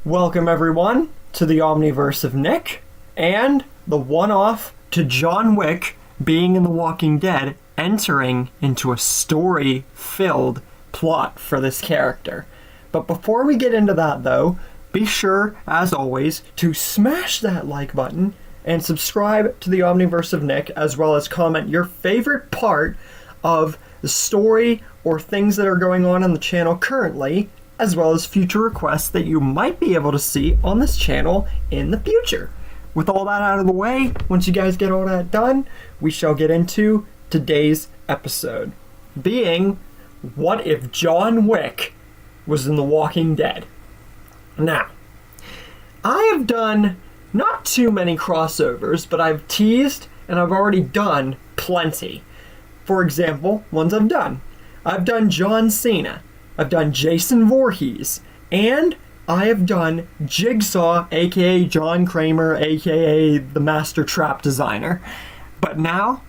Welcome everyone to the Omniverse of Nick, and the one-off to John Wick being in The Walking Dead, entering into a story-filled plot for this character. But before we get into that though, be sure, as always, to smash that like button and subscribe to the Omniverse of Nick, as well as comment your favorite part of the story or things that are going on the channel currently, as well as future requests that you might be able to see on this channel in the future. With all that out of the way, once you guys get all that done, we shall get into today's episode, being what if John Wick was in The Walking Dead? Now, I have done not too many crossovers, but I've teased and I've already done plenty. For example, ones I've done John Cena, I've done Jason Voorhees, and I have done Jigsaw, aka John Kramer, aka the Master Trap Designer. But now,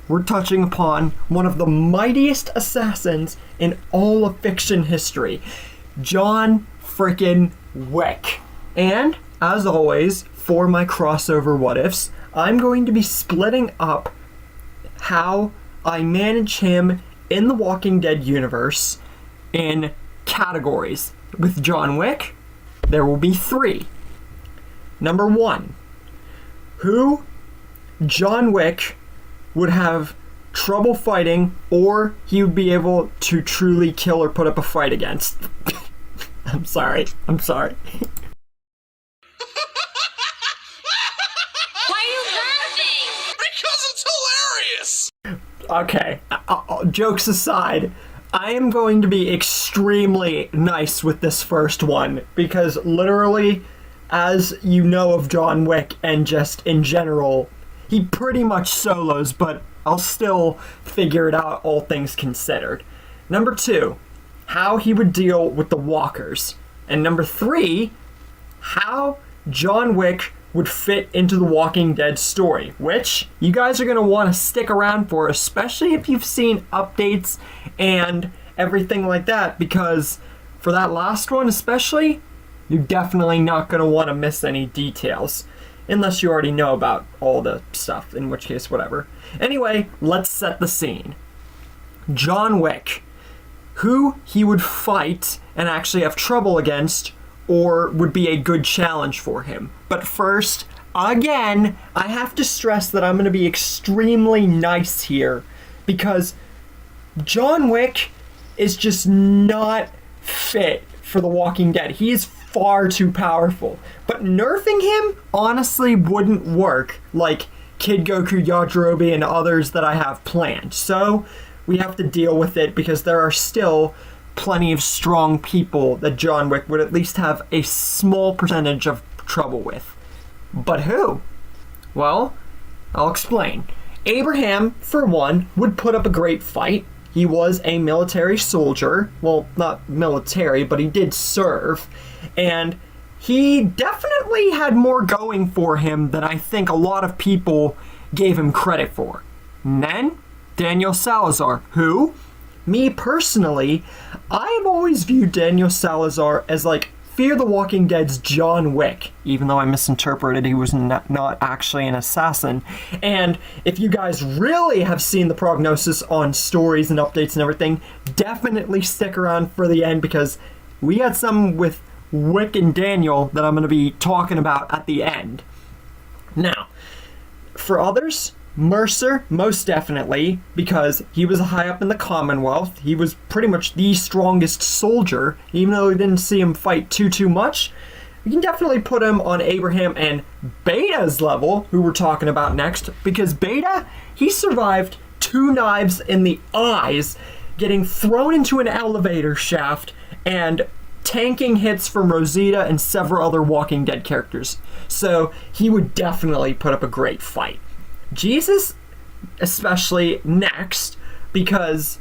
we're touching upon one of the mightiest assassins in all of fiction history, John frickin' Wick. And, as always, for my crossover what-ifs, I'm going to be splitting up how I manage him in the Walking Dead universe in categories. With John Wick, there will be 3. Number 1, who John Wick would have trouble fighting, or he would be able to truly kill or put up a fight against. I'm sorry. Why are you laughing? Because it's hilarious! Okay, jokes aside, I am going to be extremely nice with this first one, because literally, as you know of John Wick and just in general, he pretty much solos, but I'll still figure it out, all things considered. Number 2, how he would deal with the walkers. And number 3, how John Wick would fit into the Walking Dead story, which you guys are going to want to stick around for, especially if you've seen updates and everything like that, because for that last one especially, you're definitely not going to want to miss any details, unless you already know about all the stuff, in which case, whatever. Anyway, let's set the scene. John Wick, who he would fight and actually have trouble against, or would be a good challenge for him. But first, again, I have to stress that I'm going to be extremely nice here, because John Wick is just not fit for The Walking Dead. He is far too powerful. But nerfing him honestly wouldn't work, like Kid Goku, Yajirobe, and others that I have planned. So we have to deal with it, because there are still plenty of strong people that John Wick would at least have a small percentage of trouble with. But who? Well, I'll explain. Abraham, for one, would put up a great fight. He was a military soldier. Well, not military, but he did serve. And he definitely had more going for him than I think a lot of people gave him credit for. And then, Daniel Salazar, who, me personally, I've always viewed Daniel Salazar as like Fear the Walking Dead's John Wick, even though I misinterpreted he was not actually an assassin. And if you guys really have seen the prognosis on stories and updates and everything, definitely stick around for the end, because we had some with Wick and Daniel that I'm going to be talking about at the end. Now, for others, Mercer, most definitely, because he was high up in the Commonwealth. He was pretty much the strongest soldier, even though we didn't see him fight too much. We can definitely put him on Abraham and Beta's level, who we're talking about next, because Beta, he survived 2 knives in the eyes, getting thrown into an elevator shaft, and tanking hits from Rosita and several other Walking Dead characters. So he would definitely put up a great fight. Jesus, especially next, because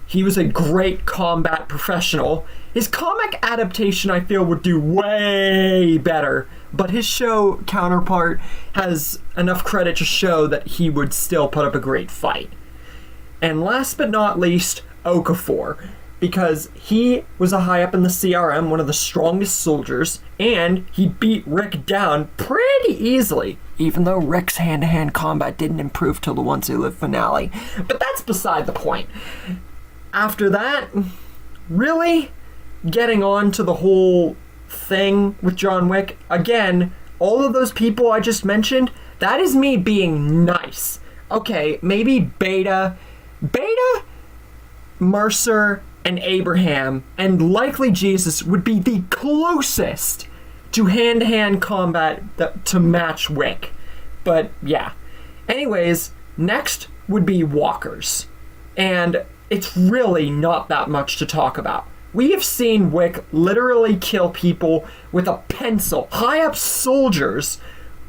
he was a great combat professional. His comic adaptation, I feel, would do way better but his show counterpart has enough credit to show that he would still put up a great fight. And last but not least, Okafor, because he was a high up in the CRM, one of the strongest soldiers, and he beat Rick down pretty easily, even though Rick's hand-to-hand combat didn't improve till the Once Who Live finale. But that's beside the point. After that, really getting on to the whole thing with John Wick, again, all of those people I just mentioned, that is me being nice. Okay, maybe Beta, Mercer, and Abraham, and likely Jesus would be the closest to hand-to-hand combat to match Wick. But yeah. Anyways, next would be walkers. And it's really not that much to talk about. We have seen Wick literally kill people with a pencil, high-up soldiers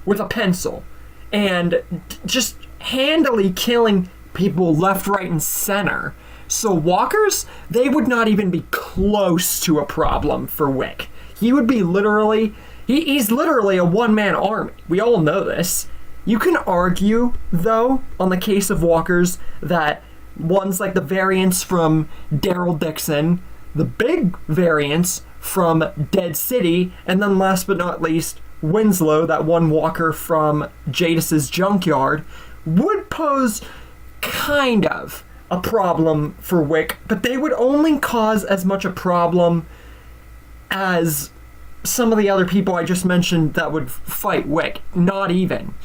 with a pencil, and just handily killing people left, right, and center. So walkers, they would not even be close to a problem for Wick. He would be literally, he's literally a one-man army. We all know this. You can argue, though, on the case of walkers, that ones like the variants from Daryl Dixon, the big variants from Dead City, and then last but not least, Winslow, that one walker from Jadis's junkyard, would pose kind of a problem for Wick, but they would only cause as much a problem as some of the other people I just mentioned that would fight Wick. Not even.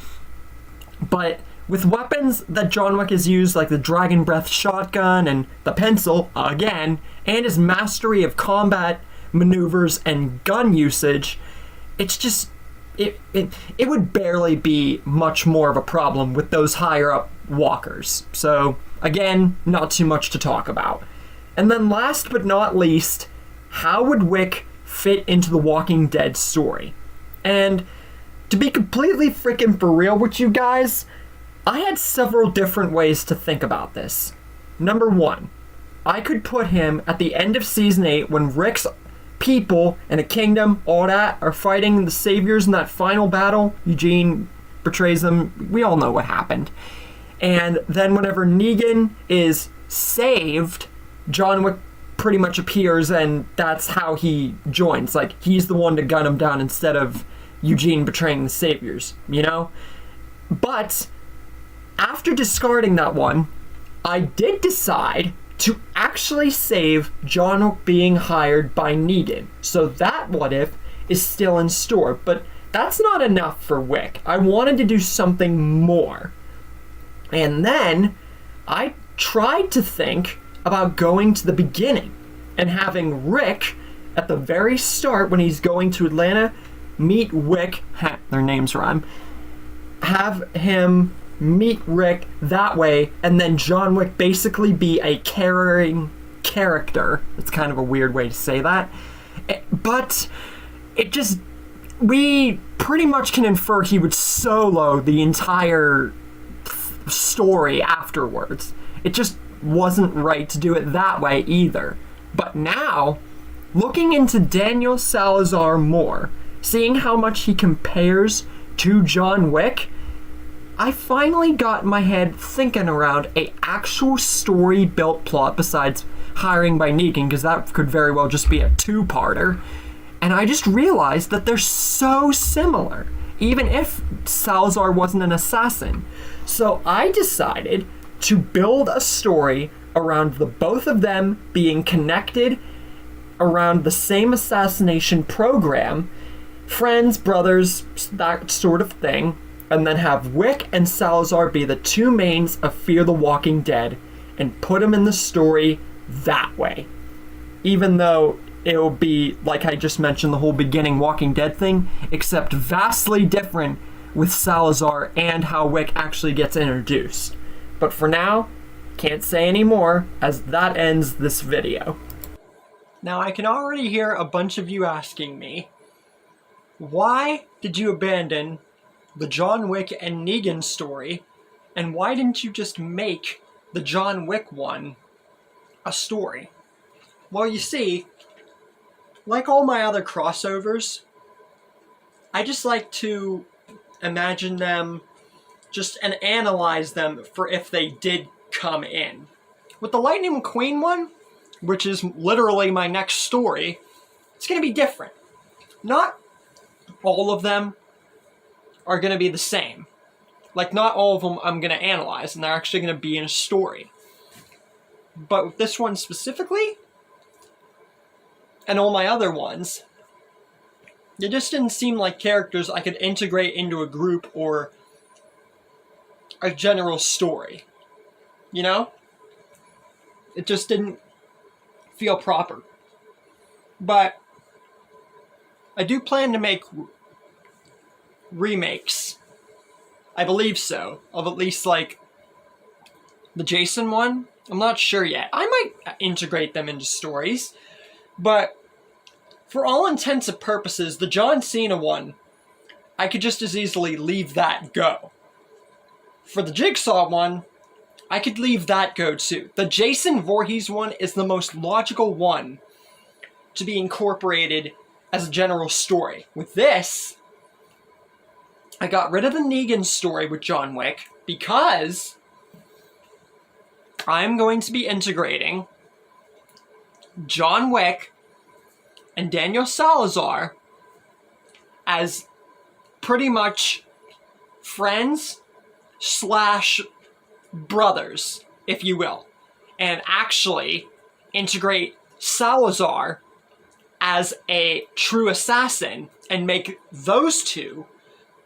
But with weapons that John Wick has used, like the Dragon Breath shotgun and the pencil, again, and his mastery of combat maneuvers and gun usage, it's just, it would barely be much more of a problem with those higher up walkers. So, again, not too much to talk about. And then last but not least, how would Wick fit into the Walking Dead story? And to be completely freaking for real with you guys, I had several different ways to think about this. Number one, I could put him at the end of season 8 when Rick's people and a kingdom, all that, are fighting the saviors in that final battle. Eugene betrays them. We all know what happened. And then whenever Negan is saved, John Wick pretty much appears, and that's how he joins. Like, he's the one to gun him down instead of Eugene betraying the saviors, you know? But after discarding that one, I did decide to actually save John Wick being hired by Negan. So that what if is still in store, but that's not enough for Wick. I wanted to do something more. And then I tried to think about going to the beginning and having Rick at the very start when he's going to Atlanta meet Wick, their names rhyme, have him meet Rick that way, and then John Wick basically be a carrying character. It's kind of a weird way to say that, but it just, we pretty much can infer he would solo the entire story afterwards. It just wasn't right to do it that way either. But now, looking into Daniel Salazar more, seeing how much he compares to John Wick, I finally got my head thinking around a actual story built plot besides hiring by Negan, because that could very well just be a two-parter. And I just realized that they're so similar, even if Salazar wasn't an assassin. So I decided to build a story around the both of them being connected around the same assassination program, friends, brothers, that sort of thing, and then have Wick and Salazar be the two mains of Fear the Walking Dead and put them in the story that way. Even though it'll be, like I just mentioned, the whole beginning Walking Dead thing, except vastly different with Salazar and how Wick actually gets introduced. But for now, can't say any more, as that ends this video. Now I can already hear a bunch of you asking me, why did you abandon the John Wick and Negan story, and why didn't you just make the John Wick one a story? Well, you see, like all my other crossovers, I just like to imagine them and analyze them for if they did come in. With the Lightning McQueen one, which is literally my next story, it's going to be different. Not all of them are going to be the same. Like, not all of them I'm going to analyze, and they're actually going to be in a story. But with this one specifically, and all my other ones, they just didn't seem like characters I could integrate into a group or a general story. You know? It just didn't feel proper. But I do plan to make remakes. I believe so. Of at least, like, the Jason one. I'm not sure yet. I might integrate them into stories. But for all intents and purposes, the John Cena one, I could just as easily leave that go. For the Jigsaw one, I could leave that go too. The Jason Voorhees one is the most logical one to be incorporated as a general story. With this, I got rid of the Negan story with John Wick because I'm going to be integrating John Wick and Daniel Salazar as pretty much friends / brothers, if you will, and actually integrate Salazar as a true assassin and make those two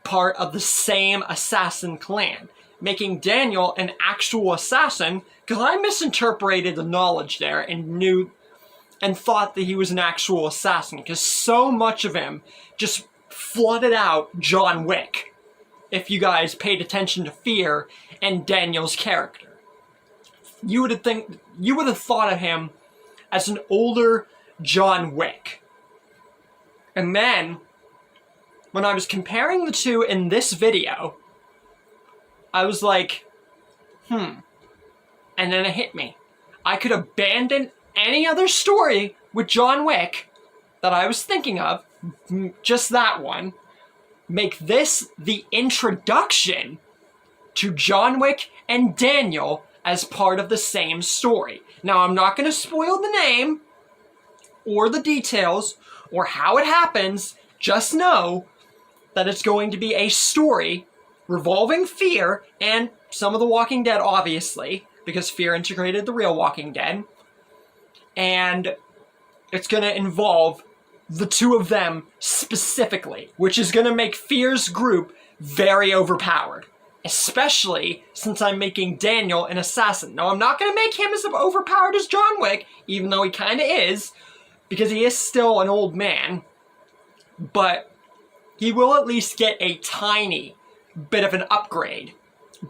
part of the same assassin clan, making Daniel an actual assassin, because I misinterpreted the knowledge there and thought that he was an actual assassin, because so much of him just flooded out John Wick, if you guys paid attention to Fear and Daniel's character. You would have thought of him as an older John Wick. And then, when I was comparing the two in this video, I was like, And then it hit me. I could abandon any other story with John Wick that I was thinking of, just that one, make this the introduction to John Wick and Daniel as part of the same story. Now, I'm not going to spoil the name, or the details, or how it happens. Just know that it's going to be a story revolving Fear and some of the Walking Dead, obviously, because Fear integrated the real Walking Dead. And it's going to involve the two of them specifically, which is going to make Fear's group very overpowered. Especially since I'm making Daniel an assassin. Now, I'm not going to make him as overpowered as John Wick, even though he kind of is, because he is still an old man. But he will at least get a tiny bit of an upgrade,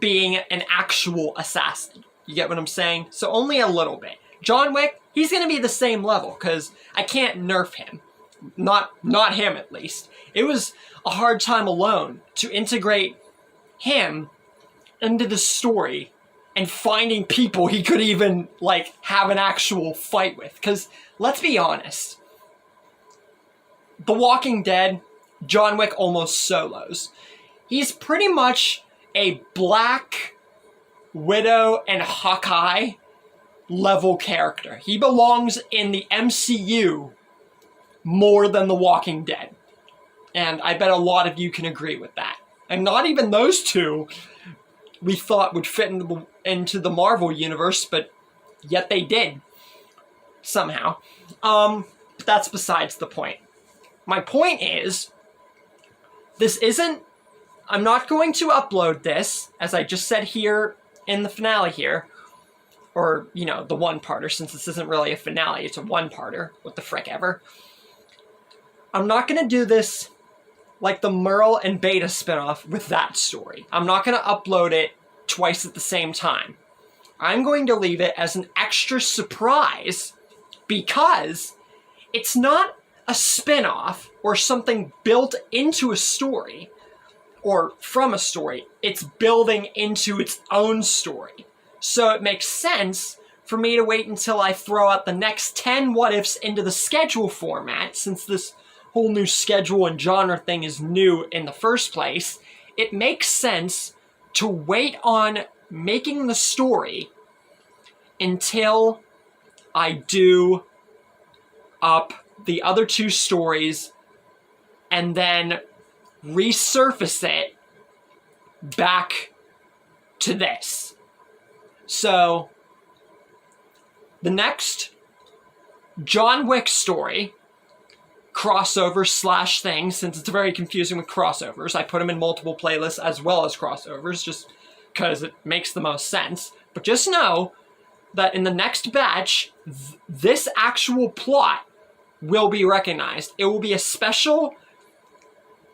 being an actual assassin. You get what I'm saying? So only a little bit. John Wick, he's going to be the same level, because I can't nerf him. Not him, at least. It was a hard time alone to integrate him into the story and finding people he could even, like, have an actual fight with. Because, let's be honest, The Walking Dead, John Wick almost solos. He's pretty much a Black Widow and Hawkeye level character. He belongs in the MCU more than The Walking Dead. And I bet a lot of you can agree with that. And not even those two we thought would fit into the Marvel universe, but yet they did. Somehow. But that's besides the point. My point is, I'm not going to upload this, as I just said here in the finale here, or, you know, the one-parter, since this isn't really a finale, it's a one-parter, what the frick ever. I'm not going to do this like the Merle and Beta spinoff with that story. I'm not going to upload it twice at the same time. I'm going to leave it as an extra surprise because it's not a spinoff or something built into a story or from a story. It's building into its own story. So it makes sense for me to wait until I throw out the next 10 what-ifs into the schedule format, since this whole new schedule and genre thing is new in the first place, it makes sense to wait on making the story until I do up the other two stories and then resurface it back to this. So, the next John Wick story, crossover slash thing, since it's very confusing with crossovers, I put them in multiple playlists as well as crossovers, just because it makes the most sense. But just know that in the next batch, this actual plot will be recognized. It will be a special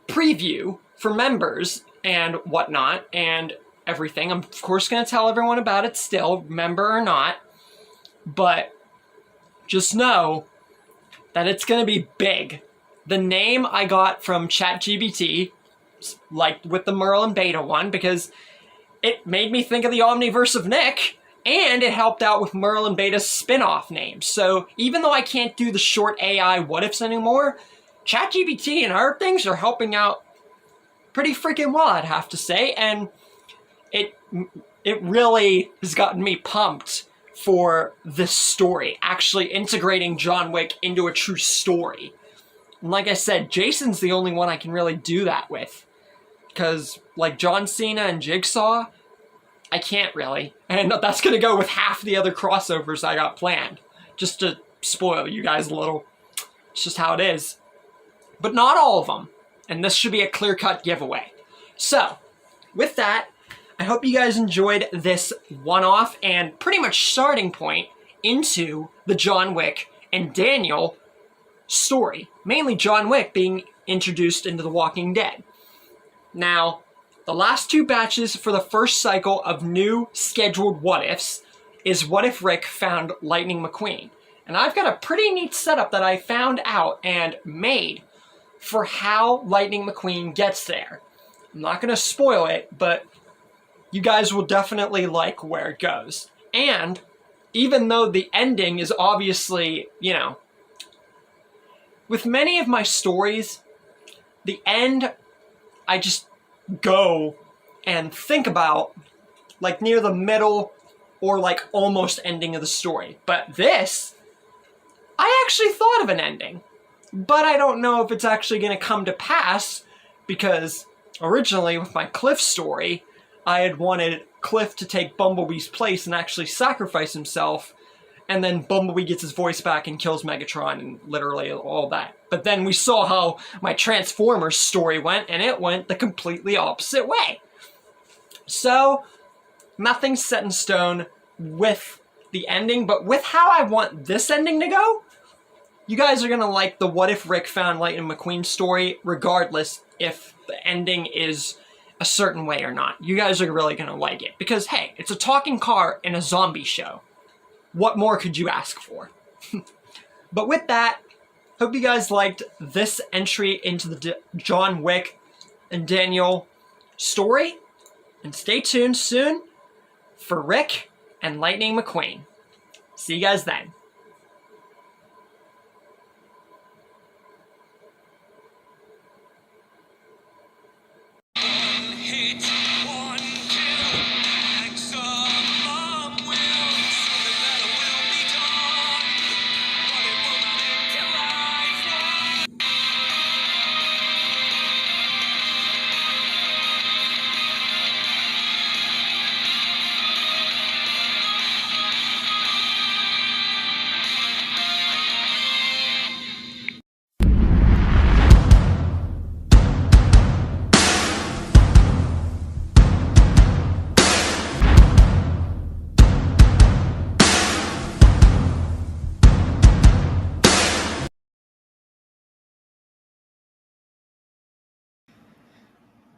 preview for members and whatnot and everything. I'm of course going to tell everyone about it still, member or not, but just know that it's going to be big. The name I got from ChatGPT, like with the Merlin beta one, because it made me think of the Omniverse of Nick, and it helped out with Merlin beta's spin-off names. So even though I can't do the short AI what-ifs anymore, ChatGPT and other things are helping out pretty freaking well, I'd have to say, and it really has gotten me pumped for this story, actually integrating John Wick into a true story. And like I said, Jason's the only one I can really do that with, because like John Cena and Jigsaw, I can't really, and that's gonna go with half the other crossovers I got planned, just to spoil you guys a little. It's just how it is. But not all of them, and this should be a clear-cut giveaway. So, with that, I hope you guys enjoyed this one-off and pretty much starting point into the John Wick and Daniel story. Mainly John Wick being introduced into The Walking Dead. Now, the last two batches for the first cycle of new scheduled what-ifs is What If Rick Found Lightning McQueen. And I've got a pretty neat setup that I found out and made for how Lightning McQueen gets there. I'm not going to spoil it, but you guys will definitely like where it goes. And even though the ending is obviously, you know, with many of my stories, the end, I just go and think about like near the middle or like almost ending of the story. But this, I actually thought of an ending, but I don't know if it's actually going to come to pass, because originally with my Cliff story, I had wanted Cliff to take Bumblebee's place and actually sacrifice himself, and then Bumblebee gets his voice back and kills Megatron and literally all that. But then we saw how my Transformers story went, and it went the completely opposite way. So, nothing's set in stone with the ending, but with how I want this ending to go, you guys are going to like the What If Rick Found Lightning McQueen story, regardless if the ending is a certain way or not. You guys are really going to like it, because hey, it's a talking car in a zombie show. What more could you ask for? But with that, hope you guys liked this entry into the John Wick and Daniel story, and stay tuned soon for Rick and Lightning McQueen. See you guys then.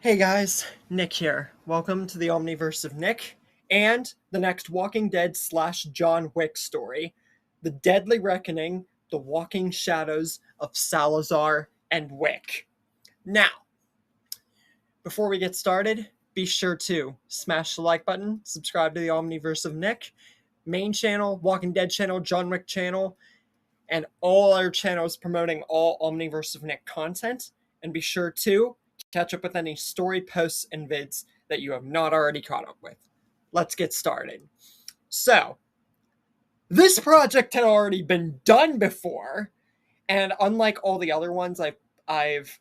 Hey guys, Nick here. Welcome to the Omniverse of Nick and the next Walking Dead / John Wick story, The Deadly Reckoning, The Walking Shadows of Salazar and Wick. Now, before we get started, be sure to smash the like button, subscribe to the Omniverse of Nick, main channel, Walking Dead channel, John Wick channel, and all our channels promoting all Omniverse of Nick content. And be sure to catch up with any story posts and vids that you have not already caught up with. Let's get started. So, this project had already been done before, and unlike all the other ones I've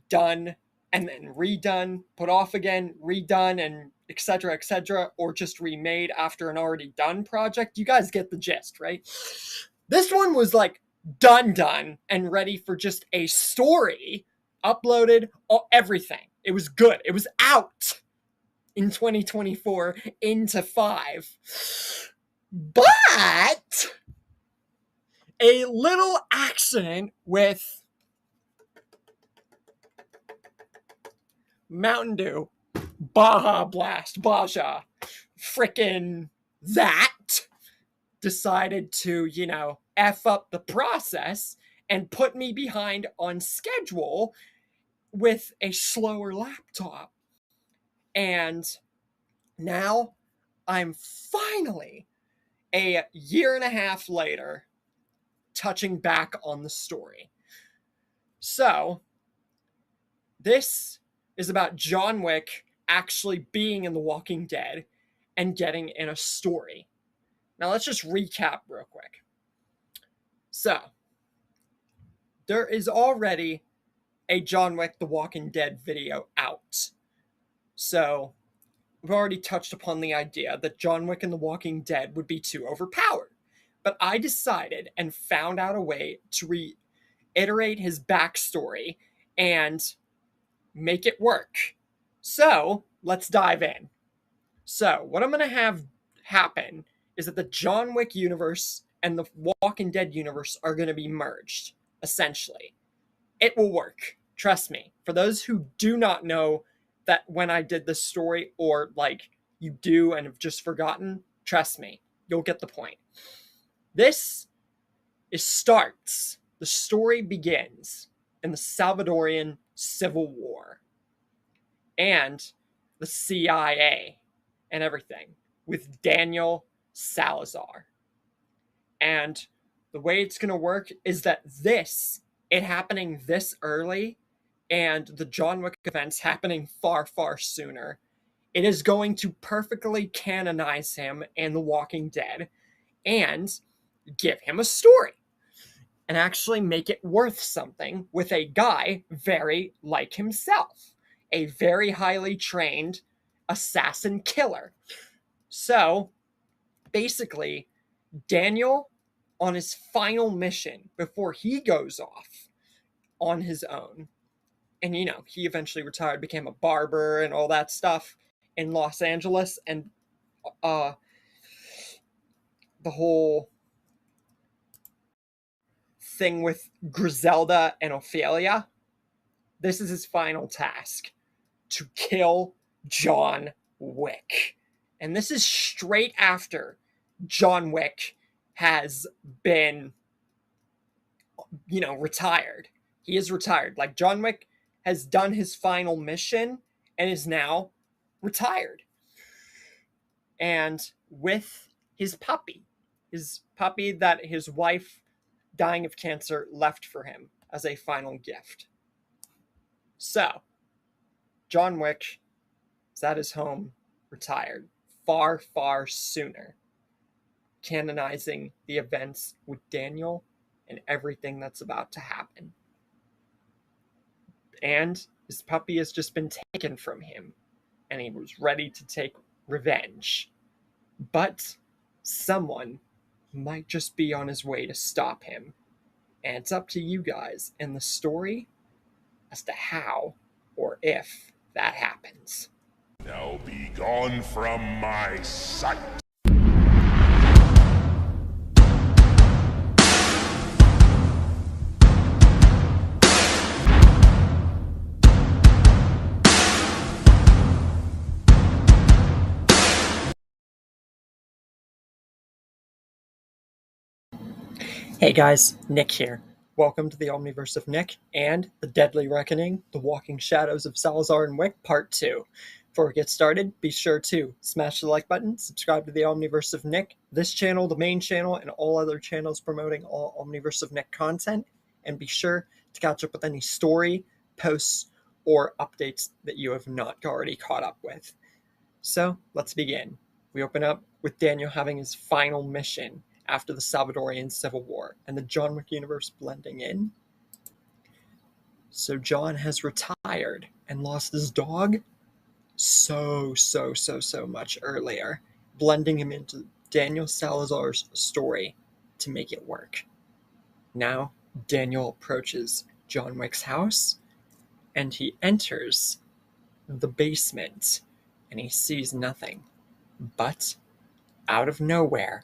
done and then redone, put off again, redone, and etc., or just remade after an already done project, you guys get the gist, right? This one was like done, and ready for just a story, uploaded, everything. It was good. It was out in 2024 into 5. But a little accident with Mountain Dew, Baja Blast, Baja, frickin' that, decided to, F up the process and put me behind on schedule with a slower laptop. And now I'm finally, a year and a half later, touching back on the story. So, this is about John Wick actually being in The Walking Dead and getting in a story. Now let's just recap real quick. So, there is already a John Wick The Walking Dead video out. So, we've already touched upon the idea that John Wick and The Walking Dead would be too overpowered. But I decided and found out a way to reiterate his backstory and make it work. So, let's dive in. So, what I'm going to have happen is that the John Wick universe and the Walking Dead universe are going to be merged, essentially. It will work. Trust me. For those who do not know that when I did this story, or you do and have just forgotten, trust me, you'll get the point. This starts. The story begins in the Salvadorian Civil War and the CIA and everything with Daniel Salazar. And the way it's going to work is that it happening this early and the John Wick events happening far, far sooner, it is going to perfectly canonize him in The Walking Dead and give him a story and actually make it worth something with a guy very like himself, a very highly trained assassin killer. So basically, Daniel, on his final mission before he goes off on his own, and he eventually retired, became a barber and all that stuff in Los Angeles, and the whole thing with Griselda and Ophelia. This is his final task: to kill John Wick. And this is straight after John Wick has been, retired. He is retired. Like, John Wick has done his final mission and is now retired. And with his puppy that his wife, dying of cancer, left for him as a final gift. So, John Wick is at his home, retired, far, far sooner, canonizing the events with Daniel and everything that's about to happen. And his puppy has just been taken from him, and he was ready to take revenge. But someone might just be on his way to stop him. And it's up to you guys in the story as to how or if that happens. Now be gone from my sight. Hey guys, Nick here. Welcome to the Omniverse of Nick and The Deadly Reckoning, The Walking Shadows of Salazar and Wick, Part 2. Before we get started, be sure to smash the like button, subscribe to the Omniverse of Nick, this channel, the main channel, and all other channels promoting all Omniverse of Nick content, and be sure to catch up with any story, posts, or updates that you have not already caught up with. So, let's begin. We open up with Daniel having his final mission after the Salvadorian Civil War, and the John Wick universe blending in. So John has retired and lost his dog so much earlier, blending him into Daniel Salazar's story to make it work. Now, Daniel approaches John Wick's house, and he enters the basement, and he sees nothing. But, out of nowhere,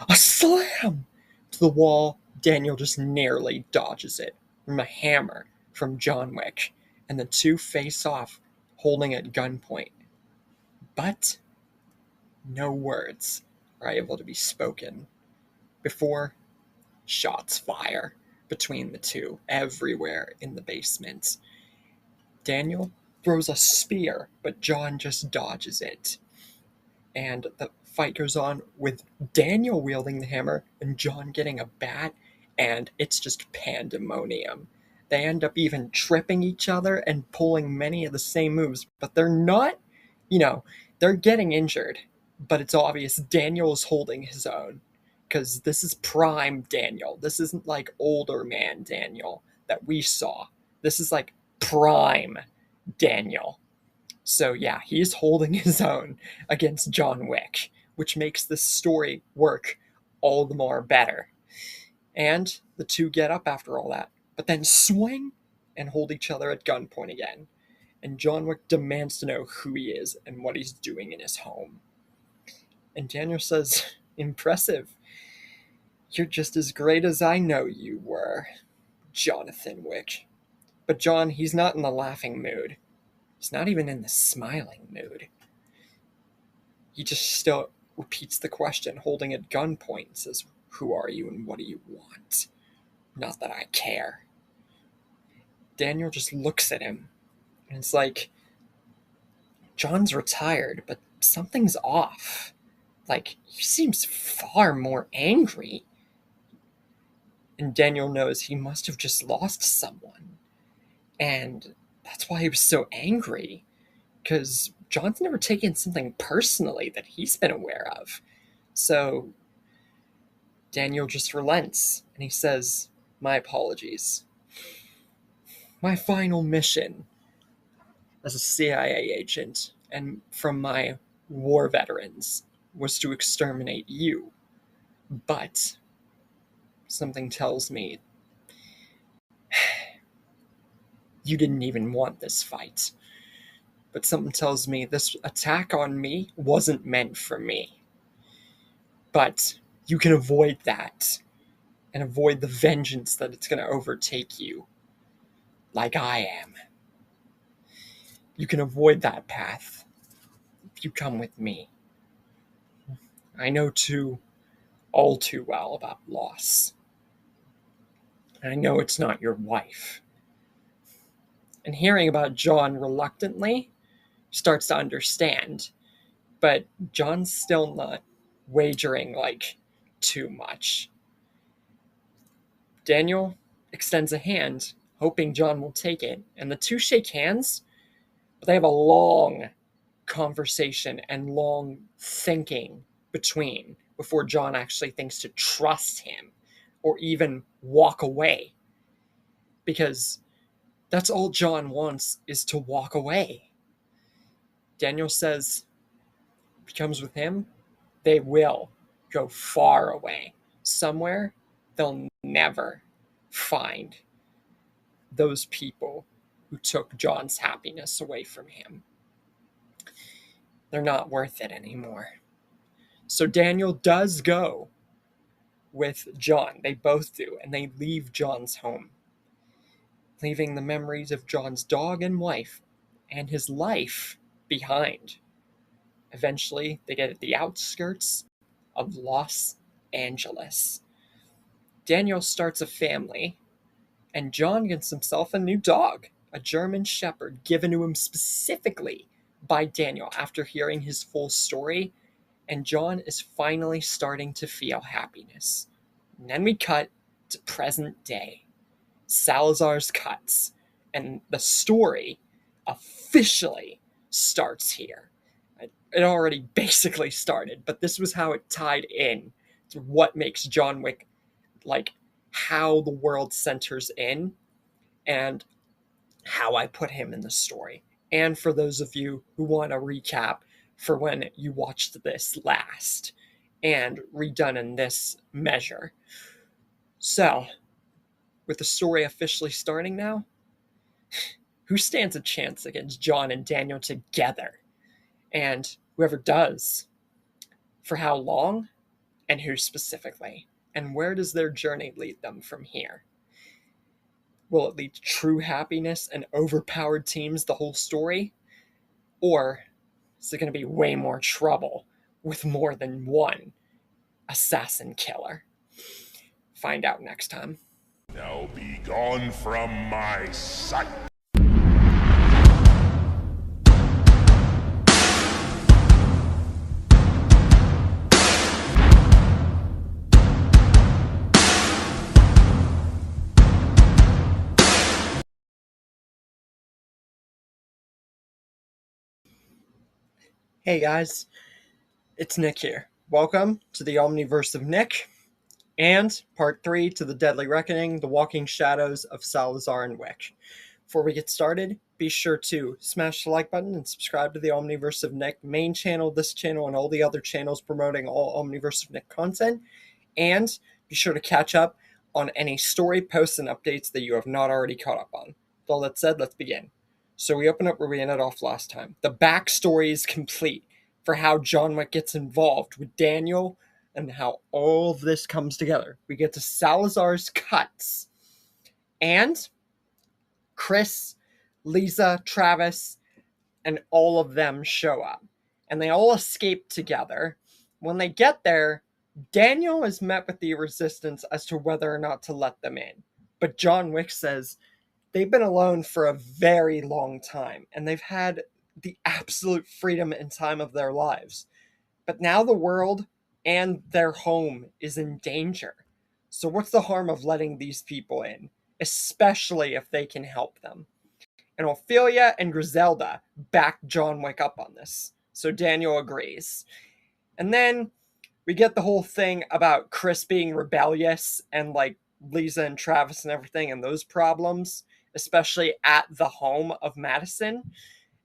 a slam to the wall. Daniel just narrowly dodges it from a hammer from John Wick, and the two face off, holding at gunpoint. But no words are able to be spoken before shots fire between the two everywhere in the basement. Daniel throws a spear, but John just dodges it. And the fight goes on with Daniel wielding the hammer and John getting a bat, and it's just pandemonium. They end up even tripping each other and pulling many of the same moves, but they're not, they're getting injured. But it's obvious Daniel is holding his own, because this is prime Daniel. This isn't like older man Daniel that we saw. This is like prime Daniel. So yeah, he's holding his own against John Wick, which makes this story work all the more better. And the two get up after all that, but then swing and hold each other at gunpoint again. And John Wick demands to know who he is and what he's doing in his home. And Daniel says, "Impressive. You're just as great as I know you were, Jonathan Wick." But John, he's not in the laughing mood. He's not even in the smiling mood. He just still repeats the question, holding at gunpoint, and says, "Who are you and what do you want? Not that I care." Daniel just looks at him, and it's like, John's retired, but something's off. Like, he seems far more angry. And Daniel knows he must have just lost someone. And that's why he was so angry. Because John's never taken something personally that he's been aware of. So Daniel just relents, and he says, "My apologies. My final mission as a CIA agent and from my war veterans was to exterminate you. But something tells me you didn't even want this fight. But something tells me this attack on me wasn't meant for me. But you can avoid that and avoid the vengeance that it's going to overtake you, like I am. You can avoid that path if you come with me. I know all too well about loss. And I know it's not your wife." And hearing about John reluctantly, starts to understand, but John's still not wagering too much. Daniel extends a hand, hoping John will take it, and the two shake hands, but they have a long conversation and long thinking before John actually thinks to trust him or even walk away, because that's all John wants, is to walk away. Daniel says if he comes with him, they will go far away, somewhere they'll never find those people who took John's happiness away from him. They're not worth it anymore. So Daniel does go with John. They both do, and they leave John's home, leaving the memories of John's dog and wife and his life behind. Eventually, they get at the outskirts of Los Angeles. Daniel starts a family, and John gets himself a new dog, a German Shepherd given to him specifically by Daniel after hearing his full story, and John is finally starting to feel happiness. And then we cut to present day. Salazar's cuts, and the story officially starts here. It already basically started, but this was how it tied in to what makes John Wick, like how the world centers in and how I put him in the story. And for those of you who want a recap for when you watched this last and redone in this measure. So, with the story officially starting now, who stands a chance against John and Daniel together? And whoever does, for how long, and who specifically? And where does their journey lead them from here? Will it lead to true happiness and overpowered teams the whole story? Or is it going to be way more trouble with more than one assassin killer? Find out next time. Now be gone from my sight. Hey guys, it's Nick here. Welcome to the Omniverse of Nick, and part 3 to the Deadly Reckoning, the Walking Shadows of Salazar and Wick. Before we get started, be sure to smash the like button and subscribe to the Omniverse of Nick main channel, this channel, and all the other channels promoting all Omniverse of Nick content. And be sure to catch up on any story posts and updates that you have not already caught up on. With all that said, let's begin. So we open up where we ended off last time. The backstory is complete for how John Wick gets involved with Daniel and how all of this comes together. We get to Salazar's cuts. And Chris, Lisa, Travis, and all of them show up. And they all escape together. When they get there, Daniel is met with the resistance as to whether or not to let them in. But John Wick says they've been alone for a very long time, and they've had the absolute freedom and time of their lives. But now the world and their home is in danger. So what's the harm of letting these people in, especially if they can help them? And Ophelia and Griselda back John Wick up on this. So Daniel agrees. And then we get the whole thing about Chris being rebellious and like Lisa and Travis and everything and those problems, especially at the home of Madison.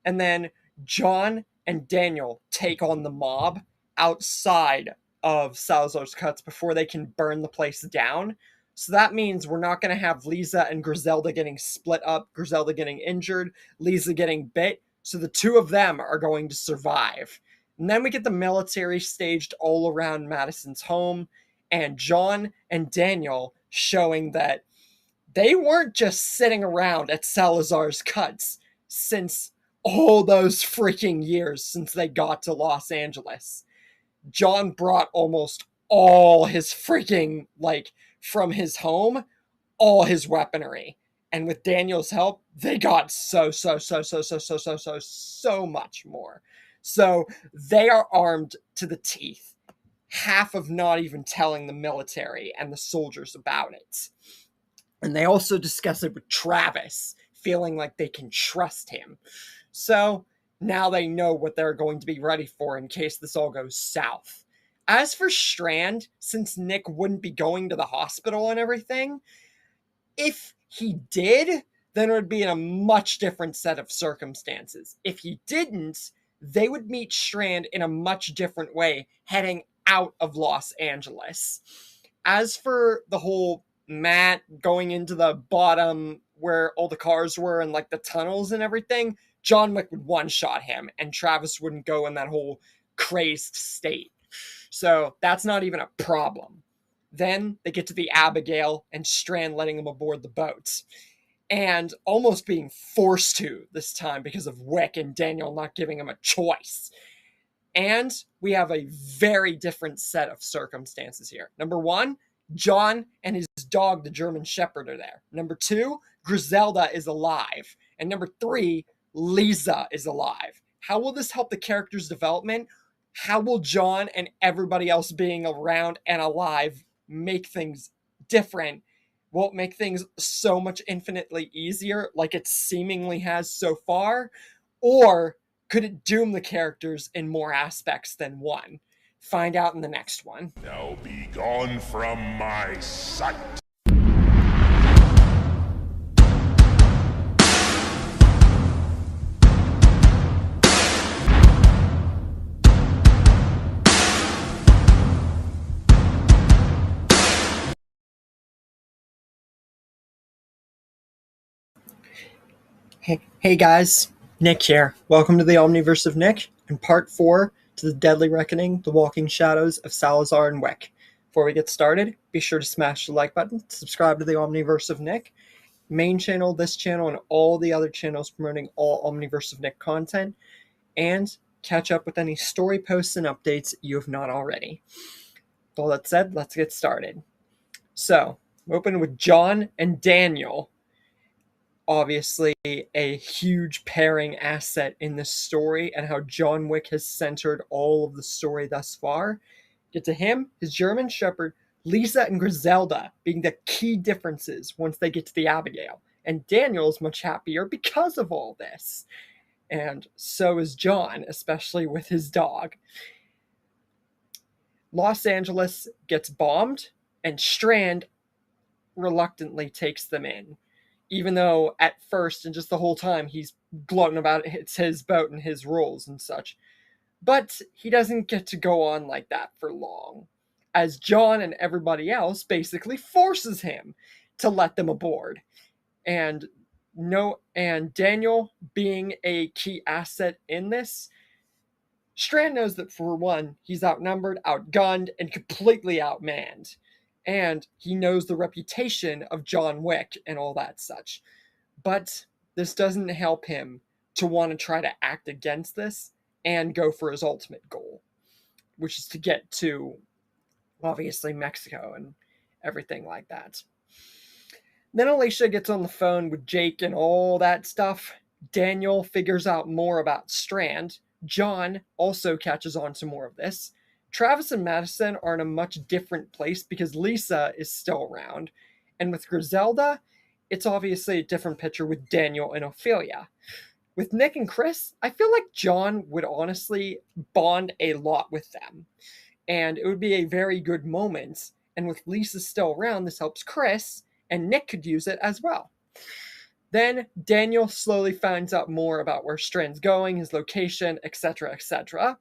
And then John and Daniel take on the mob outside of Salazar's cuts before they can burn the place down. So that means we're not going to have Lisa and Griselda getting split up, Griselda getting injured, Lisa getting bit. So the two of them are going to survive. And then we get the military staged all around Madison's home, and John and Daniel showing that they weren't just sitting around at Salazar's cuts since all those freaking years since they got to Los Angeles. John brought almost all his freaking, like, from his home, all his weaponry. And with Daniel's help, they got so much more. So they are armed to the teeth. Half of not even telling the military and the soldiers about it. And they also discuss it with Travis, feeling like they can trust him. So now they know what they're going to be ready for in case this all goes south. As for Strand, since Nick wouldn't be going to the hospital and everything, if he did, then it would be in a much different set of circumstances. If he didn't, they would meet Strand in a much different way, heading out of Los Angeles. As for the whole Matt going into the bottom where all the cars were and like the tunnels and everything, John Wick would one-shot him and Travis wouldn't go in that whole crazed state. So that's not even a problem. Then they get to the Abigail and Strand letting them aboard the boat. And almost being forced to this time because of Wick and Daniel not giving him a choice. And we have a very different set of circumstances here. Number one, John and his dog, the German Shepherd, are there. Number two, Griselda is alive. And number three, Lisa is alive. How will this help the character's development? How will John and everybody else being around and alive make things different? Will it make things so much infinitely easier like it seemingly has so far? Or could it doom the characters in more aspects than one? Find out in the next one. Now be gone from my sight. Hey guys, Nick here. Welcome to the Omniverse of Nick and part 4 to the Deadly Reckoning, The Walking Shadows of Salazar and Wick. Before we get started, be sure to smash the like button, subscribe to the Omniverse of Nick, main channel, this channel, and all the other channels promoting all Omniverse of Nick content, and catch up with any story posts and updates you have not already. With all that said, let's get started. So, we open with John and Daniel. Obviously a huge pairing asset in this story and how John Wick has centered all of the story thus far. Get to him, his German Shepherd, Lisa and Griselda being the key differences once they get to the Abigail. And Daniel's much happier because of all this. And so is John, especially with his dog. Los Angeles gets bombed and Strand reluctantly takes them in. Even though at first and just the whole time he's gloating about it's his boat and his rules and such. But he doesn't get to go on like that for long, as John and everybody else basically forces him to let them aboard. And Daniel being a key asset in this, Strand knows that for one, he's outnumbered, outgunned, and completely outmanned. And he knows the reputation of John Wick and all that such. But this doesn't help him to want to try to act against this and go for his ultimate goal, which is to get to, obviously, Mexico and everything like that. Then Alicia gets on the phone with Jake and all that stuff. Daniel figures out more about Strand. John also catches on to more of this. Travis and Madison are in a much different place because Lisa is still around. And with Griselda, it's obviously a different picture with Daniel and Ophelia. With Nick and Chris, I feel like John would honestly bond a lot with them. And it would be a very good moment. And with Lisa still around, this helps Chris, and Nick could use it as well. Then Daniel slowly finds out more about where Strand's going, his location, etc., etc.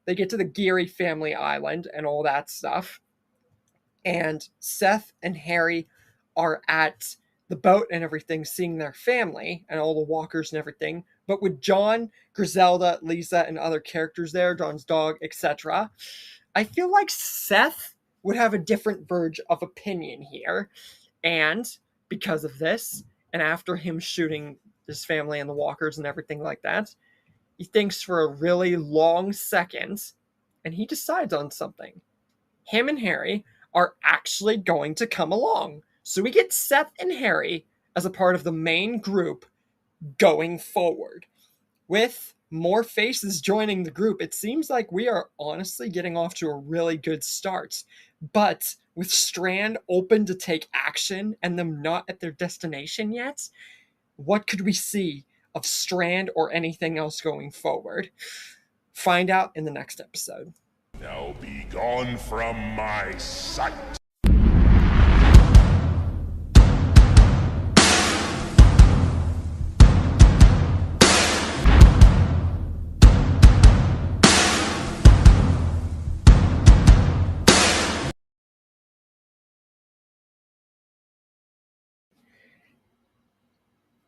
They get to the Geary family island and all that stuff. And Seth and Harry are at the boat and everything, seeing their family and all the walkers and everything. But with John, Griselda, Lisa, and other characters there, John's dog, etc., I feel like Seth would have a different verge of opinion here. And because of this, and after him shooting his family and the walkers and everything like that, he thinks for a really long second, and he decides on something. Him and Harry are actually going to come along. So we get Seth and Harry as a part of the main group going forward. With more faces joining the group, it seems like we are honestly getting off to a really good start. But with Strand open to take action and them not at their destination yet, what could we see of Strand or anything else going forward? Find out in the next episode. Now be gone from my sight.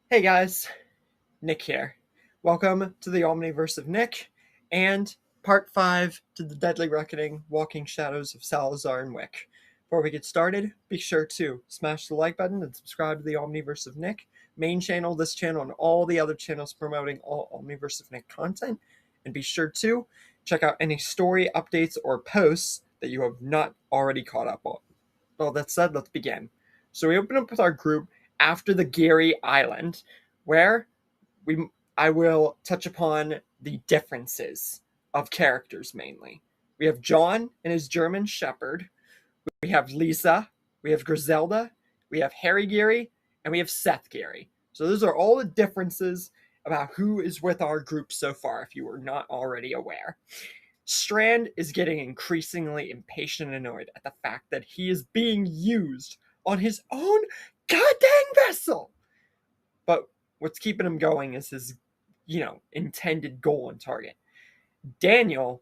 Hey guys, Nick here. Welcome to the Omniverse of Nick and part 5 to the Deadly Reckoning, Walking Shadows of Salazar and Wick. Before we get started, be sure to smash the like button and subscribe to the Omniverse of Nick, main channel, this channel, and all the other channels promoting all Omniverse of Nick content. And be sure to check out any story updates or posts that you have not already caught up on. All that said, let's begin. So we open up with our group after the Geary Island, where I will touch upon the differences of characters mainly. We have John and his German Shepherd. We have Lisa. We have Griselda. We have Harry Geary. And we have Seth Geary. So those are all the differences about who is with our group so far, if you were not already aware. Strand is getting increasingly impatient and annoyed at the fact that he is being used on his own goddamn vessel. But what's keeping him going is his, intended goal and target. Daniel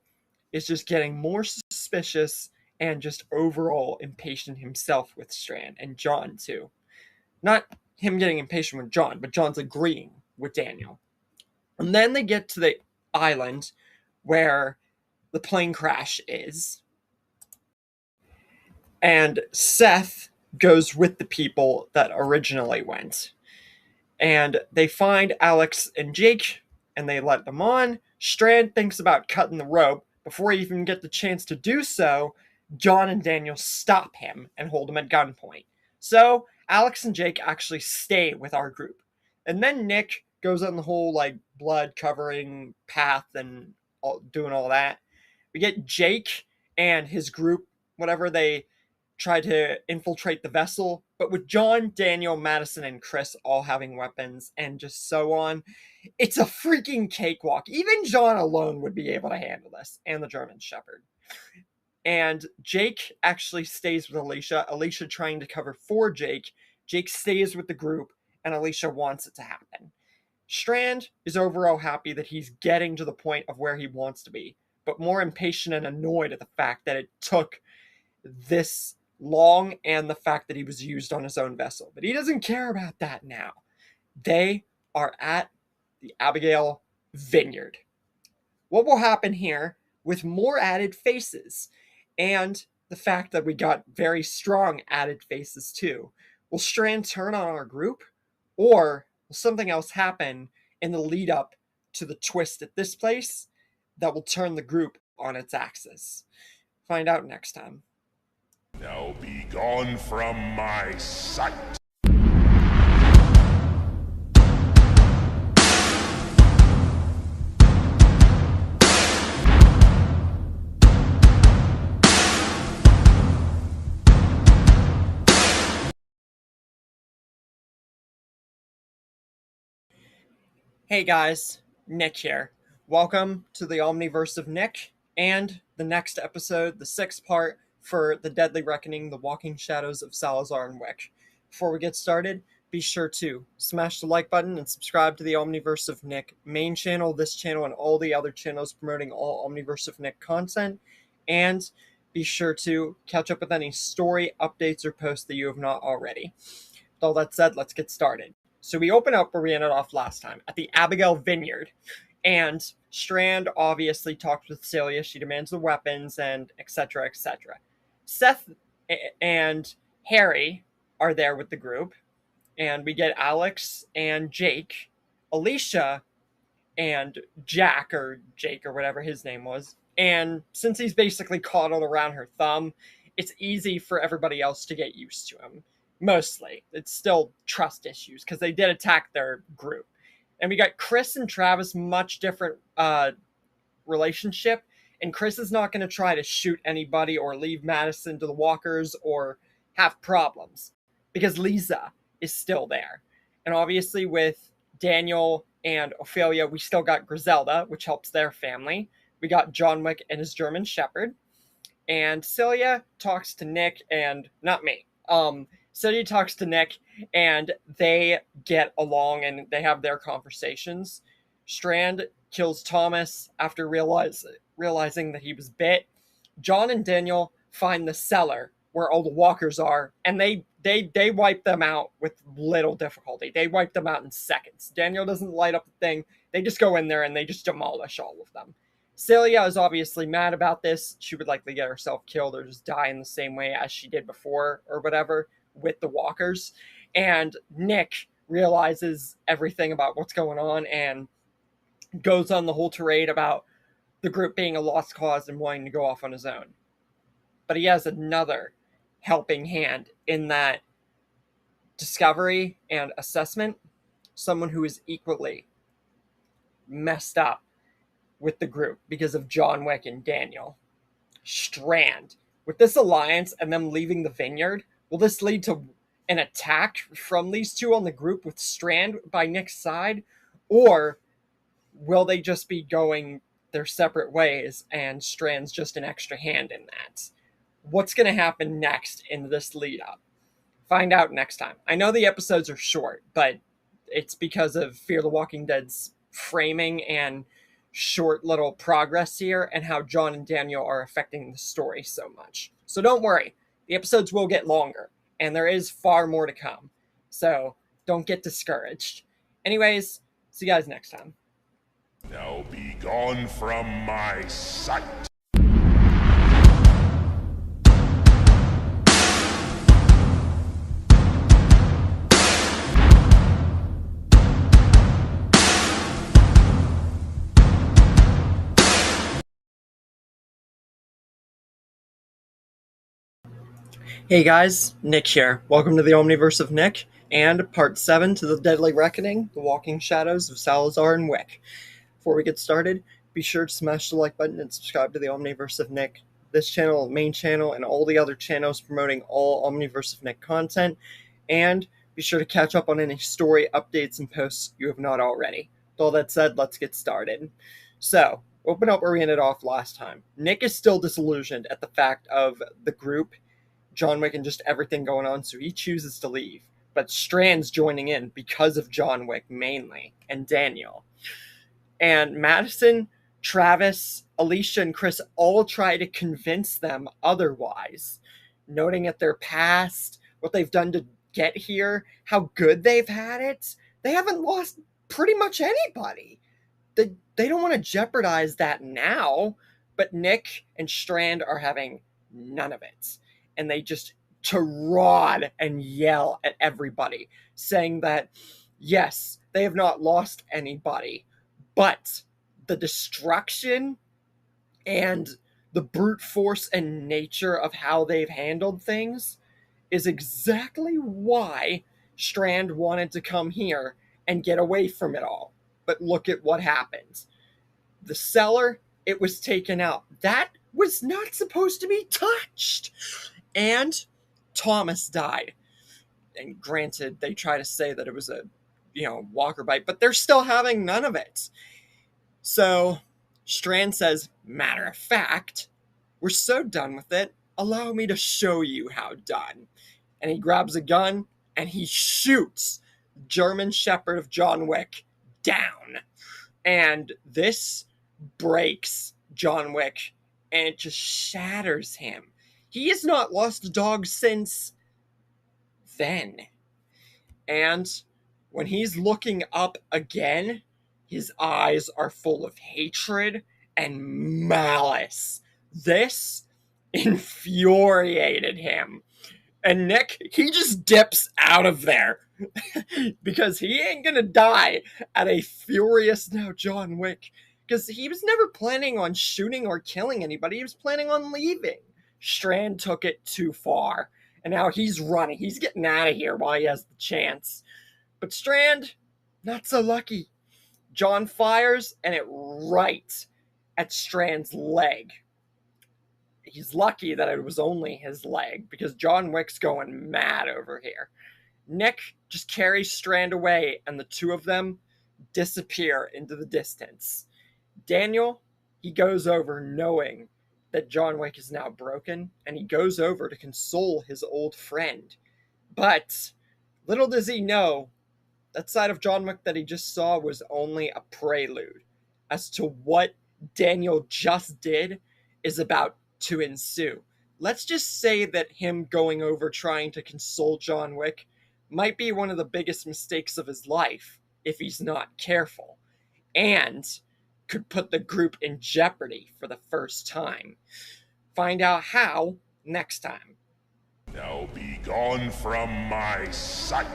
is just getting more suspicious and just overall impatient himself with Strand, and John too. Not him getting impatient with John, but John's agreeing with Daniel. And then they get to the island where the plane crash is. And Seth goes with the people that originally went. And they find Alex and Jake, and they let them on. Strand thinks about cutting the rope. Before he even gets the chance to do so, John and Daniel stop him and hold him at gunpoint. So Alex and Jake actually stay with our group. And then Nick goes on the whole blood covering path and doing all that. We get Jake and his group, whatever, they try to infiltrate the vessel, but with John, Daniel, Madison, and Chris all having weapons and just so on, it's a freaking cakewalk. Even John alone would be able to handle this, and the German Shepherd. And Jake actually stays with Alicia. Alicia trying to cover for Jake. Jake stays with the group, and Alicia wants it to happen. Strand is overall happy that he's getting to the point of where he wants to be, but more impatient and annoyed at the fact that it took this long and the fact that he was used on his own vessel. But he doesn't care about that now. They are at the Abigail Vineyard. What will happen here with more added faces and the fact that we got very strong added faces too? Will Strand turn on our group, or will something else happen in the lead up to the twist at this place that will turn the group on its axis? Find out next time. Now be gone from my sight. Hey guys, Nick here. Welcome to the Omniverse of Nick and the next episode, the sixth part for The Deadly Reckoning, The Walking Shadows of Salazar and Wick. Before we get started, be sure to smash the like button and subscribe to the Omniverse of Nick main channel, this channel, and all the other channels promoting all Omniverse of Nick content. And be sure to catch up with any story updates or posts that you have not already. With all that said, let's get started. So we open up where we ended off last time, at the Abigail Vineyard. And Strand obviously talks with Celia. She demands the weapons and etc., etc. Seth and Harry are there with the group. And we get Alex and Jake, Alicia, and Jack, or Jake, or whatever his name was. And since he's basically coddled around her thumb, it's easy for everybody else to get used to him. Mostly. It's still trust issues, because they did attack their group. And we got Chris and Travis, much different relationship. And Chris is not going to try to shoot anybody or leave Madison to the walkers or have problems, because Lisa is still there. And obviously with Daniel and Ophelia, we still got Griselda, which helps their family. We got John Wick and his German Shepherd. And Celia talks to Nick and... not me. Celia talks to Nick, and they get along and they have their conversations. Strand kills Thomas after realizing that he was bit. John and Daniel find the cellar where all the walkers are, and they wipe them out with little difficulty. They wipe them out in seconds. Daniel doesn't light up the thing. They just go in there and they just demolish all of them. Celia is obviously mad about this. She would likely get herself killed or just die in the same way as she did before or whatever with the walkers. And Nick realizes everything about what's going on and goes on the whole tirade about the group being a lost cause and wanting to go off on his own. But he has another helping hand in that discovery and assessment. Someone who is equally messed up with the group because of John Wick and Daniel. Strand. With this alliance and them leaving the vineyard, will this lead to an attack from these two on the group with Strand by Nick's side? Or will they just be going their separate ways and Strand's just an extra hand in that? What's going to happen next in this lead up? Find out next time. I know the episodes are short, but it's because of Fear the Walking Dead's framing and short little progress here and how John and Daniel are affecting the story so much. So don't worry, the episodes will get longer and there is far more to come. So don't get discouraged. Anyways, see you guys next time. Now be gone from my sight. Hey guys, Nick here. Welcome to the Omniverse of Nick and Part 7 to the Deadly Reckoning, The Walking Shadows of Salazar and Wick. Before we get started, be sure to smash the like button and subscribe to the Omniverse of Nick. This channel, main channel, and all the other channels promoting all Omniverse of Nick content. And be sure to catch up on any story updates and posts you have not already. With all that said, let's get started. So, open up where we ended off last time. Nick is still disillusioned at the fact of the group, John Wick, and just everything going on, so he chooses to leave. But Strand's joining in because of John Wick mainly, and Daniel. And Madison, Travis, Alicia, and Chris all try to convince them otherwise, noting at their past, what they've done to get here, how good they've had it. They haven't lost pretty much anybody. They don't want to jeopardize that now, but Nick and Strand are having none of it. And they just tirade and yell at everybody, saying that, yes, they have not lost anybody, but the destruction and the brute force and nature of how they've handled things is exactly why Strand wanted to come here and get away from it all. But look at what happened. The cellar, it was taken out. That was not supposed to be touched. And Thomas died. And granted, they try to say that it was a, walker bite, but they're still having none of it. So Strand says, matter of fact, we're so done with it, allow me to show you how done. And he grabs a gun and he shoots German Shepherd of John Wick down. And this breaks John Wick and it just shatters him. He has not lost a dog since then. And when he's looking up again, his eyes are full of hatred and malice. This infuriated him. And Nick, he just dips out of there because he ain't gonna die at a furious now John Wick, because he was never planning on shooting or killing anybody. He was planning on leaving. Strand took it too far, and now he's running. He's getting out of here while he has the chance. But Strand, not so lucky. John fires, and it right at Strand's leg. He's lucky that it was only his leg, because John Wick's going mad over here. Nick just carries Strand away, and the two of them disappear into the distance. Daniel, he goes over knowing that John Wick is now broken, and he goes over to console his old friend. But little does he know, that side of John Wick that he just saw was only a prelude as to what Daniel just did is about to ensue. Let's just say that him going over trying to console John Wick might be one of the biggest mistakes of his life if he's not careful, and could put the group in jeopardy for the first time. Find out how next time. Now be gone from my sight.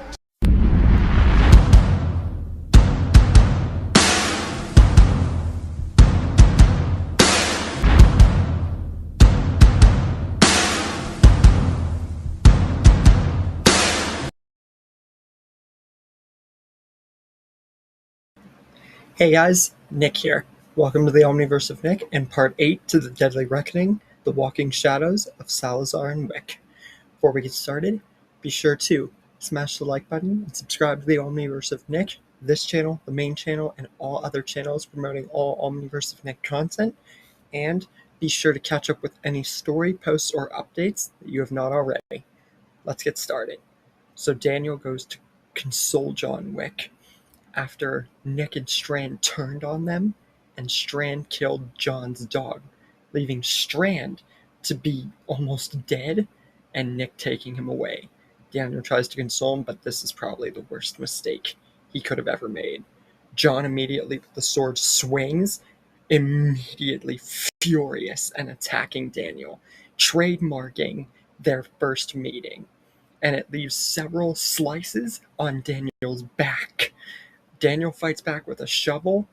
Hey guys, Nick here. Welcome to the Omniverse of Nick and Part 8 to the Deadly Reckoning, The Walking Shadows of Salazar and Wick. Before we get started, be sure to smash the like button and subscribe to the Omniverse of Nick, this channel, the main channel, and all other channels promoting all Omniverse of Nick content. And be sure to catch up with any story, posts, or updates that you have not already. Let's get started. So Daniel goes to console John Wick after Nick and Strand turned on them, and Strand killed John's dog, leaving Strand to be almost dead and Nick taking him away. Daniel tries to console him, but this is probably the worst mistake he could have ever made. John immediately, with the sword, swings, immediately furious and attacking Daniel, trademarking their first meeting, and it leaves several slices on Daniel's back. Daniel fights back with a shovel,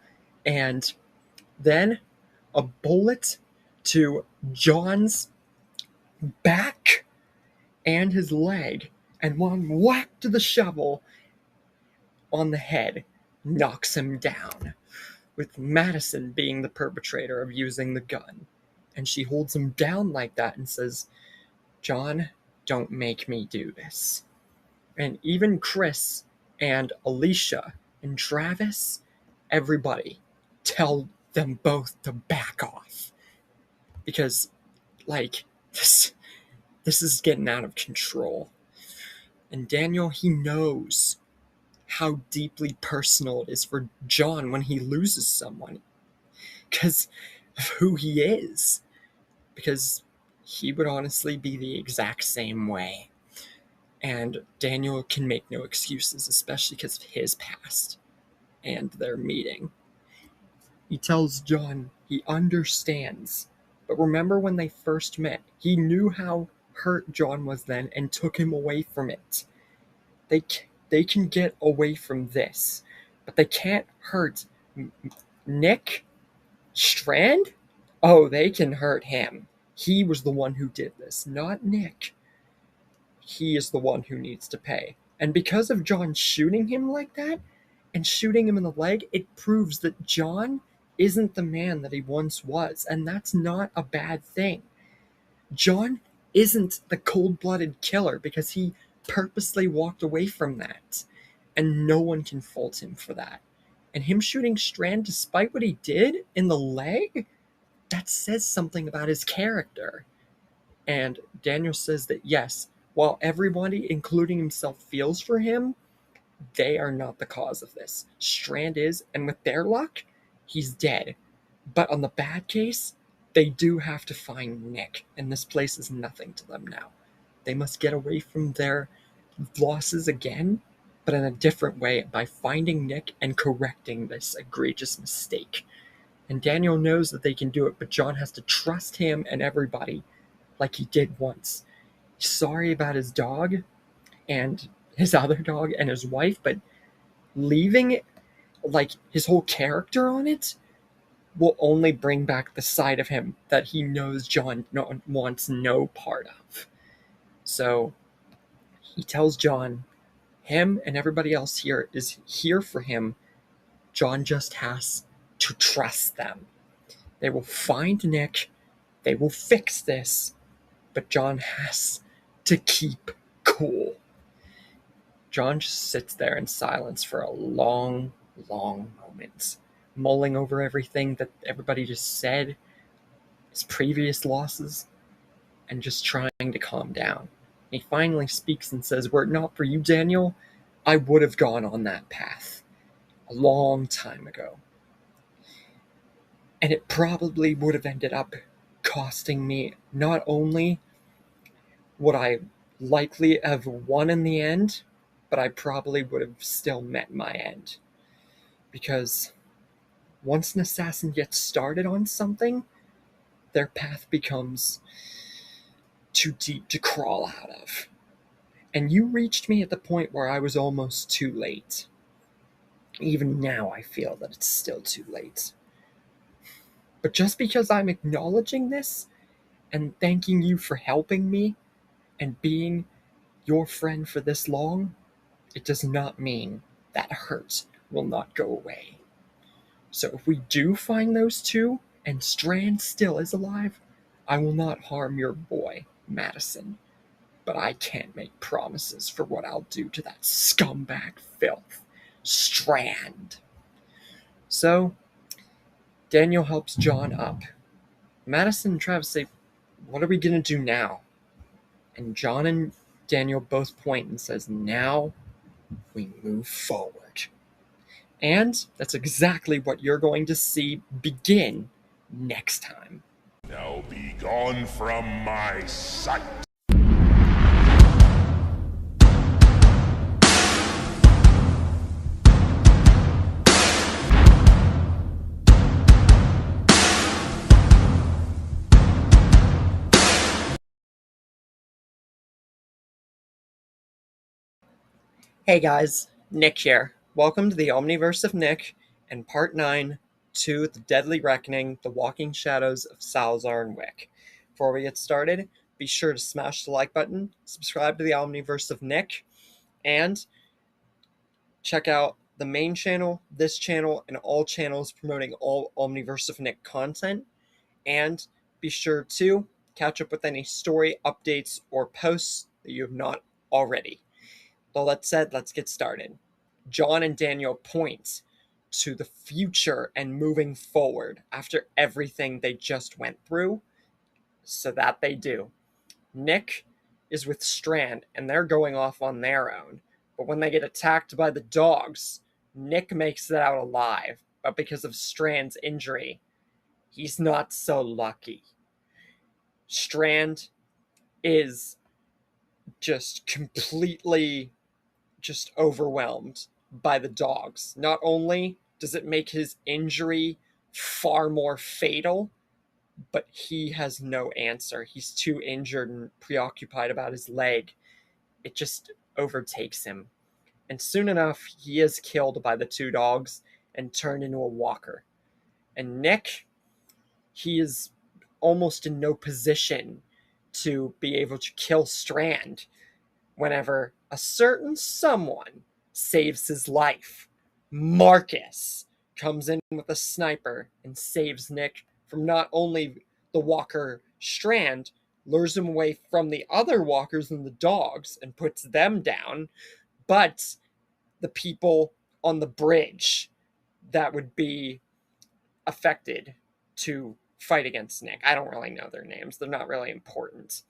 and then a bullet to John's back and his leg, and one whack to the shovel on the head knocks him down, with Madison being the perpetrator of using the gun. And she holds him down like that and says, "John, don't make me do this." And even Chris and Alicia and Travis, everybody, tell them both to back off. Because, this is getting out of control. And Daniel, he knows how deeply personal it is for John when he loses someone. Because of who he is. Because he would honestly be the exact same way. And Daniel can make no excuses, especially because of his past and their meeting. He tells John he understands, but remember when they first met, he knew how hurt John was then and took him away from it. They can get away from this, but they can't hurt Nick Strand? Oh, they can hurt him. He was the one who did this, not Nick. He is the one who needs to pay. And because of John shooting him like that, and shooting him in the leg, it proves that John isn't the man that he once was, and that's not a bad thing. John isn't the cold-blooded killer because he purposely walked away from that, and no one can fault him for that. And him shooting Strand, despite what he did in the leg, that says something about his character. And Daniel says that yes, while everybody, including himself, feels for him, they are not the cause of this. Strand is, and with their luck, he's dead. But on the bad case, they do have to find Nick, and this place is nothing to them now. They must get away from their losses again, but in a different way, by finding Nick and correcting this egregious mistake. And Daniel knows that they can do it, but John has to trust him and everybody like he did once. He's sorry about his dog and his other dog and his wife, but leaving it, his whole character on it, will only bring back the side of him that he knows John wants no part of. So he tells John, him and everybody else here is here for him. John just has to trust them. They will find Nick. They will fix this. But John has to keep cool. John just sits there in silence for a long, long moment, mulling over everything that everybody just said, his previous losses, and just trying to calm down. He finally speaks and says, "Were it not for you, Daniel, I would have gone on that path a long time ago. And it probably would have ended up costing me not only would I likely have won in the end, but I probably would have still met my end. Because once an assassin gets started on something, their path becomes too deep to crawl out of. And you reached me at the point where I was almost too late. Even now I feel that it's still too late. But just because I'm acknowledging this and thanking you for helping me and being your friend for this long, it does not mean that hurt will not go away. So if we do find those two, and Strand still is alive, I will not harm your boy, Madison. But I can't make promises for what I'll do to that scumbag filth, Strand. So, Daniel helps John up. Madison and Travis say, what are we going to do now? And John and Daniel both point and says, now we move forward. And that's exactly what you're going to see begin next time. Now be gone from my sight. Hey guys, Nick here. Welcome to the Omniverse of Nick and Part 9 to The Deadly Reckoning, The Walking Shadows of Salazar and Wick. Before we get started, be sure to smash the like button, subscribe to the Omniverse of Nick, and check out the main channel, this channel, and all channels promoting all Omniverse of Nick content. And be sure to catch up with any story updates or posts that you have not already. All that said, let's get started. John and Daniel point to the future and moving forward after everything they just went through. So that they do. Nick is with Strand and they're going off on their own. But when they get attacked by the dogs, Nick makes it out alive. But because of Strand's injury, he's not so lucky. Strand is just completely overwhelmed by the dogs. Not only does it make his injury far more fatal, but he has no answer. He's too injured and preoccupied about his leg. It just overtakes him. And soon enough, he is killed by the two dogs and turned into a walker. And Nick, he is almost in no position to be able to kill Strand whenever a certain someone saves his life. Marcus comes in with a sniper and saves Nick from not only the walker Strand, lures him away from the other walkers and the dogs and puts them down, but the people on the bridge that would be affected to fight against Nick. I don't really know their names. They're not really important.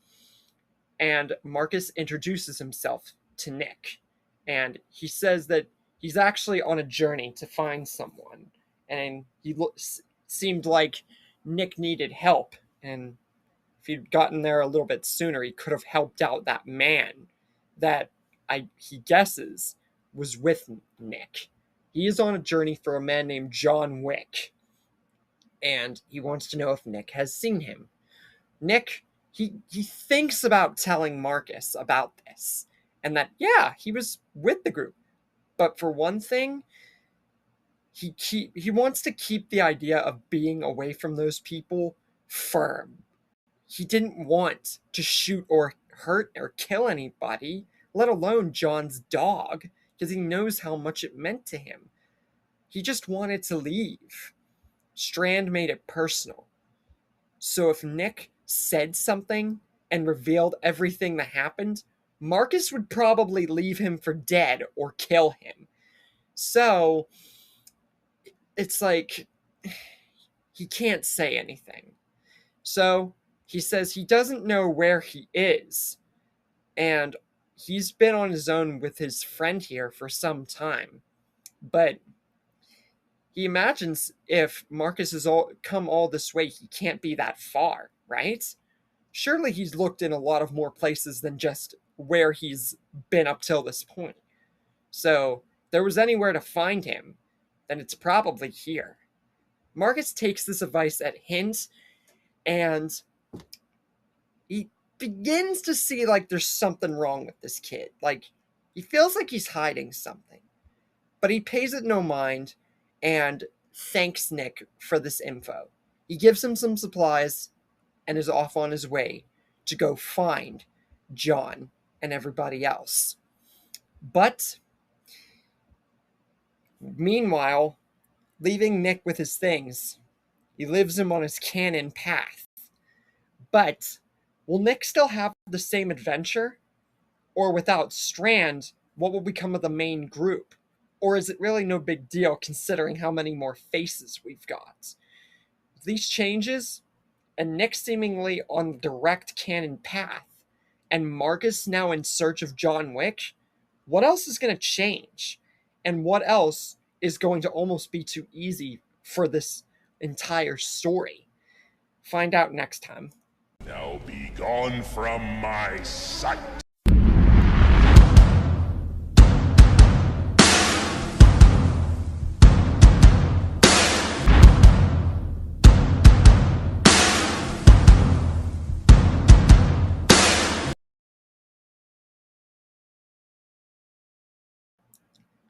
And Marcus introduces himself to Nick. And he says that he's actually on a journey to find someone. And he seemed like Nick needed help. And if he'd gotten there a little bit sooner, he could have helped out that man that he guesses was with Nick. He is on a journey for a man named John Wick. And he wants to know if Nick has seen him. Nick, he thinks about telling Marcus about this and that, yeah, he was with the group. But for one thing, he wants to keep the idea of being away from those people firm. He didn't want to shoot or hurt or kill anybody, let alone John's dog, because he knows how much it meant to him. He just wanted to leave. Strand made it personal. So if Nick said something and revealed everything that happened, Marcus would probably leave him for dead or kill him. So it's like he can't say anything. So he says he doesn't know where he is, and he's been on his own with his friend here for some time. But he imagines if Marcus has come all this way, he can't be that far, right? Surely he's looked in a lot of more places than just where he's been up till this point. So if there was anywhere to find him, then it's probably here. Marcus takes this advice at hint, and he begins to see like there's something wrong with this kid. Like, he feels like he's hiding something. But he pays it no mind and thanks Nick for this info. He gives him some supplies and is off on his way to go find John and everybody else. But meanwhile, leaving Nick with his things. He lives him on his canon path. But will Nick still have the same adventure? Or without Strand, what will become of the main group? Or is it really no big deal considering how many more faces we've got? These changes, and Nick seemingly on the direct canon path, and Marcus now in search of John Wick, what else is going to change? And what else is going to almost be too easy for this entire story? Find out next time. Now be gone from my sight.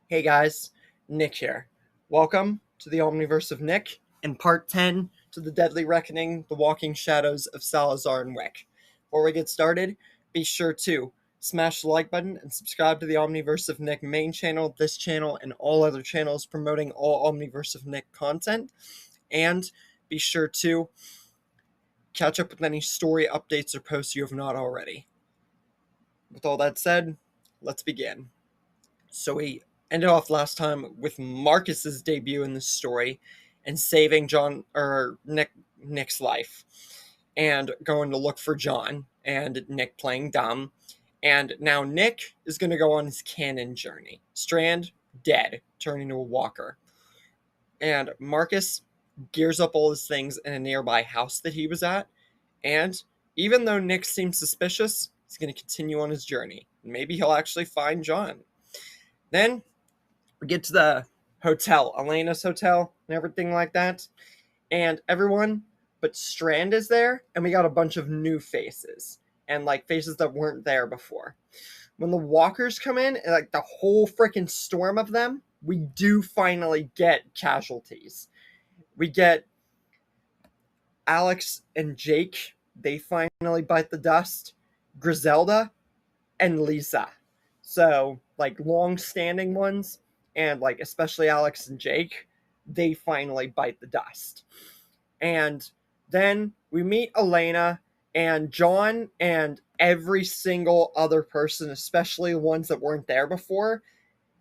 Hey guys, Nick here. Welcome to the Omniverse of Nick and part 10 to the Deadly Reckoning, The Walking Shadows of Salazar and Wick. Before we get started, be sure to smash the like button and subscribe to the Omniverse of Nick main channel, this channel, and all other channels promoting all Omniverse of Nick content. And be sure to catch up with any story updates or posts you have not already. With all that said, let's begin. So we ended off last time with Marcus's debut in this story and saving Nick's life and going to look for John and Nick playing dumb. And now Nick is going to go on his canon journey. Strand dead, turning to a walker. And Marcus gears up all his things in a nearby house that he was at. And even though Nick seems suspicious, he's going to continue on his journey. Maybe he'll actually find John. Then we get to the hotel, Elena's hotel, and everything like that. And everyone but Strand is there, and we got a bunch of new faces, and like faces that weren't there before. When the walkers come in, and like the whole freaking storm of them, we do finally get casualties. We get Alex and Jake, they finally bite the dust. Griselda and Lisa. So, like, long-standing ones, and, like, especially Alex and Jake, they finally bite the dust. And then we meet Elena and John and every single other person, especially ones that weren't there before.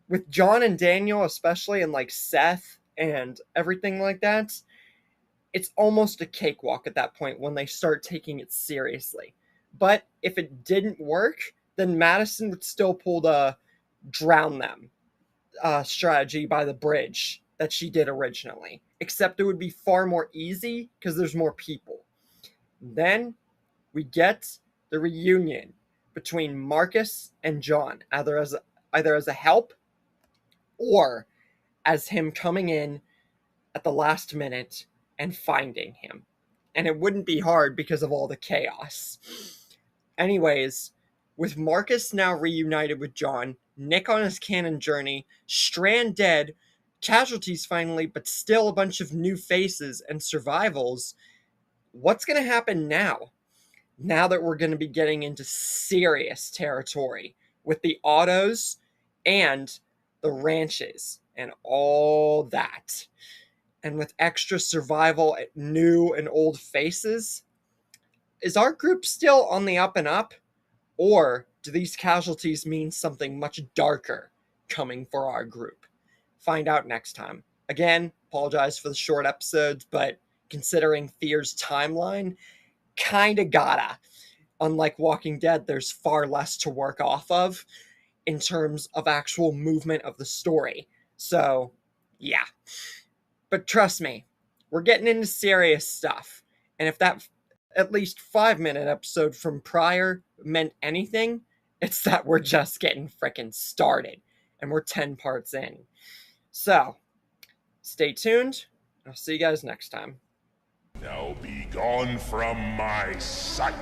With John and Daniel, especially, and, like, Seth and everything like that, it's almost a cakewalk at that point when they start taking it seriously. But if it didn't work, then Madison would still pull the drown them strategy by the bridge that she did originally. Except it would be far more easy because there's more people. Then we get the reunion between Marcus and John, either as a help or as him coming in at the last minute and finding him. And it wouldn't be hard because of all the chaos. Anyways, with Marcus now reunited with John, Nick on his canon journey, Strand dead, casualties finally, but still a bunch of new faces and survivals, what's going to happen now? Now that we're going to be getting into serious territory with the autos and the ranches and all that. And with extra survival, new and old faces, is our group still on the up and up? Or do these casualties mean something much darker coming for our group? Find out next time. Again, apologize for the short episodes, but considering Fear's timeline, kinda gotta. Unlike Walking Dead, there's far less to work off of in terms of actual movement of the story. So, yeah. But trust me, we're getting into serious stuff. And if that at least 5-minute episode from prior meant anything, it's that we're just getting frickin' started. And we're 10 parts in. So, stay tuned. I'll see you guys next time. Now be gone from my sight.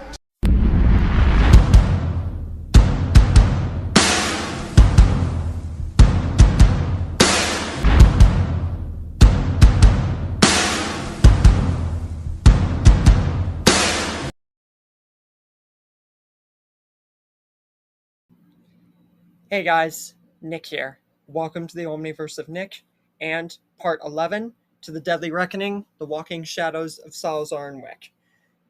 Hey guys, Nick here. Welcome to the Omniverse of Nick and Part 11, To the Deadly Reckoning, The Walking Shadows of Salazar and Wick.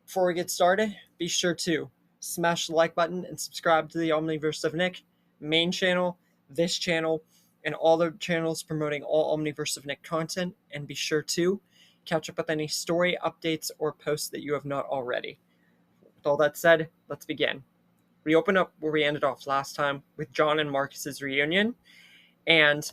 Before we get started, be sure to smash the like button and subscribe to the Omniverse of Nick main channel, this channel, and all the channels promoting all Omniverse of Nick content, and be sure to catch up with any story updates or posts that you have not already. With all that said, let's begin. We open up where we ended off last time with John and Marcus's reunion, and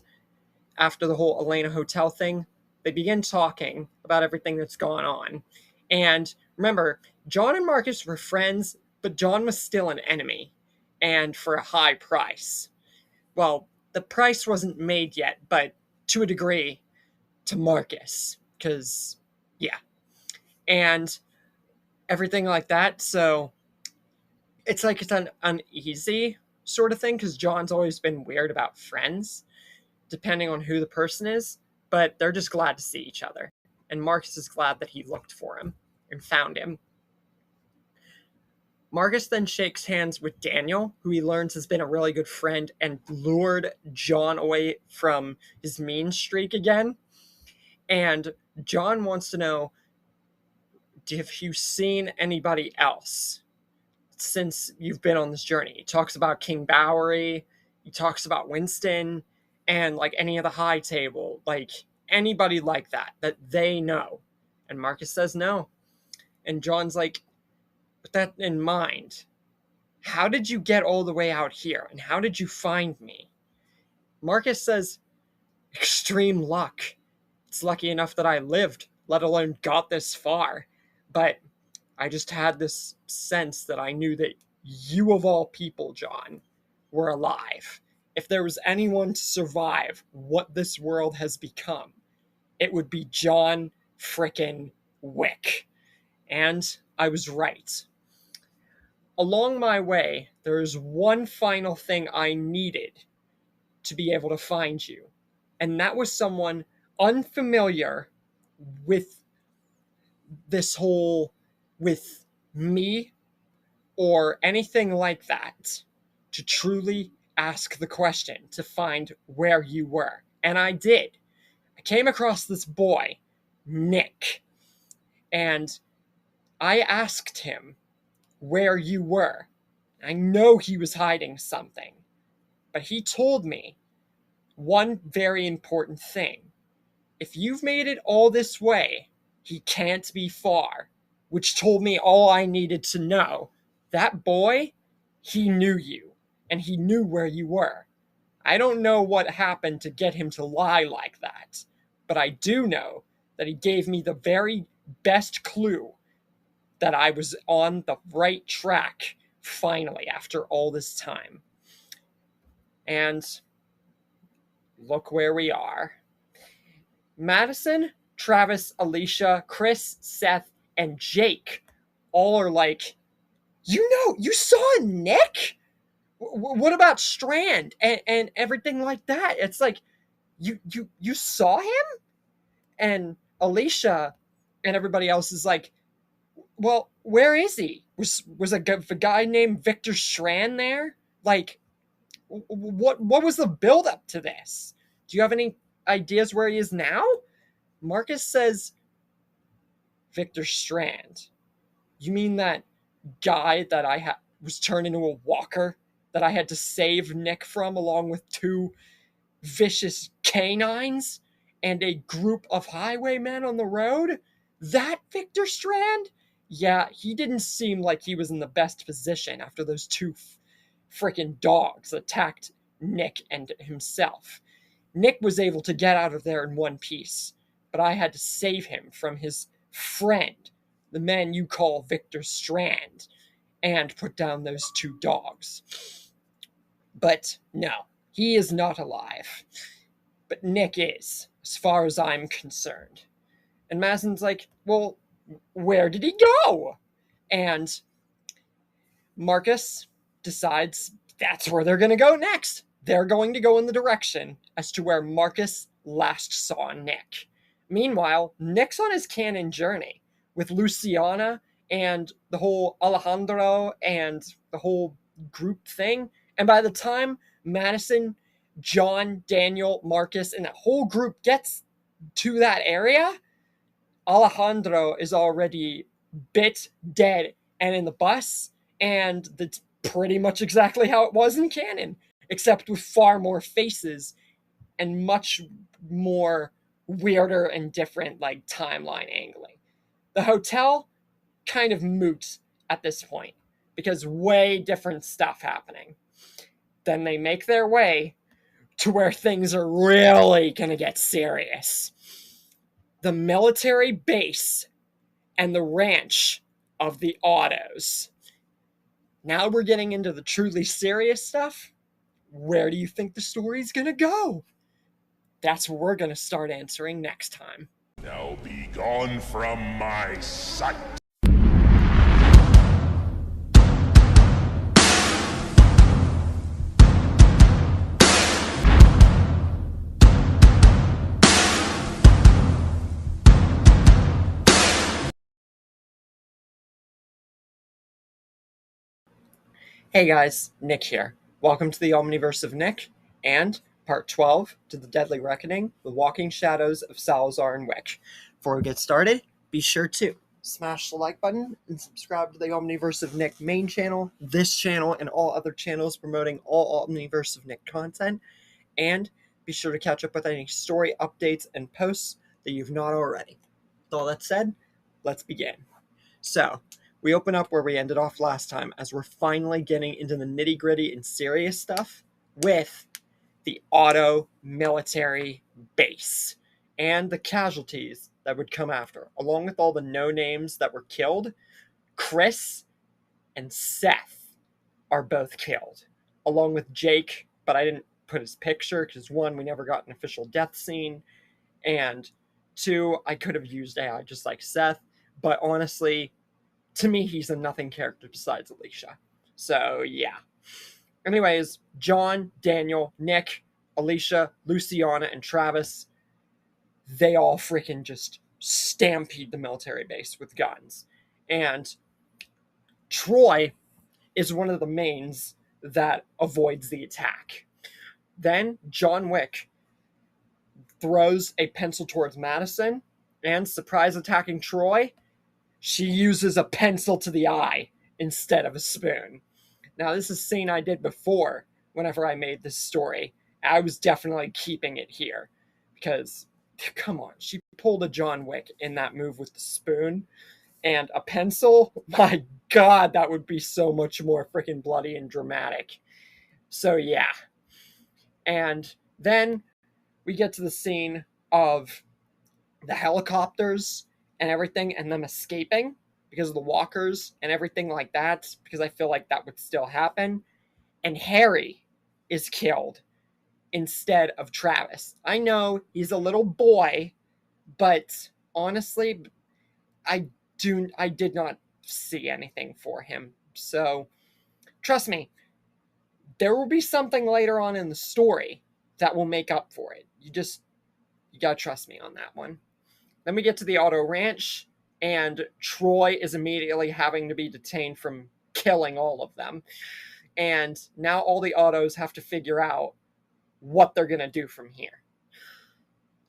after the whole Elena Hotel thing, they begin talking about everything that's gone on. And remember, John and Marcus were friends, but John was still an enemy, and for a high price. Well, the price wasn't made yet, but to a degree, to Marcus, because, yeah. And everything like that, so it's like it's an uneasy sort of thing, because John's always been weird about friends, depending on who the person is, but they're just glad to see each other. And Marcus is glad that he looked for him and found him. Marcus then shakes hands with Daniel, who he learns has been a really good friend and lured John away from his mean streak again. And John wants to know, have you seen anybody else since you've been on this journey? He talks about King Bowery, he talks about Winston, and like any of the high table, like anybody like that they know. And Marcus says no. And John's like, with that in mind, how did you get all the way out here? And how did you find me? Marcus says, extreme luck. It's lucky enough that I lived, let alone got this far. But I just had this sense that I knew that you of all people, John, were alive. If there was anyone to survive what this world has become, it would be John frickin' Wick. And I was right. Along my way, there is one final thing I needed to be able to find you. And that was someone unfamiliar with this whole, with me or anything like that, to truly ask the question, to find where you were. And I did. I came across this boy, Nick, and I asked him where you were. I know he was hiding something, but he told me one very important thing. If you've made it all this way, he can't be far, which told me all I needed to know. That boy, he knew you, and he knew where you were. I don't know what happened to get him to lie like that, but I do know that he gave me the very best clue that I was on the right track, finally, after all this time. And look where we are. Madison, Travis, Alicia, Chris, Seth, and Jake all are like, you saw Nick? What about Strand and everything like that? It's like, you saw him? And Alicia and everybody else is like, well, where is he? Was a guy named Victor Strand there? Like, what was the build-up to this? Do you have any ideas where he is now? Marcus says, Victor Strand. You mean that guy that I was turned into a walker that I had to save Nick from, along with two vicious canines and a group of highwaymen on the road? That Victor Strand? Yeah, he didn't seem like he was in the best position after those two freaking dogs attacked Nick and himself. Nick was able to get out of there in one piece, but I had to save him from his friend, the man you call Victor Strand, and put down those two dogs. But no, he is not alive. But Nick is, as far as I'm concerned. And Madison's like, well, where did he go? And Marcus decides that's where they're going to go next. They're going to go in the direction as to where Marcus last saw Nick. Meanwhile, Nick's on his canon journey with Luciana and the whole Alejandro and the whole group thing. And by the time Madison John, Daniel, Marcus, and that whole group gets to that area, Alejandro is already bit, dead, and in the bus, and that's pretty much exactly how it was in canon, except with far more faces and much more weirder and different like timeline angling. The hotel kind of moot at this point because way different stuff happening. Then they make their way to where things are really gonna get serious. The military base and the ranch of the Autos. Now we're getting into the truly serious stuff. Where do you think the story's gonna go? That's what we're gonna start answering next time. Now be gone from my sight. Hey guys, Nick here. Welcome to the Omniverse of Nick, and part 12 to the Deadly Reckoning, the Walking Shadows of Salazar and Wick. Before we get started, be sure to smash the like button and subscribe to the Omniverse of Nick main channel, this channel, and all other channels promoting all Omniverse of Nick content, and be sure to catch up with any story updates and posts that you've not already. With all that said, let's begin. So, we open up where we ended off last time as we're finally getting into the nitty gritty and serious stuff with the Auto military base and the casualties that would come after, along with all the no names that were killed. Chris and Seth are both killed, along with Jake, but I didn't put his picture because one, we never got an official death scene, and two, I could have used AI just like Seth, but honestly, to me, he's a nothing character besides Alicia. So, yeah. Anyways, John, Daniel, Nick, Alicia, Luciana, and Travis, they all freaking just stampede the military base with guns. And Troy is one of the mains that avoids the attack. Then John Wick throws a pencil towards Madison, and surprise attacking Troy, she uses a pencil to the eye instead of a spoon. Now, this is a scene I did before whenever I made this story. I was definitely keeping it here because, come on, she pulled a John Wick in that move with the spoon and a pencil. My God, that would be so much more freaking bloody and dramatic. So, yeah. And then we get to the scene of the helicopters and everything and them escaping because of the walkers and everything like that, because I feel like that would still happen. And Harry is killed instead of Travis. I know he's a little boy, but honestly, I did not see anything for him. So trust me, there will be something later on in the story that will make up for it. You gotta trust me on that one. Then we get to the Auto Ranch, and Troy is immediately having to be detained from killing all of them. And now all the Autos have to figure out what they're going to do from here.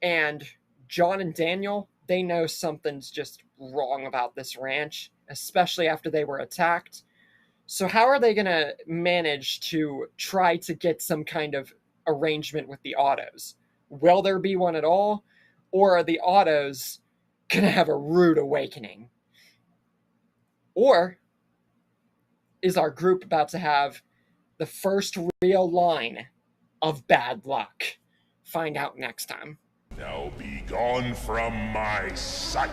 And John and Daniel, they know something's just wrong about this ranch, especially after they were attacked. So how are they going to manage to try to get some kind of arrangement with the Autos? Will there be one at all? Or are the Autos going to have a rude awakening? Or is our group about to have the first real line of bad luck? Find out next time. Now be gone from my sight.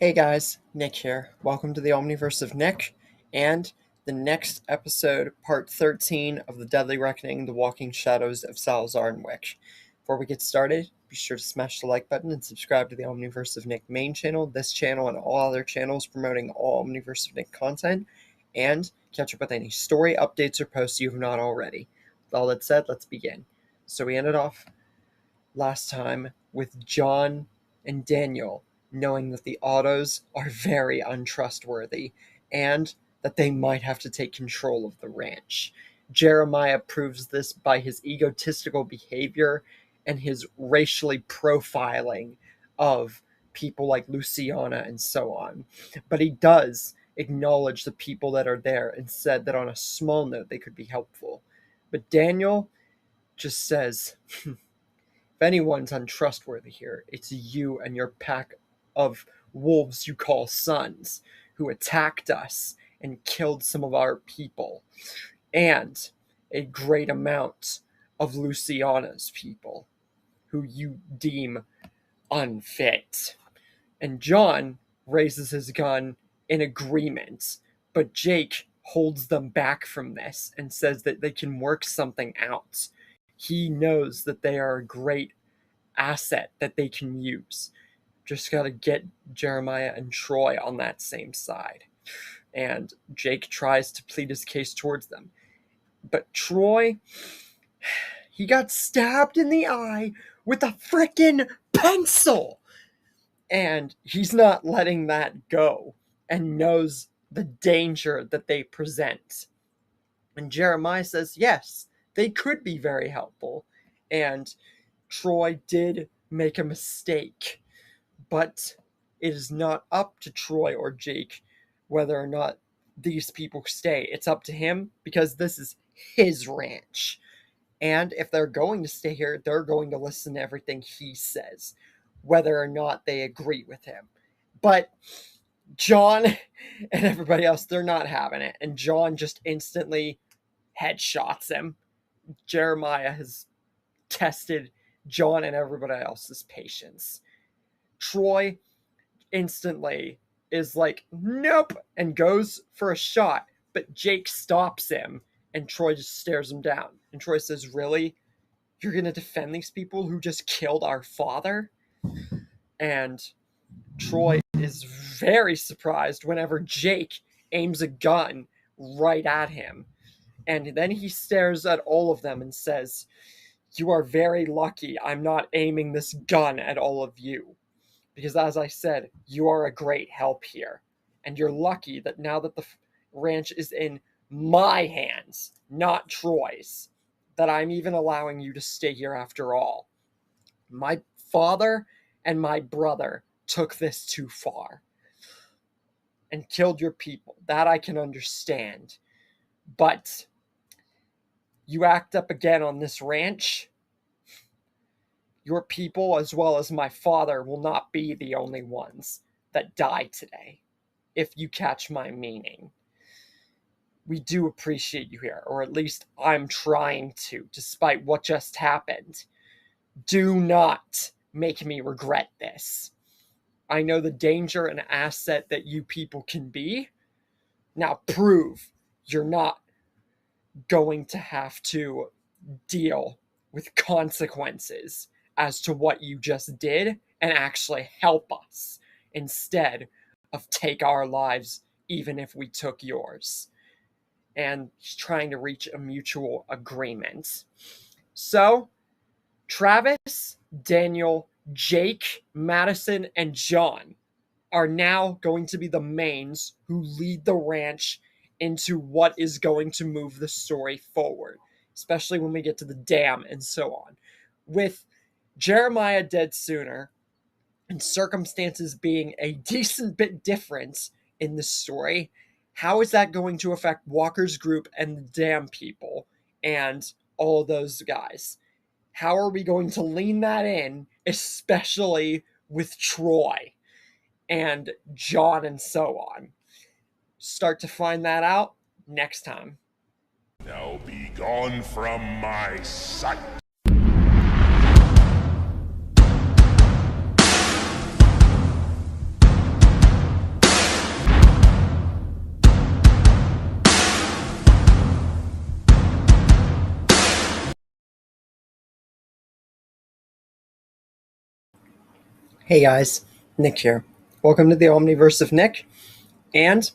Hey guys, Nick here. Welcome to the Omniverse of Nick, and the next episode, part 13 of the Deadly Reckoning, the Walking Shadows of Salazar and Wick. Before we get started, be sure to smash the like button and subscribe to the Omniverse of Nick main channel, this channel, and all other channels promoting all Omniverse of Nick content. And catch up with any story updates or posts you have not already. With all that said, let's begin. So we ended off last time with John and Daniel knowing that the Ottos are very untrustworthy and that they might have to take control of the ranch. Jeremiah proves this by his egotistical behavior and his racially profiling of people like Luciana and so on. But he does acknowledge the people that are there and said that on a small note they could be helpful. But Daniel just says, if anyone's untrustworthy here, it's you and your pack of wolves you call sons who attacked us and killed some of our people and a great amount of Luciana's people who you deem unfit. And John raises his gun in agreement, but Jake holds them back from this and says that they can work something out. He knows that they are a great asset that they can use. Just got to get Jeremiah and Troy on that same side. And Jake tries to plead his case towards them. But Troy, he got stabbed in the eye with a frickin' pencil. And he's not letting that go and knows the danger that they present. And Jeremiah says, yes, they could be very helpful. And Troy did make a mistake. But it is not up to Troy or Jake whether or not these people stay. It's up to him because this is his ranch. And if they're going to stay here, they're going to listen to everything he says, whether or not they agree with him. But John and everybody else, they're not having it. And John just instantly headshots him. Jeremiah has tested John and everybody else's patience. Troy instantly is like, nope, and goes for a shot. But Jake stops him, and Troy just stares him down. And Troy says, really? You're going to defend these people who just killed our father? And Troy is very surprised whenever Jake aims a gun right at him. And then he stares at all of them and says, you are very lucky I'm not aiming this gun at all of you. Because as I said, you are a great help here. And you're lucky that now that the ranch is in my hands, not Troy's, that I'm even allowing you to stay here after all. My father and my brother took this too far and killed your people. That I can understand. But you act up again on this ranch, your people, as well as my father, will not be the only ones that die today, if you catch my meaning. We do appreciate you here, or at least I'm trying to, despite what just happened. Do not make me regret this. I know the danger and asset that you people can be. Now prove you're not going to have to deal with consequences as to what you just did and actually help us instead of take our lives even if we took yours. And he's trying to reach a mutual agreement. So, Travis, Daniel, Jake, Madison, and John are now going to be the mains who lead the ranch into what is going to move the story forward, especially when we get to the dam and so on. With Jeremiah dead sooner and circumstances being a decent bit different in the story, how is that going to affect Walker's group and the dam people and all those guys? How are we going to lean that in, especially with Troy and John and so on? Start to find that out next time. Now be gone from my sight. Hey guys, Nick here. Welcome to the Omniverse of Nick and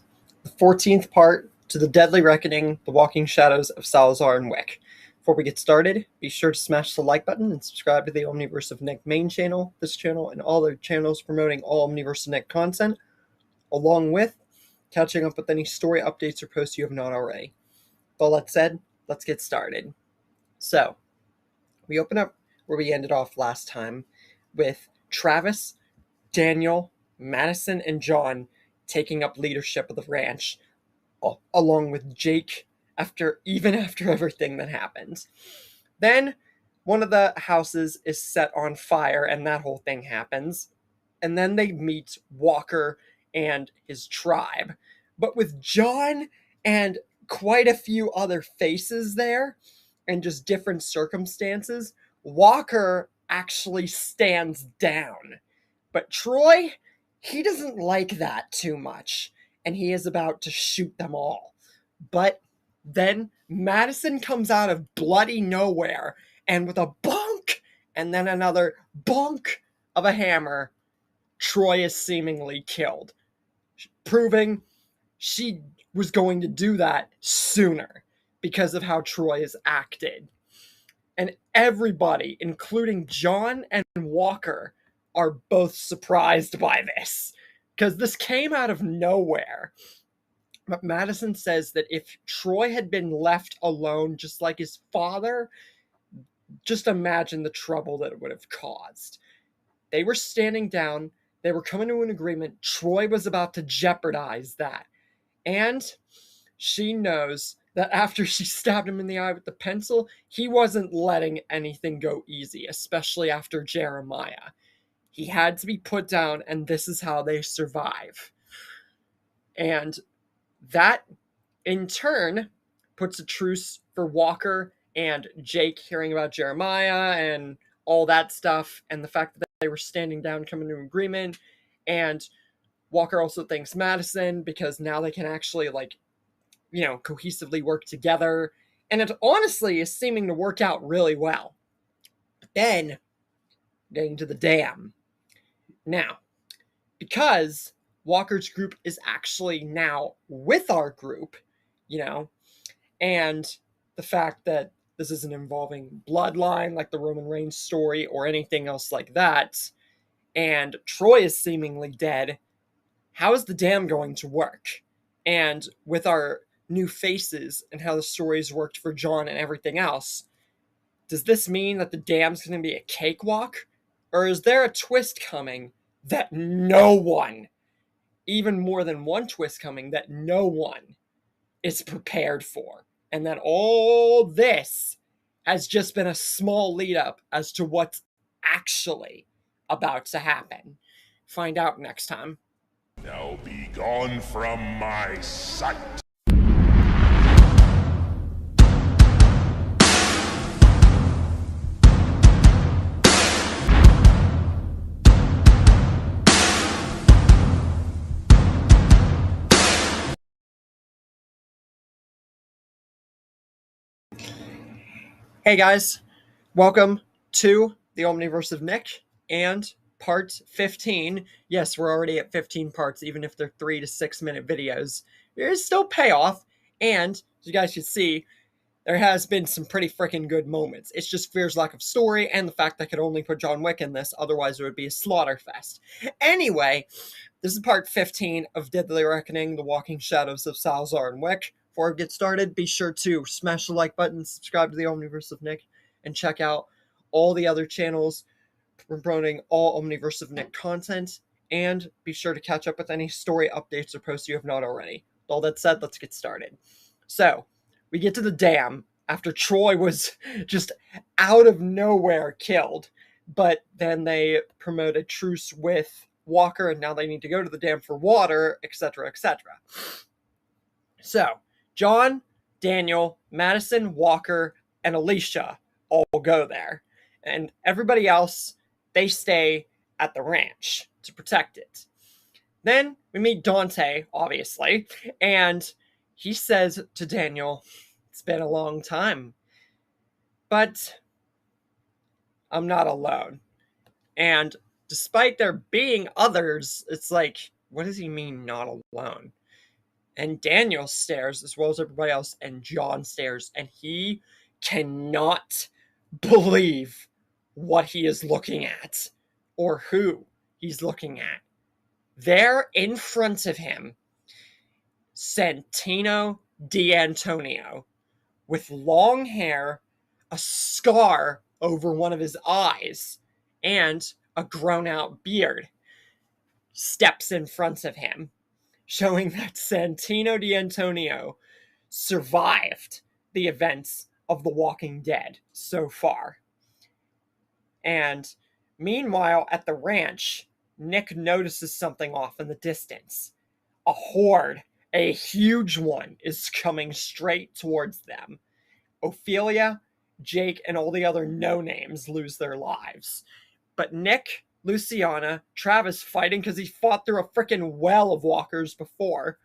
the 14th part to to the deadly reckoning, the walking shadows of Salazar and Wick. Before we get started, be sure to smash the like button and subscribe to the Omniverse of Nick main channel, this channel, and all other channels promoting all Omniverse of Nick content, along with catching up with any story updates or posts you have not already. With all that said, let's get started. So, we open up where we ended off last time with Travis, Daniel, Madison, and John taking up leadership of the ranch, along with Jake after everything that happens. Then one of the houses is set on fire and that whole thing happens. And then they meet Walker and his tribe. But with John and quite a few other faces there and just different circumstances, Walker actually stands down. But Troy, he doesn't like that too much, and he is about to shoot them all. But then Madison comes out of bloody nowhere, and with a bonk and then another bonk of a hammer, Troy is seemingly killed, proving she was going to do that sooner because of how Troy has acted. And everybody, including John and Walker, are both surprised by this because this came out of nowhere. But Madison says that if Troy had been left alone just like his father, just imagine the trouble that it would have caused. They were standing down, they were coming to an agreement. Troy was about to jeopardize that. And she knows that after she stabbed him in the eye with the pencil, he wasn't letting anything go easy, especially after Jeremiah. He had to be put down, and this is how they survive. And that, in turn, puts a truce for Walker and Jake hearing about Jeremiah and all that stuff, and the fact that they were standing down, coming to an agreement. And Walker also thanks Madison because now they can actually, cohesively work together. And it honestly is seeming to work out really well. But then, getting to the dam. Now, because Walker's group is actually now with our group, and the fact that this isn't involving bloodline like the Roman Reigns story or anything else like that, and Troy is seemingly dead, how is the dam going to work? And with our new faces and how the stories worked for John and everything else, does this mean that the dam's going to be a cakewalk? Or is there a twist coming that no one, even more than one twist coming, that no one is prepared for? And that all this has just been a small lead up as to what's actually about to happen. Find out next time. Now be gone from my sight. Hey guys, welcome to the Omniverse of Nick and part 15. Yes, we're already at 15 parts, even if they're 3 to 6 minute videos. There is still payoff, and as you guys can see, there has been some pretty freaking good moments. It's just Fear's lack of story and the fact that I could only put John Wick in this, otherwise it would be a slaughter fest. Anyway, this is part 15 of Deadly Reckoning, The Walking Shadows of Salazar and Wick. Before we get started, be sure to smash the like button, subscribe to the Omniverse of Nick, and check out all the other channels promoting all Omniverse of Nick content, and be sure to catch up with any story updates or posts you have not already. With all that said, let's get started. So, we get to the dam after Troy was just out of nowhere killed, but then they promote a truce with Walker, and now they need to go to the dam for water, etc., etc. So, John, Daniel, Madison, Walker, and Alicia all go there. And everybody else, they stay at the ranch to protect it. Then we meet Dante, obviously, and he says to Daniel, "It's been a long time, but I'm not alone." And despite there being others, it's like, what does he mean not alone? And Daniel stares as well as everybody else, and John stares, and he cannot believe what he is looking at or who he's looking at. There in front of him, Santino D'Antonio, with long hair, a scar over one of his eyes, and a grown out beard, steps in front of him, showing that Santino D'Antonio survived the events of The Walking Dead so far. And meanwhile, at the ranch, Nick notices something off in the distance. A horde, a huge one, is coming straight towards them. Ophelia, Jake, and all the other no-names lose their lives. But Nick, Luciana, Travis fighting because he fought through a freaking well of walkers before.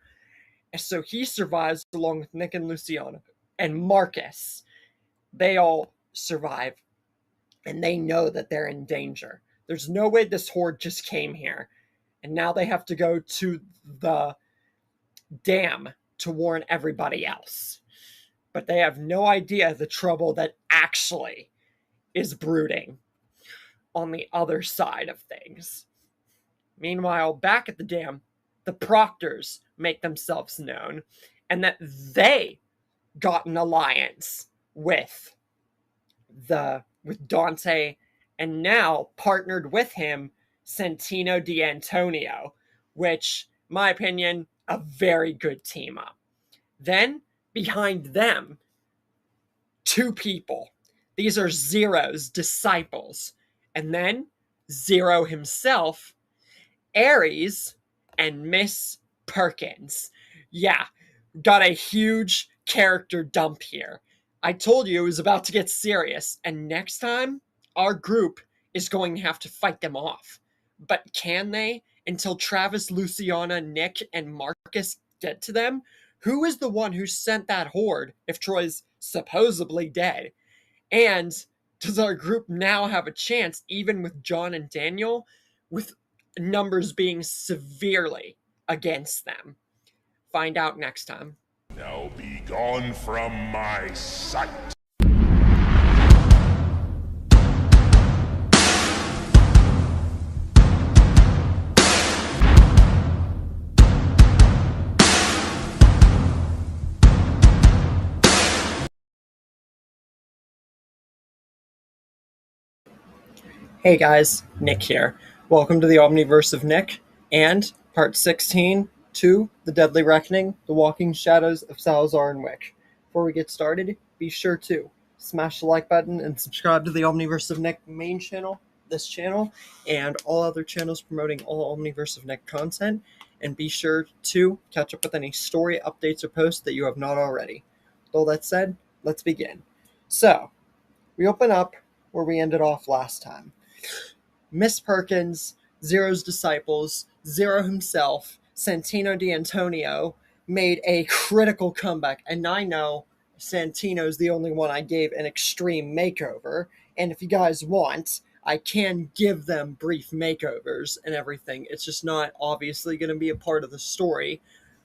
And so he survives along with Nick and Luciana. And Marcus, they all survive. And they know that they're in danger. There's no way this horde just came here. And now they have to go to the dam to warn everybody else. But they have no idea the trouble that actually is brooding on the other side of things. Meanwhile, back at the dam, the Proctors make themselves known, and that they got an alliance with Dante, and now partnered with him, Santino D'Antonio, which, my opinion, a very good team up. Then, behind them, two people. These are Zero's disciples. And then, Zero himself, Ares, and Miss Perkins. Yeah, got a huge character dump here. I told you it was about to get serious, and next time, our group is going to have to fight them off. But can they? Until Travis, Luciana, Nick, and Marcus get to them? Who is the one who sent that horde if Troy's supposedly dead? And does our group now have a chance, even with John and Daniel, with numbers being severely against them? Find out next time. Now be gone from my sight. Hey guys, Nick here. Welcome to the Omniverse of Nick and part 16 to The Deadly Reckoning, The Walking Shadows of Salazar and Wick. Before we get started, be sure to smash the like button and subscribe to the Omniverse of Nick main channel, this channel, and all other channels promoting all Omniverse of Nick content. And be sure to catch up with any story updates or posts that you have not already. With all that said, let's begin. So, we open up where we ended off last time. Miss Perkins, Zero's disciples, Zero himself, Santino D'Antonio made a critical comeback. And I know Santino's the only one I gave an extreme makeover. And if you guys want, I can give them brief makeovers and everything. It's just not obviously going to be a part of the story.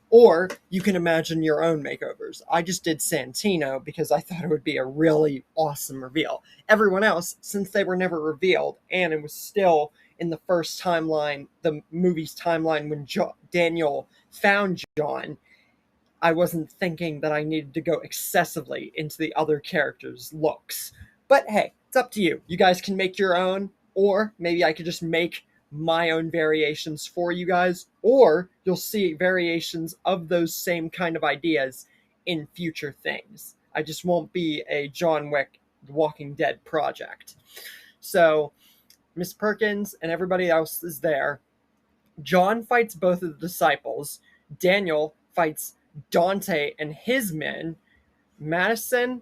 Or you can imagine your own makeovers. I just did Santino because I thought it would be a really awesome reveal. Everyone else, since they were never revealed, and it was still in the first timeline, the movie's timeline, when Daniel found John, I wasn't thinking that I needed to go excessively into the other characters' looks. But hey, it's up to you. You guys can make your own, or maybe I could just make my own variations for you guys, or you'll see variations of those same kind of ideas in future things. I just won't be a John Wick The Walking Dead project. So, Miss Perkins and everybody else is there. John fights both of the disciples. Daniel fights Dante and his men. Madison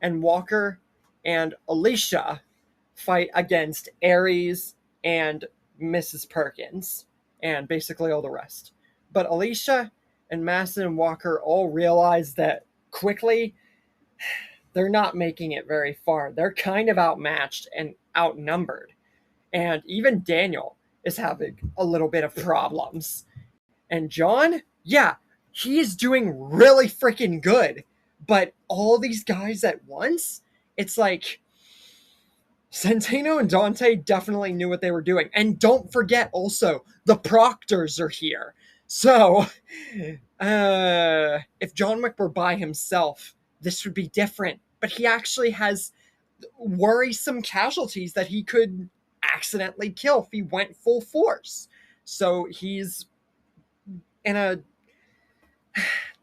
and Walker and Alicia fight against Ares and Mrs. Perkins, and basically all the rest. But Alicia and Madison and Walker all realize that quickly they're not making it very far. They're kind of outmatched and outnumbered. And even Daniel is having a little bit of problems. And John, yeah, he is doing really freaking good. But all these guys at once, it's like Santino and Dante definitely knew what they were doing. And don't forget also, the Proctors are here. So, if John Wick were by himself, this would be different. But he actually has worrisome casualties that he could accidentally kill if he went full force. So he's in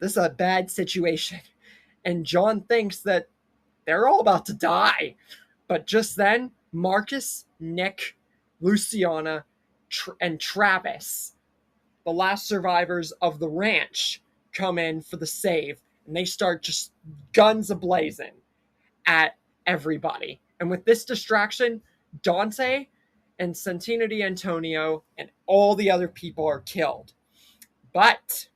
this is a bad situation. And John thinks that they're all about to die. But just then, Marcus, Nick, Luciana, and Travis, the last survivors of the ranch, come in for the save. And they start just guns ablazing at everybody. And with this distraction, Dante and Santino D'Antonio and all the other people are killed. But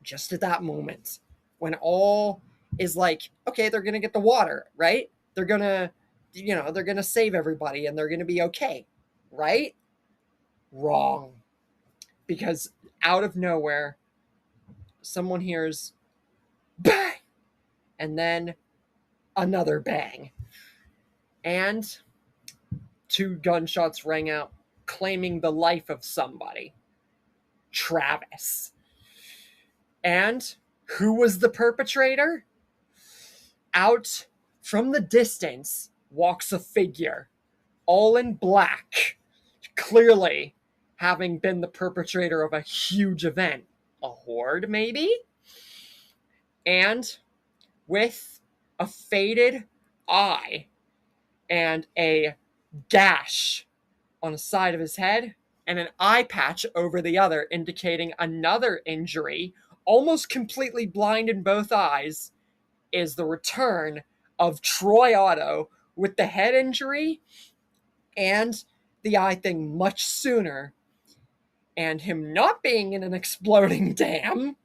just at that moment, when all is like, okay, they're going to get the water, right? They're going to, they're going to save everybody and they're going to be okay, right? Wrong. Because out of nowhere, someone hears bang, and then another bang. And 2 gunshots rang out, claiming the life of somebody. Travis. And who was the perpetrator? Out from the distance walks a figure, all in black, clearly having been the perpetrator of a huge event. A horde, maybe? And with a faded eye and a gash on the side of his head and an eye patch over the other, indicating another injury, almost completely blind in both eyes, is the return of Troy Otto with the head injury and the eye thing much sooner, and him not being in an exploding dam,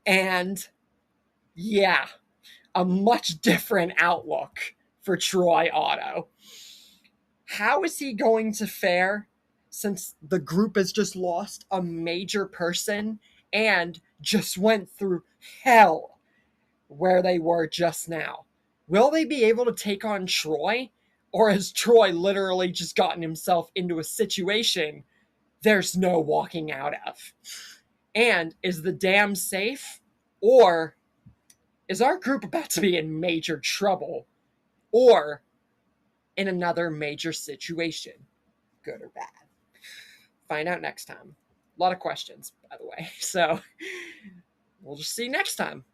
and yeah, a much different outlook for Troy Otto. How is he going to fare since the group has just lost a major person and just went through hell where they were just now? Will they be able to take on Troy? Or has Troy literally just gotten himself into a situation there's no walking out of? And is the dam safe? Or is our group about to be in major trouble? Or in another major situation? Good or bad? Find out next time. A lot of questions, by the way. So we'll just see next time.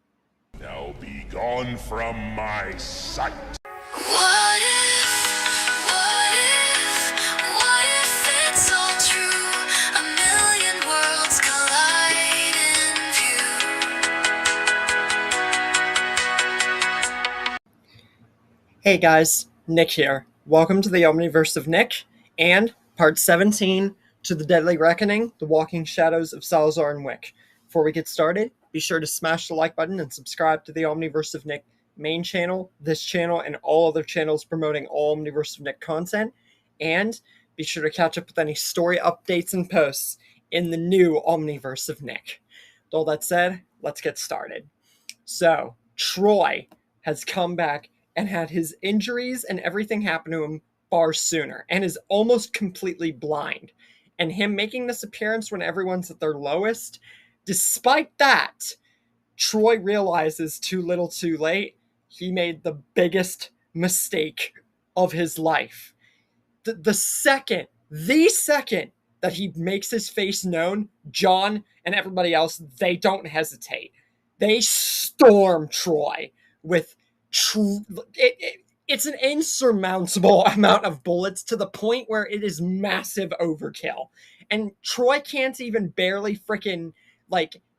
Now be gone from my sight. What if it's all true? A million worlds collide in view. Hey guys, Nick here. Welcome to the Omniverse of Nick and part 17 to the Deadly Reckoning, The Walking Shadows of Salazar and Wick. Before we get started, be sure to smash the like button and subscribe to the Omniverse of Nick main channel, this channel, and all other channels promoting all Omniverse of Nick content. And be sure to catch up with any story updates and posts in the new Omniverse of Nick. With all that said, let's get started. So, Troy has come back and had his injuries and everything happen to him far sooner, and is almost completely blind. And him making this appearance when everyone's at their lowest, despite that, Troy realizes too little too late, he made the biggest mistake of his life. The second that he makes his face known, John and everybody else, they don't hesitate. They storm Troy with it's an insurmountable amount of bullets to the point where it is massive overkill. And Troy can't even barely freaking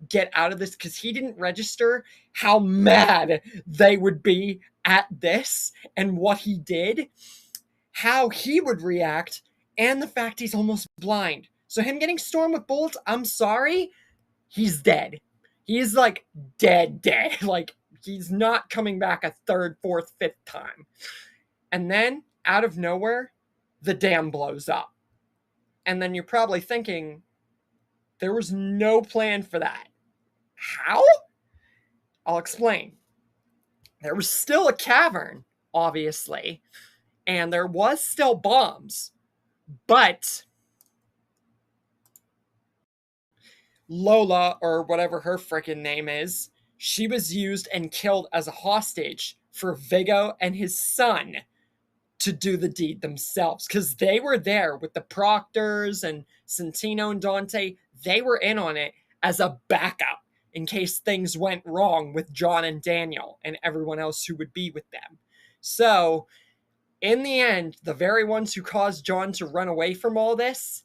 get out of this because he didn't register how mad they would be at this and what he did, how he would react, and the fact he's almost blind. So him getting stormed with bullets, I'm sorry, he's dead. He's dead. He's not coming back a third, fourth, fifth time. And then, out of nowhere, the dam blows up. And then you're probably thinking, there was no plan for that. How? I'll explain. There was still a cavern, obviously, and there was still bombs, but Lola, or whatever her frickin' name is, she was used and killed as a hostage for Vigo and his son to do the deed themselves, because they were there with the Proctors and Santino and Dante. They were in on it as a backup in case things went wrong with John and Daniel and everyone else who would be with them. So, in the end, the very ones who caused John to run away from all this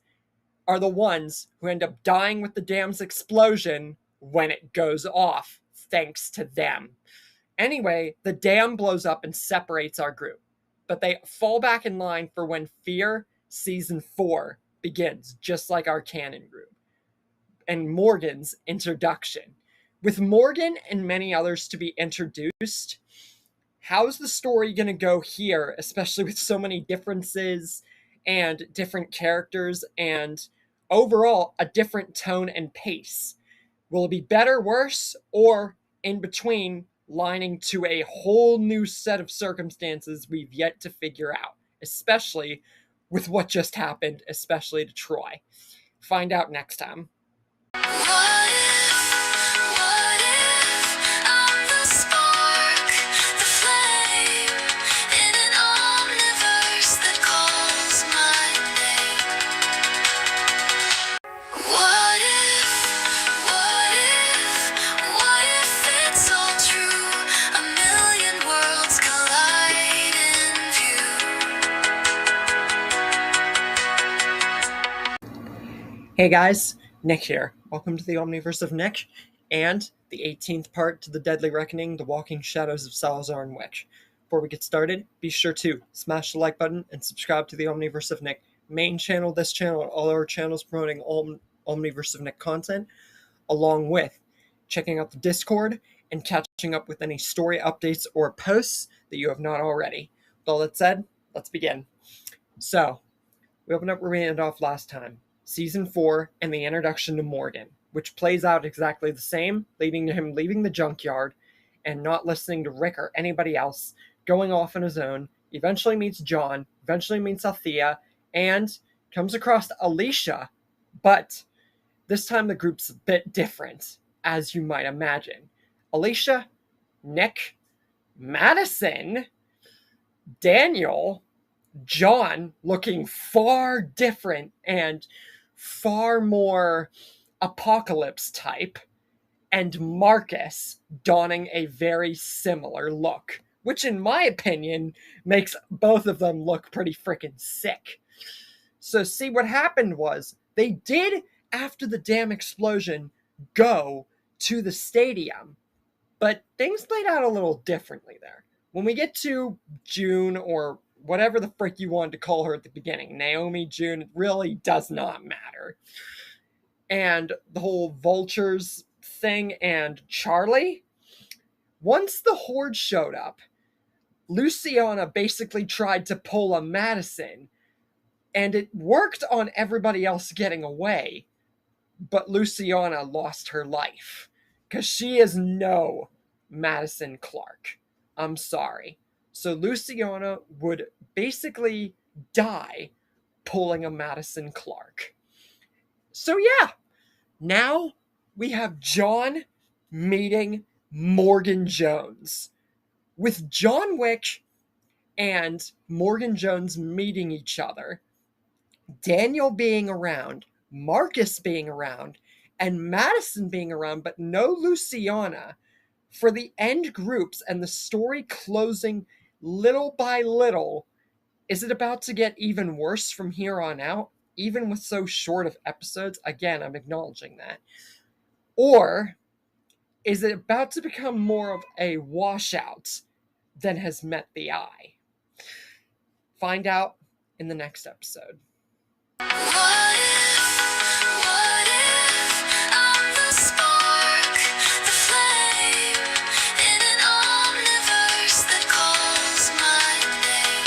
are the ones who end up dying with the dam's explosion when it goes off, thanks to them. Anyway, the dam blows up and separates our group, but they fall back in line for when Fear Season 4 begins, just like our canon group. And Morgan's introduction. With Morgan and many others to be introduced, how's the story going to go here, especially with so many differences and different characters and overall a different tone and pace? Will it be better, worse, or in between, lining to a whole new set of circumstances we've yet to figure out, especially with what just happened, especially to Troy? Find out next time. What if I'm the spark, the flame in an omniverse that calls my name? What if it's all true? A million worlds collide in view. Hey guys, Nick here. Welcome to the Omniverse of Nick and the 18th part to the Deadly Reckoning, The Walking Shadows of Salazar and Wick. Before we get started, be sure to smash the like button and subscribe to the Omniverse of Nick main channel, this channel, and all our channels promoting Omniverse of Nick content, along with checking out the Discord and catching up with any story updates or posts that you have not already. With all that said, let's begin. So, we opened up where we ended off last time. Season 4 and the introduction to Morgan, which plays out exactly the same, leading to him leaving the junkyard and not listening to Rick or anybody else, going off on his own, eventually meets John, eventually meets Althea, and comes across Alicia, but this time the group's a bit different, as you might imagine. Alicia, Nick, Madison, Daniel, John looking far different and far more apocalypse type, and Marcus donning a very similar look, which in my opinion makes both of them look pretty freaking sick. So see, what happened was they did, after the dam explosion, go to the stadium, but things played out a little differently there. When we get to June, or whatever the frick you wanted to call her at the beginning, Naomi, June, it really does not matter. And the whole vultures thing and Charlie, once the Horde showed up, Luciana basically tried to pull a Madison, and it worked on everybody else getting away, but Luciana lost her life, because she is no Madison Clark. I'm sorry. So Luciana would basically die pulling a Madison Clark. So yeah, now we have John meeting Morgan Jones. With John Wick and Morgan Jones meeting each other, Daniel being around, Marcus being around, and Madison being around, but no Luciana, for the end groups and the story closing little by little, is it about to get even worse from here on out, even with so short of episodes? Again, I'm acknowledging that. Or is it about to become more of a washout than has met the eye? Find out in the next episode. What if I'm the spark, the flame in an omniverse that calls my name?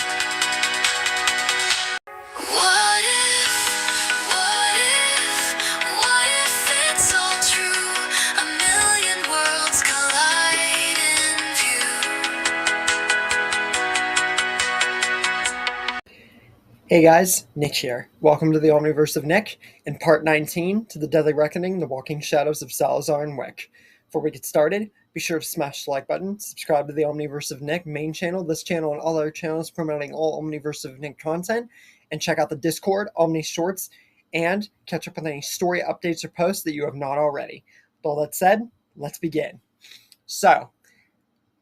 What if it's all true? A million Hey guys, Nick here. Welcome to the Omniverse of Nick, and part 19 to the Deadly Reckoning, The Walking Shadows of Salazar and Wick. Before we get started, be sure to smash the like button, subscribe to the Omniverse of Nick main channel, this channel and all other channels promoting all Omniverse of Nick content, and check out the Discord, Omni Shorts, and catch up with any story updates or posts that you have not already. With all that said, let's begin. So,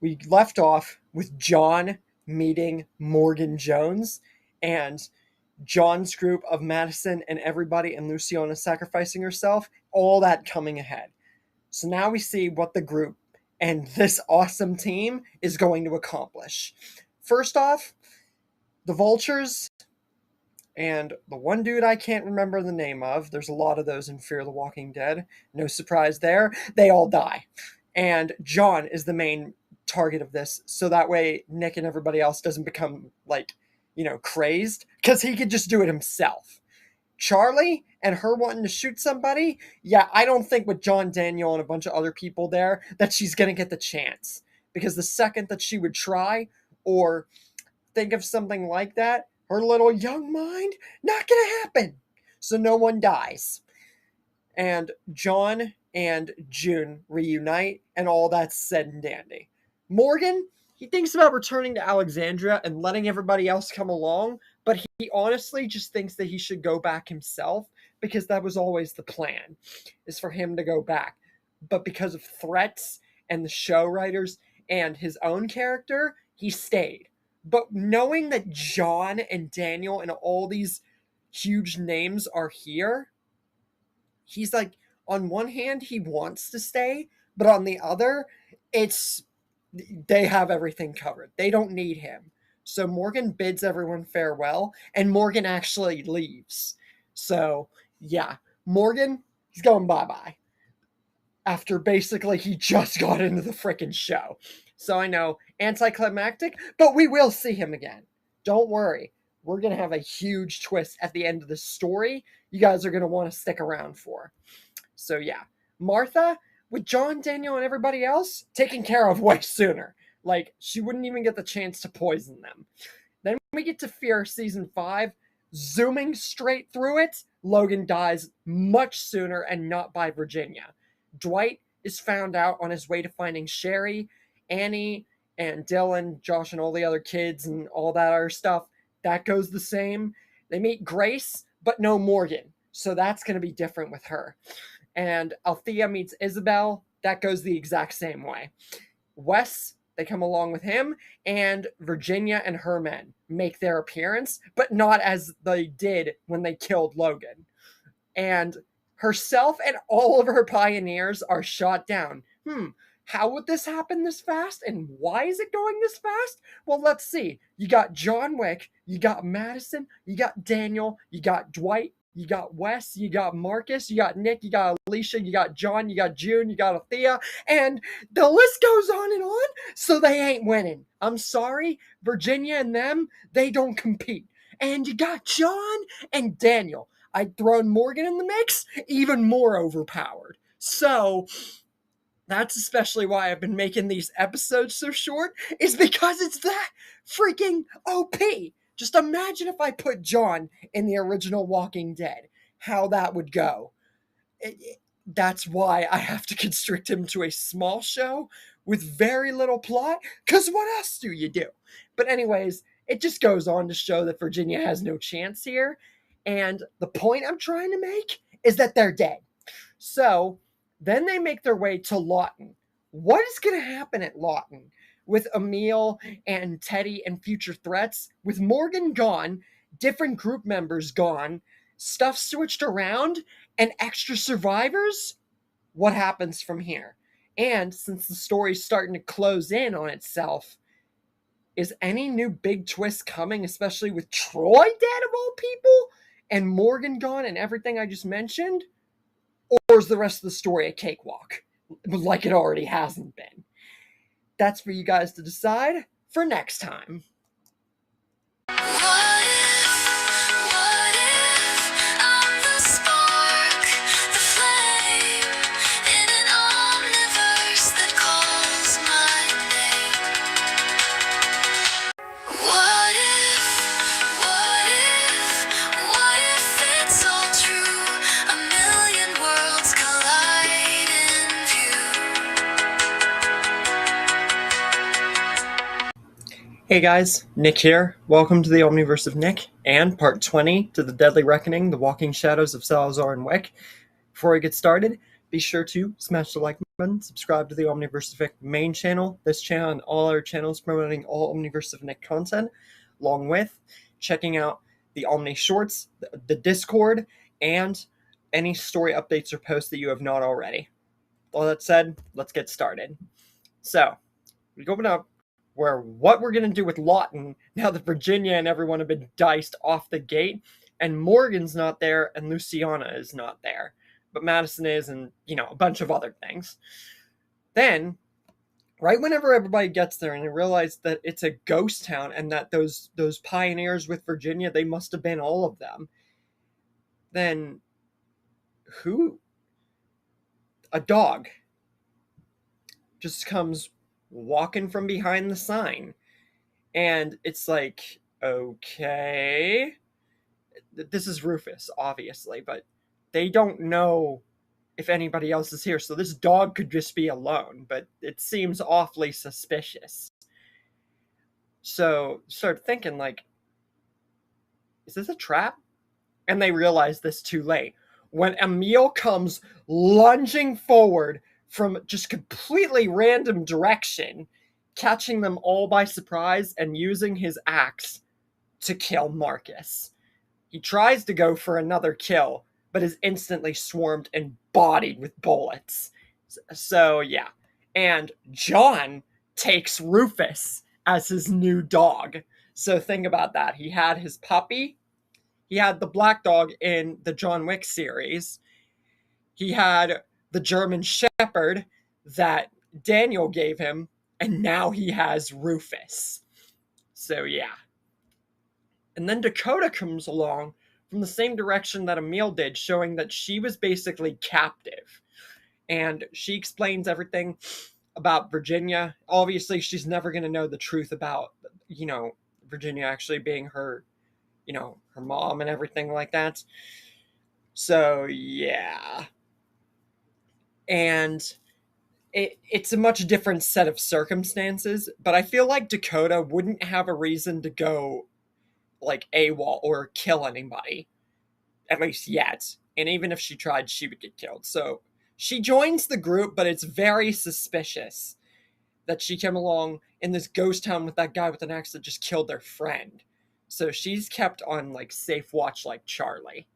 we left off with John meeting Morgan Jones, and John's group of Madison and everybody and Luciana sacrificing herself, all that coming ahead. So now we see what the group and this awesome team is going to accomplish. First off, the Vultures and the one dude I can't remember the name of, there's a lot of those in Fear the Walking Dead, no surprise there, they all die. And John is the main target of this, so that way Nick and everybody else doesn't become, crazed, because he could just do it himself. Charlie and her wanting to shoot somebody, yeah, I don't think with John Daniel and a bunch of other people there that she's going to get the chance. Because the second that she would try or think of something like that, her little young mind, not going to happen. So no one dies. And John and June reunite, and all that's said and dandy. Morgan, he thinks about returning to Alexandria and letting everybody else come along, but he honestly just thinks that he should go back himself, because that was always the plan, is for him to go back. But because of threats and the show writers and his own character, he stayed. But knowing that John and Daniel and all these huge names are here, he's like, on one hand, he wants to stay, but on the other, they have everything covered. They don't need him. So Morgan bids everyone farewell, and Morgan actually leaves. So, yeah, Morgan, he's going bye-bye. After basically he just got into the frickin' show. So I know, anticlimactic, but we will see him again. Don't worry. We're going to have a huge twist at the end of the story you guys are going to want to stick around for. So yeah, Martha, with John, Daniel, and everybody else, taken care of way sooner. Like, she wouldn't even get the chance to poison them. Then we get to Fear Season 5, zooming straight through it, Logan dies much sooner and not by Virginia. Dwight is found out on his way to finding Sherry, Annie, and Dylan, Josh, and all the other kids, and all that other stuff. That goes the same. They meet Grace, but no Morgan. So that's going to be different with her. And Althea meets Isabel. That goes the exact same way. Wes, they come along with him, and Virginia and her men make their appearance, but not as they did when they killed Logan. And herself and all of her pioneers are shot down. How would this happen this fast? And why is it going this fast? Well, let's see. You got John Wick, you got Madison, you got Daniel, you got Dwight, you got Wes, you got Marcus, you got Nick, you got Alicia, you got John, you got June, you got Althea, and the list goes on and on, so they ain't winning. I'm sorry, Virginia and them, they don't compete. And you got John and Daniel. I'd thrown Morgan in the mix, even more overpowered. So that's especially why I've been making these episodes so short, is because it's that freaking OP. Just imagine if I put John in the original Walking Dead, how that would go. That's why I have to constrict him to a small show with very little plot, because what else do you do? But anyways, it just goes on to show that Virginia has no chance here, and the point I'm trying to make is that they're dead. So then they make their way to Lawton. What is going to happen at Lawton with Emil and Teddy and future threats? With Morgan gone, different group members gone, stuff switched around, and extra survivors? What happens from here? And since the story's starting to close in on itself, is any new big twist coming, especially with Troy dead of all people, and Morgan gone and everything I just mentioned? Or is the rest of the story a cakewalk, like it already hasn't been? That's for you guys to decide for next time. What if I'm the spark, the flame in an omniverse that calls my name? What if Hey guys, Nick here. Welcome to the Omniverse of Nick and part 20 to the Deadly Reckoning, the Walking Shadows of Salazar and Wick. Before we get started, be sure to smash the like button, subscribe to the Omniverse of Nick main channel, this channel, and all our channels promoting all Omniverse of Nick content, along with checking out the Omni Shorts, the Discord, and any story updates or posts that you have not already. All that said, let's get started. So, we open up where what we're going to do with Lawton now that Virginia and everyone have been diced off the gate, and Morgan's not there and Luciana is not there, but Madison is, and a bunch of other things. Then, right whenever everybody gets there and they realize that it's a ghost town and that those pioneers with Virginia, they must have been all of them, then a dog just comes walking from behind the sign. And it's like, okay, this is Rufus, obviously, but they don't know if anybody else is here. So this dog could just be alone, but it seems awfully suspicious. So start thinking, like, is this a trap? And they realize this too late. When Emil comes lunging forward from just completely random direction, catching them all by surprise and using his axe to kill Marcus. He tries to go for another kill, but is instantly swarmed and bodied with bullets. So, yeah. And John takes Rufus as his new dog. So think about that. He had his puppy. He had the black dog in the John Wick series. He had the German Shepherd that Daniel gave him, and now he has Rufus. So, yeah. And then Dakota comes along from the same direction that Emil did, showing that she was basically captive. And she explains everything about Virginia. Obviously, she's never going to know the truth about, Virginia actually being her, her mom and everything like that. So, yeah. And it's a much different set of circumstances, but I feel like Dakota wouldn't have a reason to go like AWOL or kill anybody, at least yet. And even if she tried, she would get killed. So she joins the group, but it's very suspicious that she came along in this ghost town with that guy with an axe that just killed their friend. So she's kept on like safe watch like Charlie.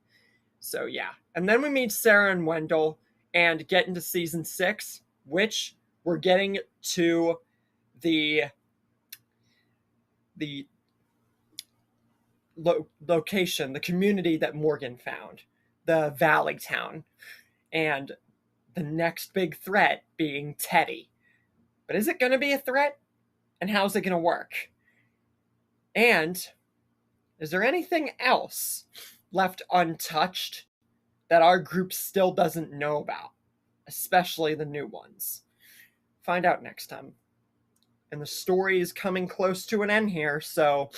So yeah. And then we meet Sarah and Wendell and get into season 6, which we're getting to the location, the community that Morgan found, the Valley Town, and the next big threat being Teddy. But is it going to be a threat? And how's it going to work? And is there anything else left untouched that our group still doesn't know about, especially the new ones? Find out next time. And the story is coming close to an end here, so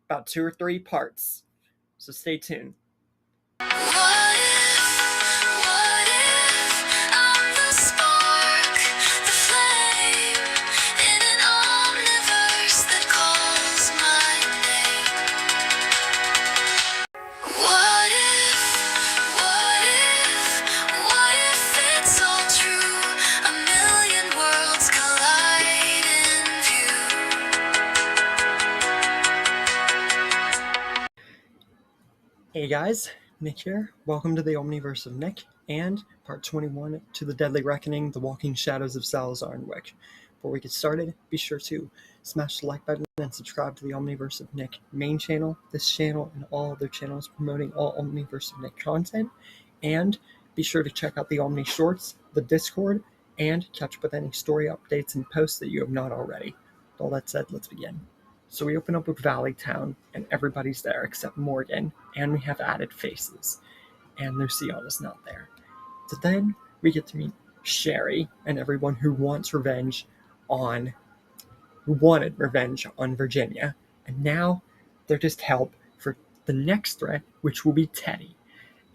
about 2 or 3 parts. So stay tuned. What if I'm the spark, the flame in an omniverse that calls my name? What if it's all true? A million worlds collide in view. Hey guys, Nick here. Welcome to the Omniverse of Nick and part 21 to the Deadly Reckoning, the Walking Shadows of Salazar and Wick. Before we get started, be sure to smash the like button and subscribe to the Omniverse of Nick main channel, this channel, and all other channels promoting all Omniverse of Nick content. And be sure to check out the Omni Shorts, the Discord, and catch up with any story updates and posts that you have not already. With all that said, let's begin. So we open up with Valley Town, and everybody's there except Morgan, and we have added faces, and Luciana's not there. So then we get to meet Sherry and everyone who wanted revenge on Virginia, and now they're just help for the next threat, which will be Teddy.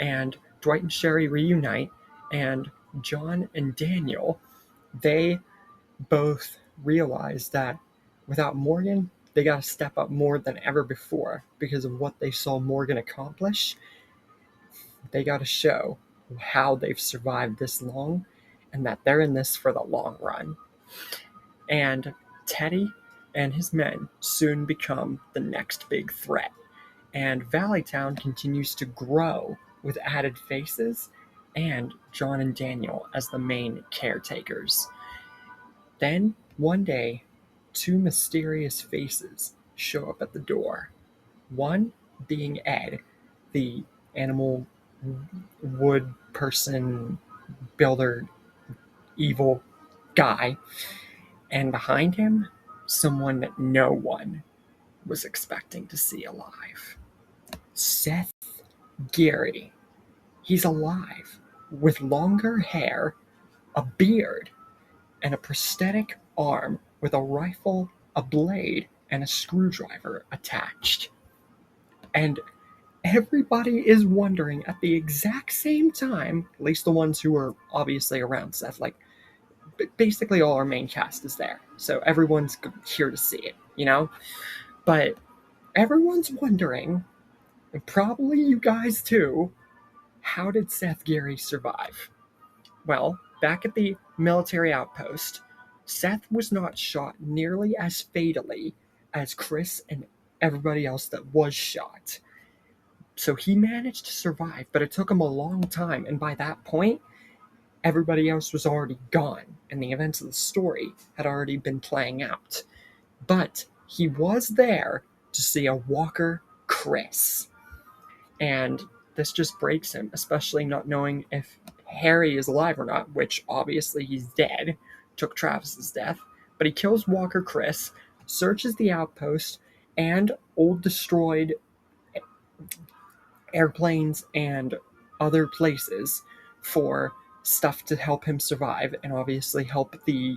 And Dwight and Sherry reunite, and John and Daniel, they both realize that without Morgan, they got to step up more than ever before because of what they saw Morgan accomplish. They got to show how they've survived this long and that they're in this for the long run. And Teddy and his men soon become the next big threat. And Valleytown continues to grow with added faces and John and Daniel as the main caretakers. Then, one day, two mysterious faces show up at the door. One being Ed, the animal wood person, builder, evil guy, and behind him, someone that no one was expecting to see alive. Seth Geary. He's alive, with longer hair, a beard, and a prosthetic arm with a rifle, a blade, and a screwdriver attached. And everybody is wondering at the exact same time, at least the ones who are obviously around Seth, like basically all our main cast is there. So everyone's here to see it, you know? But everyone's wondering, and probably you guys too, how did Seth Geary survive? Well, back at the military outpost, Seth was not shot nearly as fatally as Chris and everybody else that was shot. So he managed to survive, but it took him a long time, and by that point, everybody else was already gone, and the events of the story had already been playing out. But he was there to see a Walker Chris. And this just breaks him, especially not knowing if Harry is alive or not, which obviously he's dead, took Travis's death, but he kills Walker Chris, searches the outpost and old destroyed airplanes and other places for stuff to help him survive and obviously help the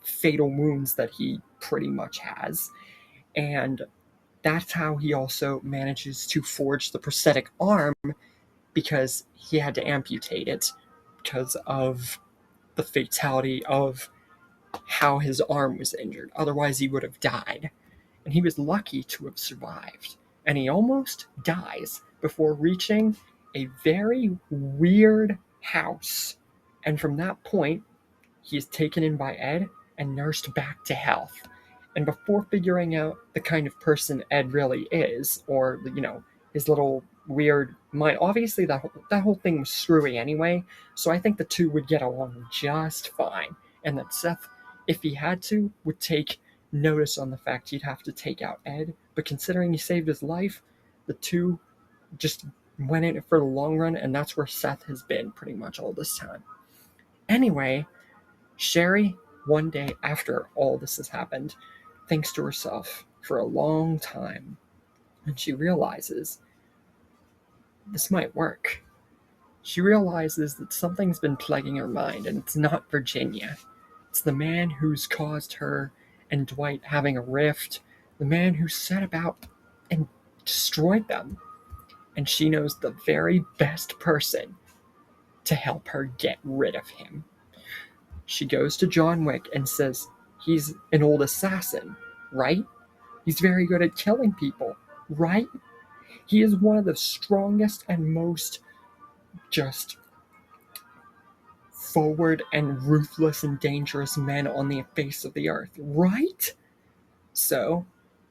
fatal wounds that he pretty much has. And that's how he also manages to forge the prosthetic arm, because he had to amputate it because of the fatality of how his arm was injured. Otherwise, he would have died. And he was lucky to have survived. And he almost dies before reaching a very weird house. And from that point, he is taken in by Ed and nursed back to health. And before figuring out the kind of person Ed really is, or, you know, his little weird mind, obviously that whole thing was screwy anyway, so I think the two would get along just fine. And that Seth, if he had to, would take notice on the fact he'd have to take out Ed. But considering he saved his life, the two just went in it for the long run, and that's where Seth has been pretty much all this time. Anyway, Sherry, one day after all this has happened, thinks to herself for a long time, and she realizes this might work. She realizes that something's been plaguing her mind, and it's not Virginia. It's the man who's caused her and Dwight having a rift, the man who set about and destroyed them. And she knows the very best person to help her get rid of him. She goes to John Wick and says, he's an old assassin, right? He's very good at killing people, right? He is one of the strongest and most just forward and ruthless and dangerous men on the face of the earth, right? So,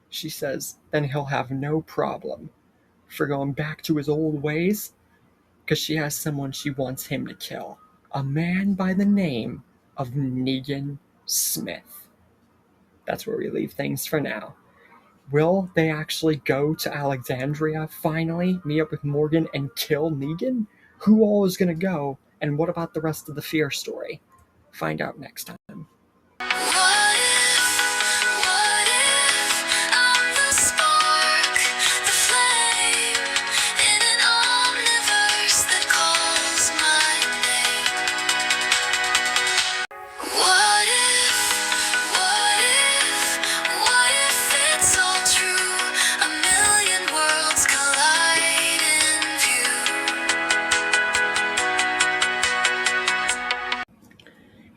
she says, then he'll have no problem for going back to his old ways, because she has someone she wants him to kill. A man by the name of Negan Smith. That's where we leave things for now. Will they actually go to Alexandria, finally, meet up with Morgan, and kill Negan? Who all is going to go, and what about the rest of the Fear story? Find out next time. What if I'm the spark, the flame in an omniverse that calls my name? What if it's all true? A million worlds collide in view.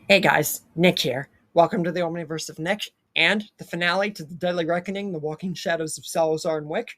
Hey guys, Nick here. Welcome to the Omniverse of Nick. and the finale to the Deadly Reckoning, The Walking Shadows of Salazar and Wick.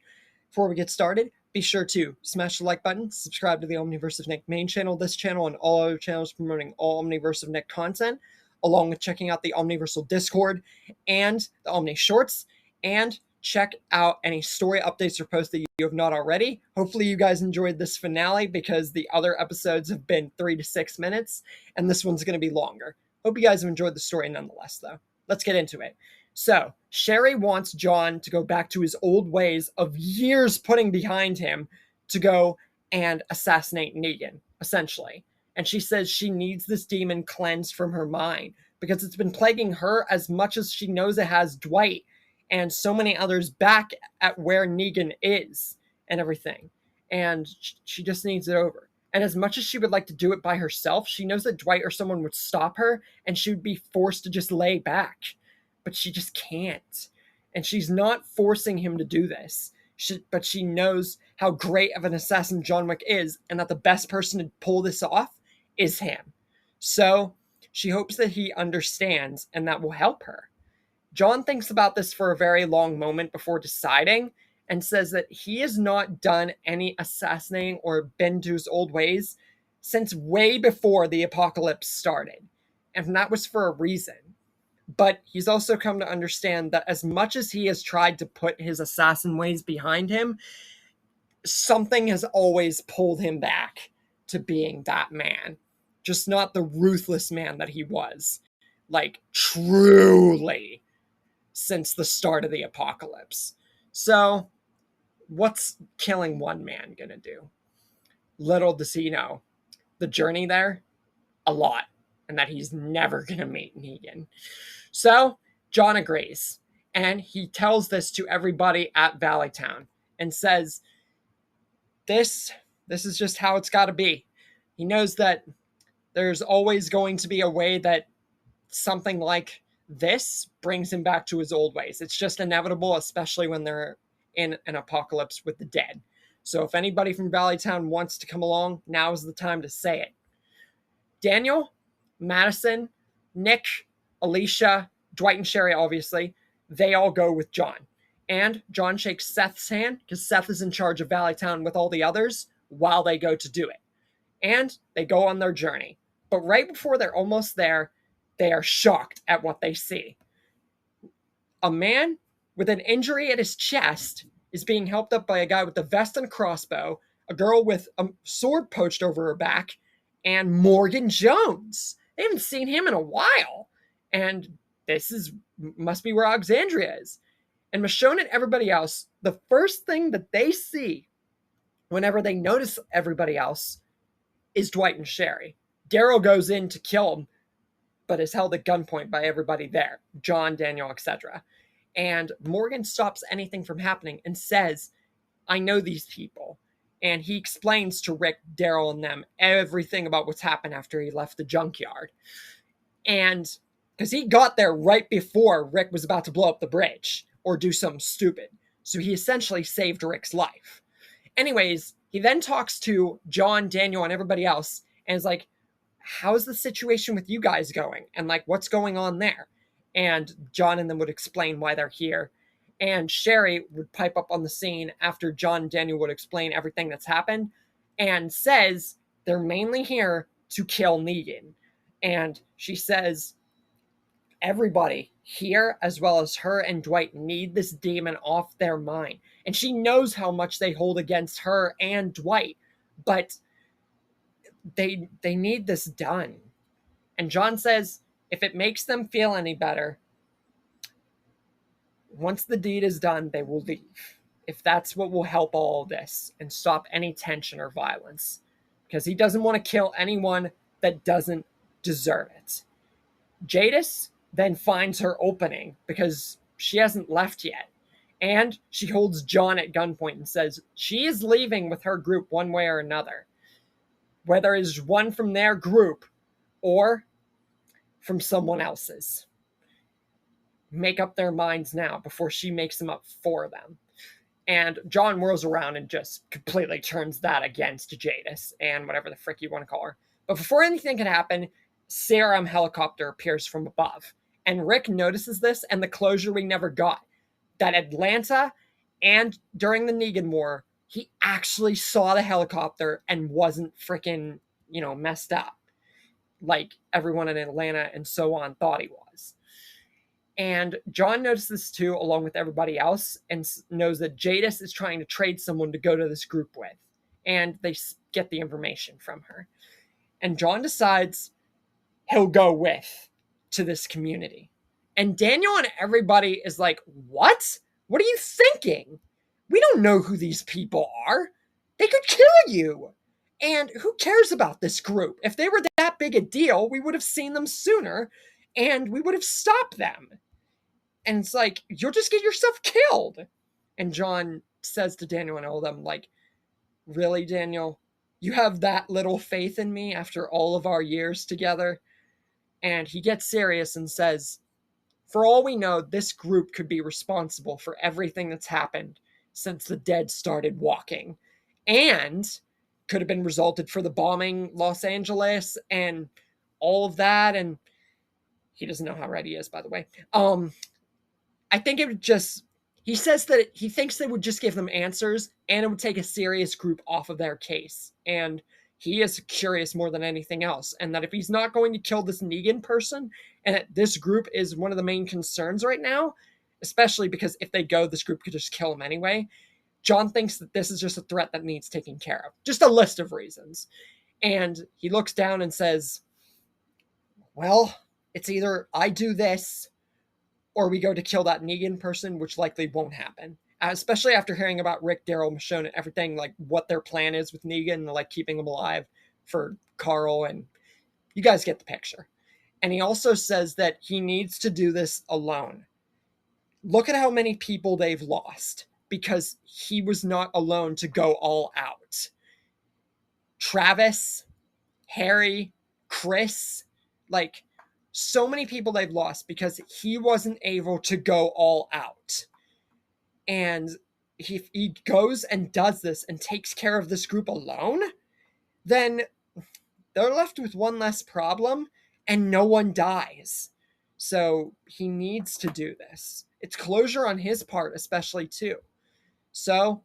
Before we get started, be sure to smash the like button, subscribe to the Omniverse of Nick main channel, this channel, and all other channels promoting all Omniverse of Nick content, along with checking out the Omniversal Discord and the Omni Shorts, and check out any story updates or posts that you have not already. Hopefully you guys enjoyed this finale because the other episodes have been 3 to 6 minutes, and this one's going to be longer. Hope you guys have enjoyed the story nonetheless, though. Let's get into it. So, Sherry wants John to go back to his old ways of years putting behind him to go and assassinate Negan, essentially. And she says she needs this demon cleansed from her mind because it's been plaguing her as much as she knows it has Dwight and so many others back at where Negan is and everything. And she just needs it over. And as much as she would like to do it by herself, she knows that Dwight or someone would stop her and she would be forced to just lay back. But she just can't. And she's not forcing him to do this. But she knows how great of an assassin John Wick is and that the best person to pull this off is him. So she hopes that he understands and that will help her. John thinks about this for a very long moment before deciding and says that he has not done any assassinating or been to his old ways since way before the apocalypse started. And that was for a reason. But he's also come to understand that as much as he has tried to put his assassin ways behind him, something has always pulled him back to being that man. Just not the ruthless man that he was. Like, truly, since the start of the apocalypse. So, what's killing one man gonna do? Little does he know, the journey there, a lot, and that he's never gonna meet Negan. So, John agrees, and he tells this to everybody at Valleytown, and says, this is just how it's gotta be. He knows that there's always going to be a way that something like this brings him back to his old ways. It's just inevitable, especially when they're in an apocalypse with the dead. So if anybody from Valleytown wants to come along, now is the time to say it. Daniel, Madison, Nick, Alicia, Dwight and Sherry, obviously, they all go with John. And John shakes Seth's hand because Seth is in charge of Valleytown with all the others while they go to do it. And they go on their journey. But right before they're almost there, they are shocked at what they see. A man with an injury at his chest is being helped up by a guy with a vest and a crossbow, a girl with a sword poached over her back, and Morgan Jones. They haven't seen him in a while. And this must be where Alexandria is. And Michonne and everybody else, the first thing that they see whenever they notice everybody else is Dwight and Sherry. Daryl goes in to kill him, but is held at gunpoint by everybody there, John, Daniel, etc. And Morgan stops anything from happening and says, I know these people. And he explains to Rick, Daryl, and them everything about what's happened after he left the junkyard. And because he got there right before Rick was about to blow up the bridge or do something stupid. So he essentially saved Rick's life. Anyways, he then talks to John, Daniel, and everybody else and is like, how's the situation with you guys going? And like, what's going on there? And John and them would explain why they're here. And Sherry would pipe up on the scene after John and Daniel would explain everything that's happened and says they're mainly here to kill Negan. And she says everybody here, as well as her and Dwight, need this demon off their mind. And she knows how much they hold against her and Dwight, but they need this done. And John says if it makes them feel any better, once the deed is done, they will leave. If that's what will help all of this and stop any tension or violence. Because he doesn't want to kill anyone that doesn't deserve it. Jadis then finds her opening because she hasn't left yet. And she holds John at gunpoint and says she is leaving with her group one way or another. Whether it's one from their group or from someone else's. Make up their minds now before she makes them up for them. And John whirls around and just completely turns that against Jadis and whatever the frick you want to call her. But before anything can happen, Serum helicopter appears from above. And Rick notices this and the closure we never got. That Atlanta and during the Negan War, he actually saw the helicopter and wasn't freaking, messed up like everyone in Atlanta and so on thought he was. And John notices this too, along with everybody else, and knows that Jadis is trying to trade someone to go to this group with. And they get the information from her. And John decides he'll go with to this community. And Daniel and everybody is like, what? What are you thinking? We don't know who these people are. They could kill you. And who cares about this group? If they were that big a deal, we would have seen them sooner and we would have stopped them. And it's like, you'll just get yourself killed. And John says to Daniel and all of them, like, really, Daniel? You have that little faith in me after all of our years together? And he gets serious and says, for all we know, this group could be responsible for everything that's happened since the dead started walking. And could have been resulted for the bombing Los Angeles and all of that. And he doesn't know how ready he is, by the way. I think it would just, he says that he thinks they would just give them answers and it would take a serious group off of their case. And he is curious more than anything else. And that if he's not going to kill this Negan person, and that this group is one of the main concerns right now, especially because if they go, this group could just kill him anyway. John thinks that this is just a threat that needs taken care of. Just a list of reasons. And he looks down and says, well, it's either I do this or we go to kill that Negan person, which likely won't happen. Especially after hearing about Rick, Daryl, Michonne, and everything, like what their plan is with Negan, like keeping him alive for Carl, and you guys get the picture. And he also says that he needs to do this alone. Look at how many people they've lost because he was not alone to go all out. Travis, Harry, Chris, like so many people they've lost because he wasn't able to go all out. And he goes and does this and takes care of this group alone, then they're left with one less problem and no one dies. So he needs to do this. It's closure on his part, especially too. So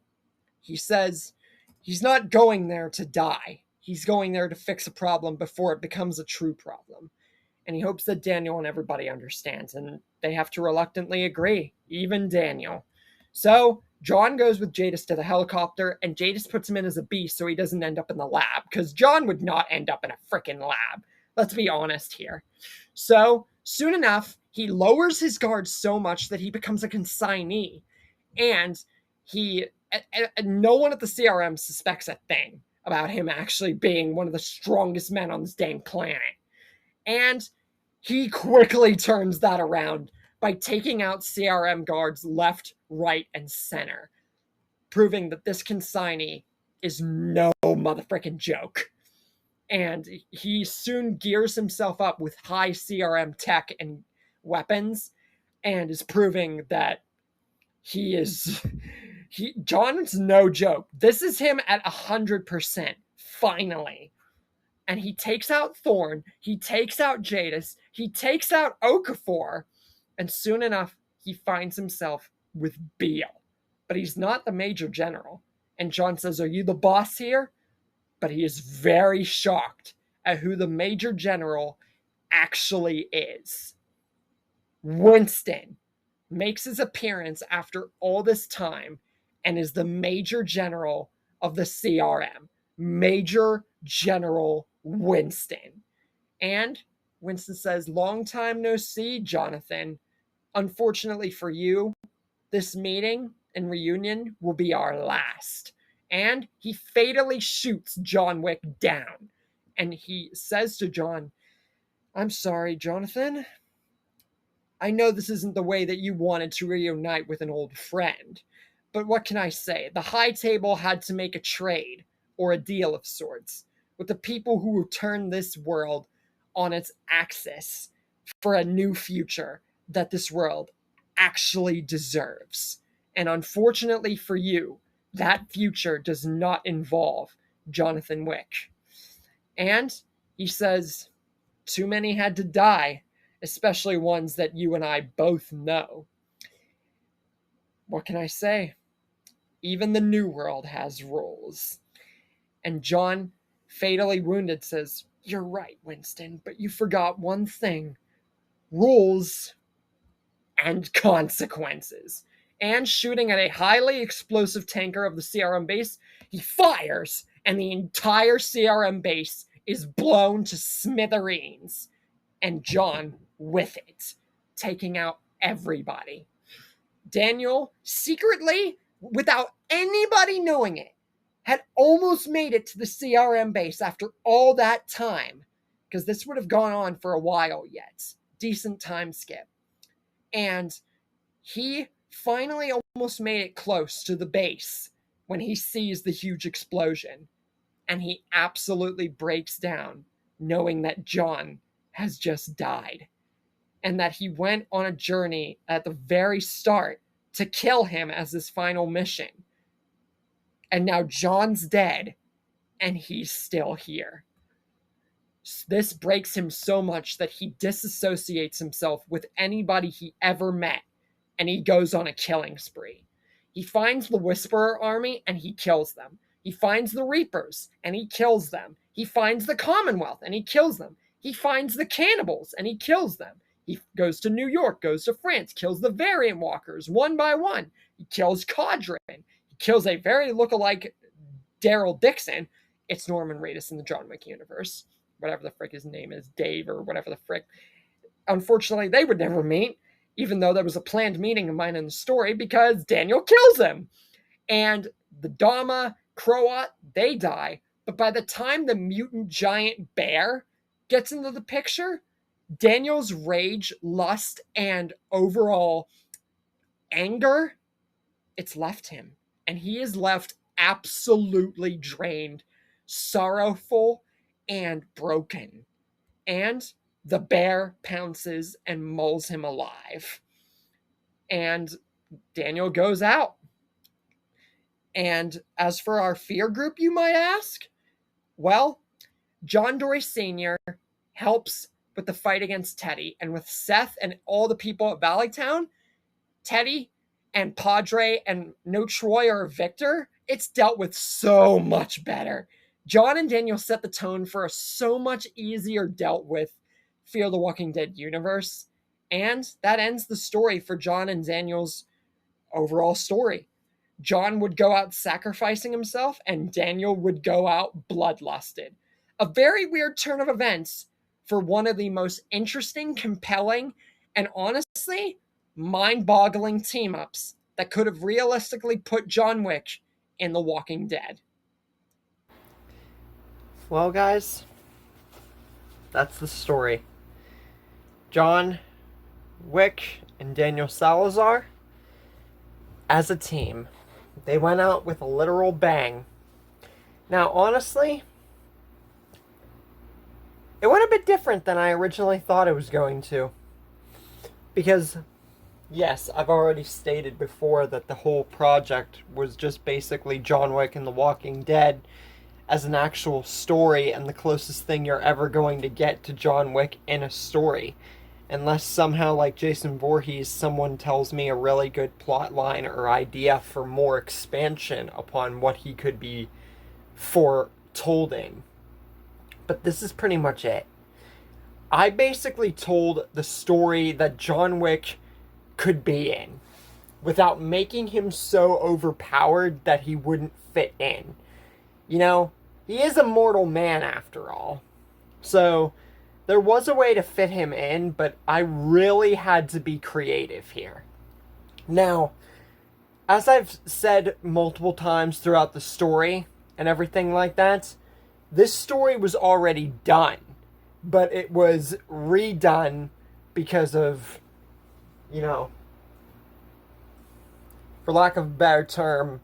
he says he's not going there to die. He's going there to fix a problem before it becomes a true problem. And he hopes that Daniel and everybody understands, and they have to reluctantly agree, even Daniel. So John goes with Jadis to the helicopter, and Jadis puts him in as a beast so he doesn't end up in the lab, because John would not end up in a freaking lab. Let's be honest here. So soon enough, he lowers his guard so much that he becomes a consignee, and no one at the CRM suspects a thing about him actually being one of the strongest men on this dang planet. And he quickly turns that around by taking out CRM guards left, right, and center, proving that this consignee is no motherfucking joke. And he soon gears himself up with high CRM tech and weapons, and is proving that John's no joke. This is him at 100%, finally. And he takes out Thorne, he takes out Jadis, he takes out Okafor, and soon enough, he finds himself with Beale. But he's not the Major General. And John says, are you the boss here? But he is very shocked at who the Major General actually is. Winston makes his appearance after all this time and is the Major General of the CRM. Major General Winston. And Winston says, long time no see, Jonathan. Unfortunately for you, this meeting and reunion will be our last. And he fatally shoots John Wick down. And he says to John, I'm sorry, Jonathan. I know this isn't the way that you wanted to reunite with an old friend. But what can I say? The High Table had to make a trade, or a deal of sorts, with the people who will turn this world on its axis for a new future that this world actually deserves. And unfortunately for you, that future does not involve Jonathan Wick. And he says, too many had to die, especially ones that you and I both know. What can I say? Even the New World has rules. And John, fatally wounded, says, "You're right, Winston, but you forgot one thing. Rules and consequences." And shooting at a highly explosive tanker of the CRM base, he fires, and the entire CRM base is blown to smithereens. And John with it, taking out everybody. Daniel, secretly, without anybody knowing it, had almost made it to the CRM base after all that time, because this would have gone on for a while yet. Decent time skip. And he finally almost made it close to the base when he sees the huge explosion. And he absolutely breaks down, knowing that John has just died. And that he went on a journey at the very start to kill him as his final mission. And now John's dead, and he's still here. This breaks him so much that he disassociates himself with anybody he ever met, and he goes on a killing spree. He finds the Whisperer army, and he kills them. He finds the Reapers, and he kills them. He finds the Commonwealth, and he kills them. He finds the Cannibals, and he kills them. He goes to New York, goes to France, kills the Variant Walkers one by one. He kills Codrin. He kills a very lookalike Daryl Dixon. It's Norman Reedus in the John Wick universe. Whatever the frick his name is, Dave or whatever the frick. Unfortunately, they would never meet, even though there was a planned meeting of mine in the story, because Daniel kills him. And the Dama, Croat, they die. But by the time the mutant giant bear gets into the picture, Daniel's rage, lust, and overall anger, it's left him. And he is left absolutely drained, sorrowful, and broken. And the bear pounces and mauls him alive. And Daniel goes out. And as for our fear group, you might ask? Well, John Dory Sr. helps with the fight against Teddy. And with Seth and all the people at Valleytown, Teddy and Padre and no Troy or Victor, it's dealt with so much better. John and Daniel set the tone for a so much easier dealt with Fear the Walking Dead universe. And that ends the story for John and Daniel's overall story. John would go out sacrificing himself, and Daniel would go out bloodlusted. A very weird turn of events for one of the most interesting, compelling, and honestly, mind-boggling team-ups that could have realistically put John Wick in The Walking Dead. Well, guys, that's the story. John Wick and Daniel Salazar, as a team, they went out with a literal bang. Now, honestly, it went a bit different than I originally thought it was going to. Because, yes, I've already stated before that the whole project was just basically John Wick and The Walking Dead as an actual story, and the closest thing you're ever going to get to John Wick in a story. Unless somehow, like Jason Voorhees, someone tells me a really good plot line or idea for more expansion upon what he could be foretold in. But this is pretty much it. I basically told the story that John Wick could be in, without making him so overpowered that he wouldn't fit in. You know, he is a mortal man after all. So, there was a way to fit him in, but I really had to be creative here. Now, as I've said multiple times throughout the story and everything like that, this story was already done, but it was redone because of, you know, for lack of a better term,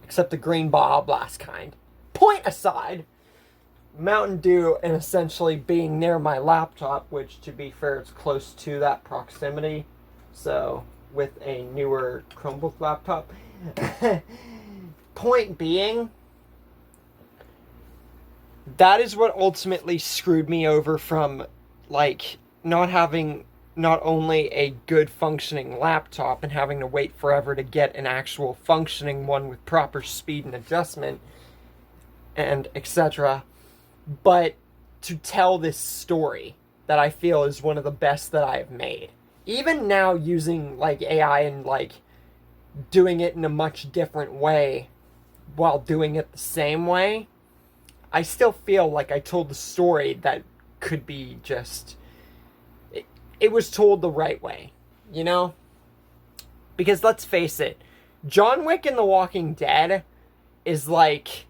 except the green ball blast kind. Point aside, Mountain Dew and essentially being near my laptop, which, to be fair, it's close to that proximity, so with a newer Chromebook laptop. Point being, that is what ultimately screwed me over from like not having not only a good functioning laptop and having to wait forever to get an actual functioning one with proper speed and adjustment and etc., but to tell this story that I feel is one of the best that I have made. Even now, using like AI and like doing it in a much different way while doing it the same way, I still feel like I told the story that could be just... It was told the right way, you know? Because let's face it, John Wick in The Walking Dead is like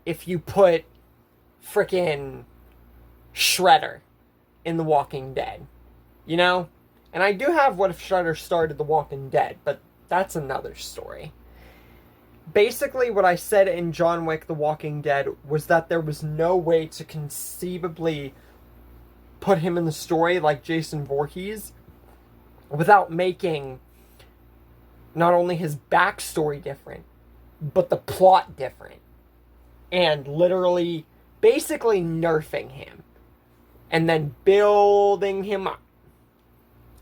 if you put frickin' Shredder in The Walking Dead, you know? And I do have What If Shredder started The Walking Dead, but that's another story. Basically, what I said in John Wick The Walking Dead was that there was no way to conceivably put him in the story like Jason Voorhees without making not only his backstory different, but the plot different. And literally, basically nerfing him. And then building him up.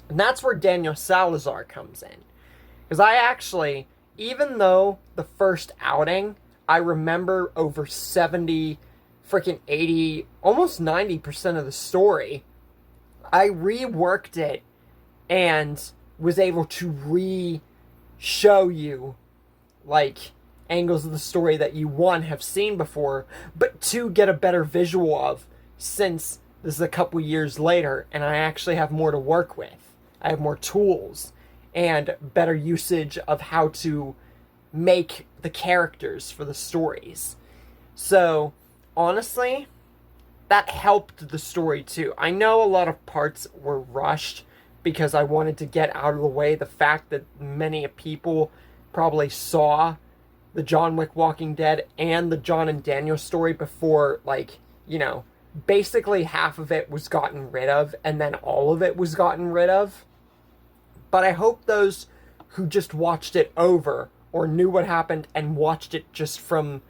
And that's where Daniel Salazar comes in. Because I actually, even though the first outing, I remember over 70, freaking 80, almost 90% of the story, I reworked it and was able to re-show you, like, angles of the story that you, one, have seen before, but two, get a better visual of, since this is a couple years later, and I actually have more to work with. I have more tools and better usage of how to make the characters for the stories. So, honestly, that helped the story too. I know a lot of parts were rushed because I wanted to get out of the way the fact that many people probably saw the John Wick Walking Dead and the John and Daniel story before, like, you know, basically half of it was gotten rid of and then all of it was gotten rid of. But I hope those who just watched it over or knew what happened and watched it just from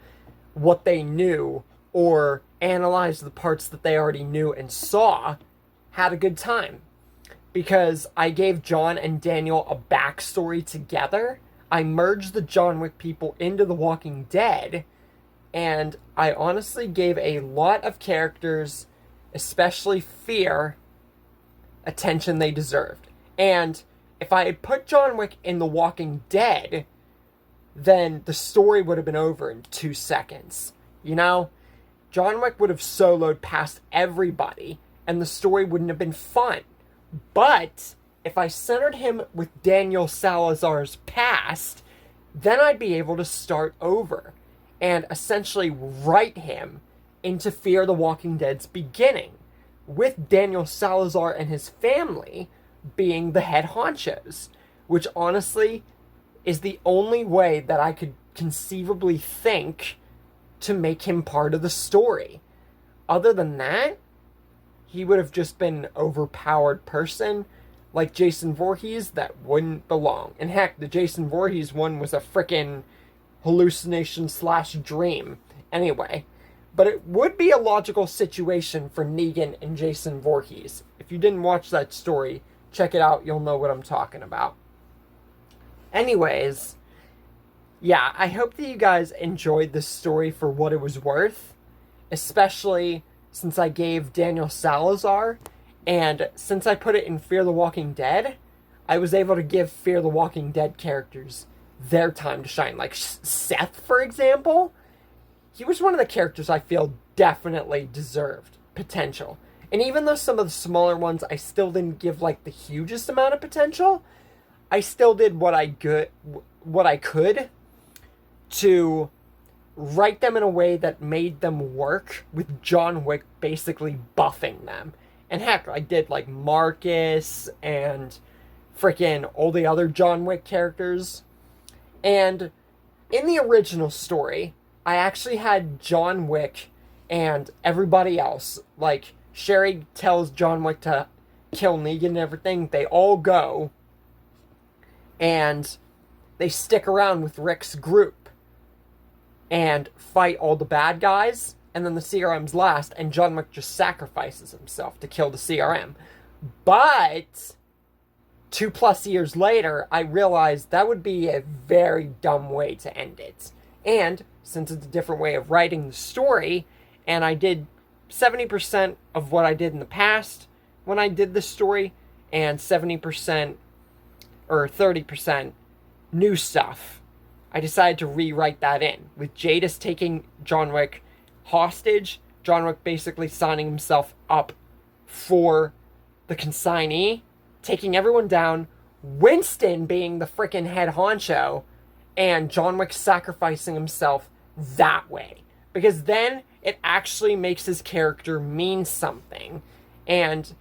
what they knew or analyzed the parts that they already knew and saw had a good time. Because I gave John and Daniel a backstory together. I merged the John Wick people into The Walking Dead. And I honestly gave a lot of characters, especially Fear, attention they deserved. And if I had put John Wick in The Walking Dead, then the story would have been over in 2 seconds. You know? John Wick would have soloed past everybody, and the story wouldn't have been fun. But if I centered him with Daniel Salazar's past, then I'd be able to start over and essentially write him into Fear the Walking Dead's beginning, with Daniel Salazar and his family being the head honchos, which honestly is the only way that I could conceivably think to make him part of the story. Other than that, he would have just been an overpowered person like Jason Voorhees that wouldn't belong. And heck, the Jason Voorhees one was a frickin' hallucination / dream anyway. But it would be a logical situation for Negan and Jason Voorhees. If you didn't watch that story, check it out, you'll know what I'm talking about. Anyways, yeah, I hope that you guys enjoyed this story for what it was worth, especially since I gave Daniel Salazar, and since I put it in Fear the Walking Dead, I was able to give Fear the Walking Dead characters their time to shine. Like Seth, for example, he was one of the characters I feel definitely deserved potential. And even though some of the smaller ones I still didn't give like the hugest amount of potential, I still did what I could to write them in a way that made them work with John Wick basically buffing them. And heck, I did like Marcus and freaking all the other John Wick characters. And in the original story, I actually had John Wick and everybody else, like Sherry tells John Wick to kill Negan and everything, they all go and they stick around with Rick's group and fight all the bad guys and then the CRM's last, and John Wick just sacrifices himself to kill the CRM. But 2+ years later, I realized that would be a very dumb way to end it. And since it's a different way of writing the story, and I did 70% of what I did in the past when I did this story, and 70% or 30% new stuff, I decided to rewrite that in. With Jadis taking John Wick hostage, John Wick basically signing himself up for the consignee, taking everyone down, Winston being the freaking head honcho, and John Wick sacrificing himself that way. Because then it actually makes his character mean something. And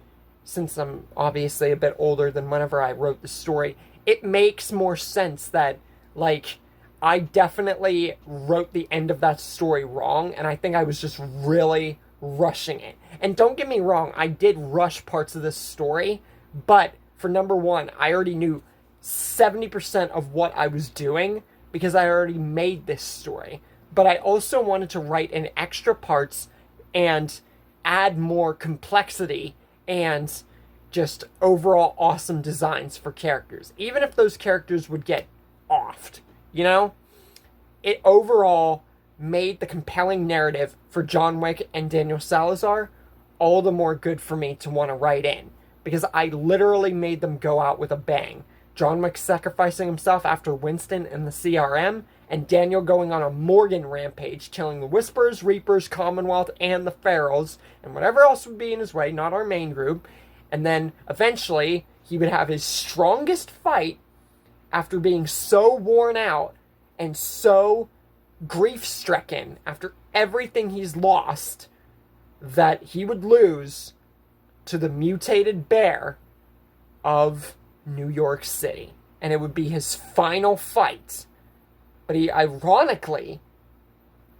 since I'm obviously a bit older than whenever I wrote the story, it makes more sense that, like, I definitely wrote the end of that story wrong, and I think I was just really rushing it. And don't get me wrong, I did rush parts of this story, but for number one, I already knew 70% of what I was doing because I already made this story. But I also wanted to write in extra parts and add more complexity and just overall awesome designs for characters. Even if those characters would get offed, you know? It overall made the compelling narrative for John Wick and Daniel Salazar all the more good for me to want to write in. Because I literally made them go out with a bang. John Wick sacrificing himself after Winston and the CRM, and Daniel going on a Morgan rampage, killing the Whisperers, Reapers, Commonwealth, and the Ferals, and whatever else would be in his way, not our main group. And then, eventually, he would have his strongest fight after being so worn out and so grief-stricken after everything he's lost that he would lose to the mutated bear of New York City. And it would be his final fight. But he, ironically,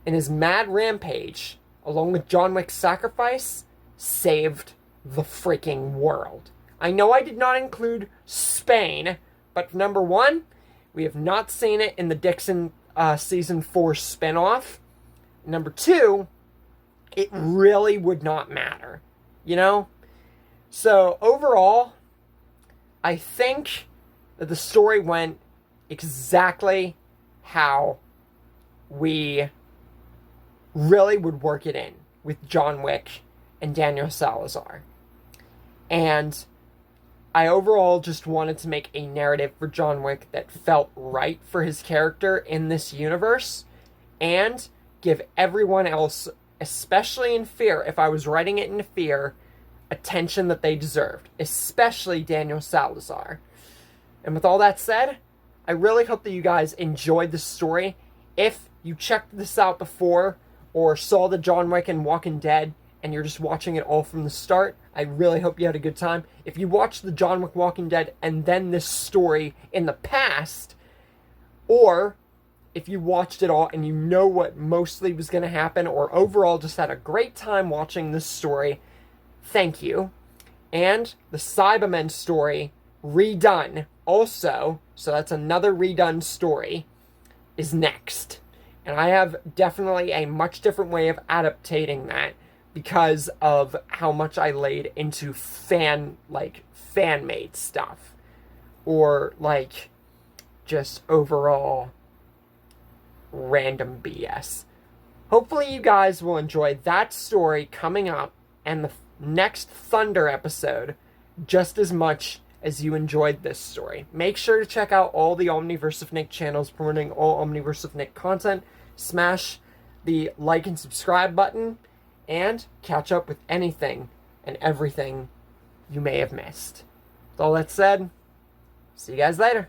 in his mad rampage, along with John Wick's sacrifice, saved the freaking world. I know I did not include Spain, but number one, we have not seen it in the Dixon Season 4 spinoff. Number two, it really would not matter, you know? So, overall, I think that the story went exactly how we really would work it in with John Wick and Daniel Salazar. And I overall just wanted to make a narrative for John Wick that felt right for his character in this universe, and give everyone else, especially in Fear, if I was writing it in Fear, attention that they deserved, especially Daniel Salazar. And with all that said, I really hope that you guys enjoyed this story. If you checked this out before, or saw the John Wick and Walking Dead, and you're just watching it all from the start, I really hope you had a good time. If you watched the John Wick Walking Dead and then this story in the past, or if you watched it all and you know what mostly was going to happen, or overall just had a great time watching this story, thank you. And the Cybermen story, redone also, so that's another redone story, is next. And I have definitely a much different way of adaptating that because of how much I laid into fan-made stuff. Or, like, just overall random BS. Hopefully you guys will enjoy that story coming up and the next Thunder episode just as much as you enjoyed this story. Make sure to check out all the Omniverse of Nick channels promoting all Omniverse of Nick content. Smash the like and subscribe button, and catch up with anything and everything you may have missed. With all that said, see you guys later.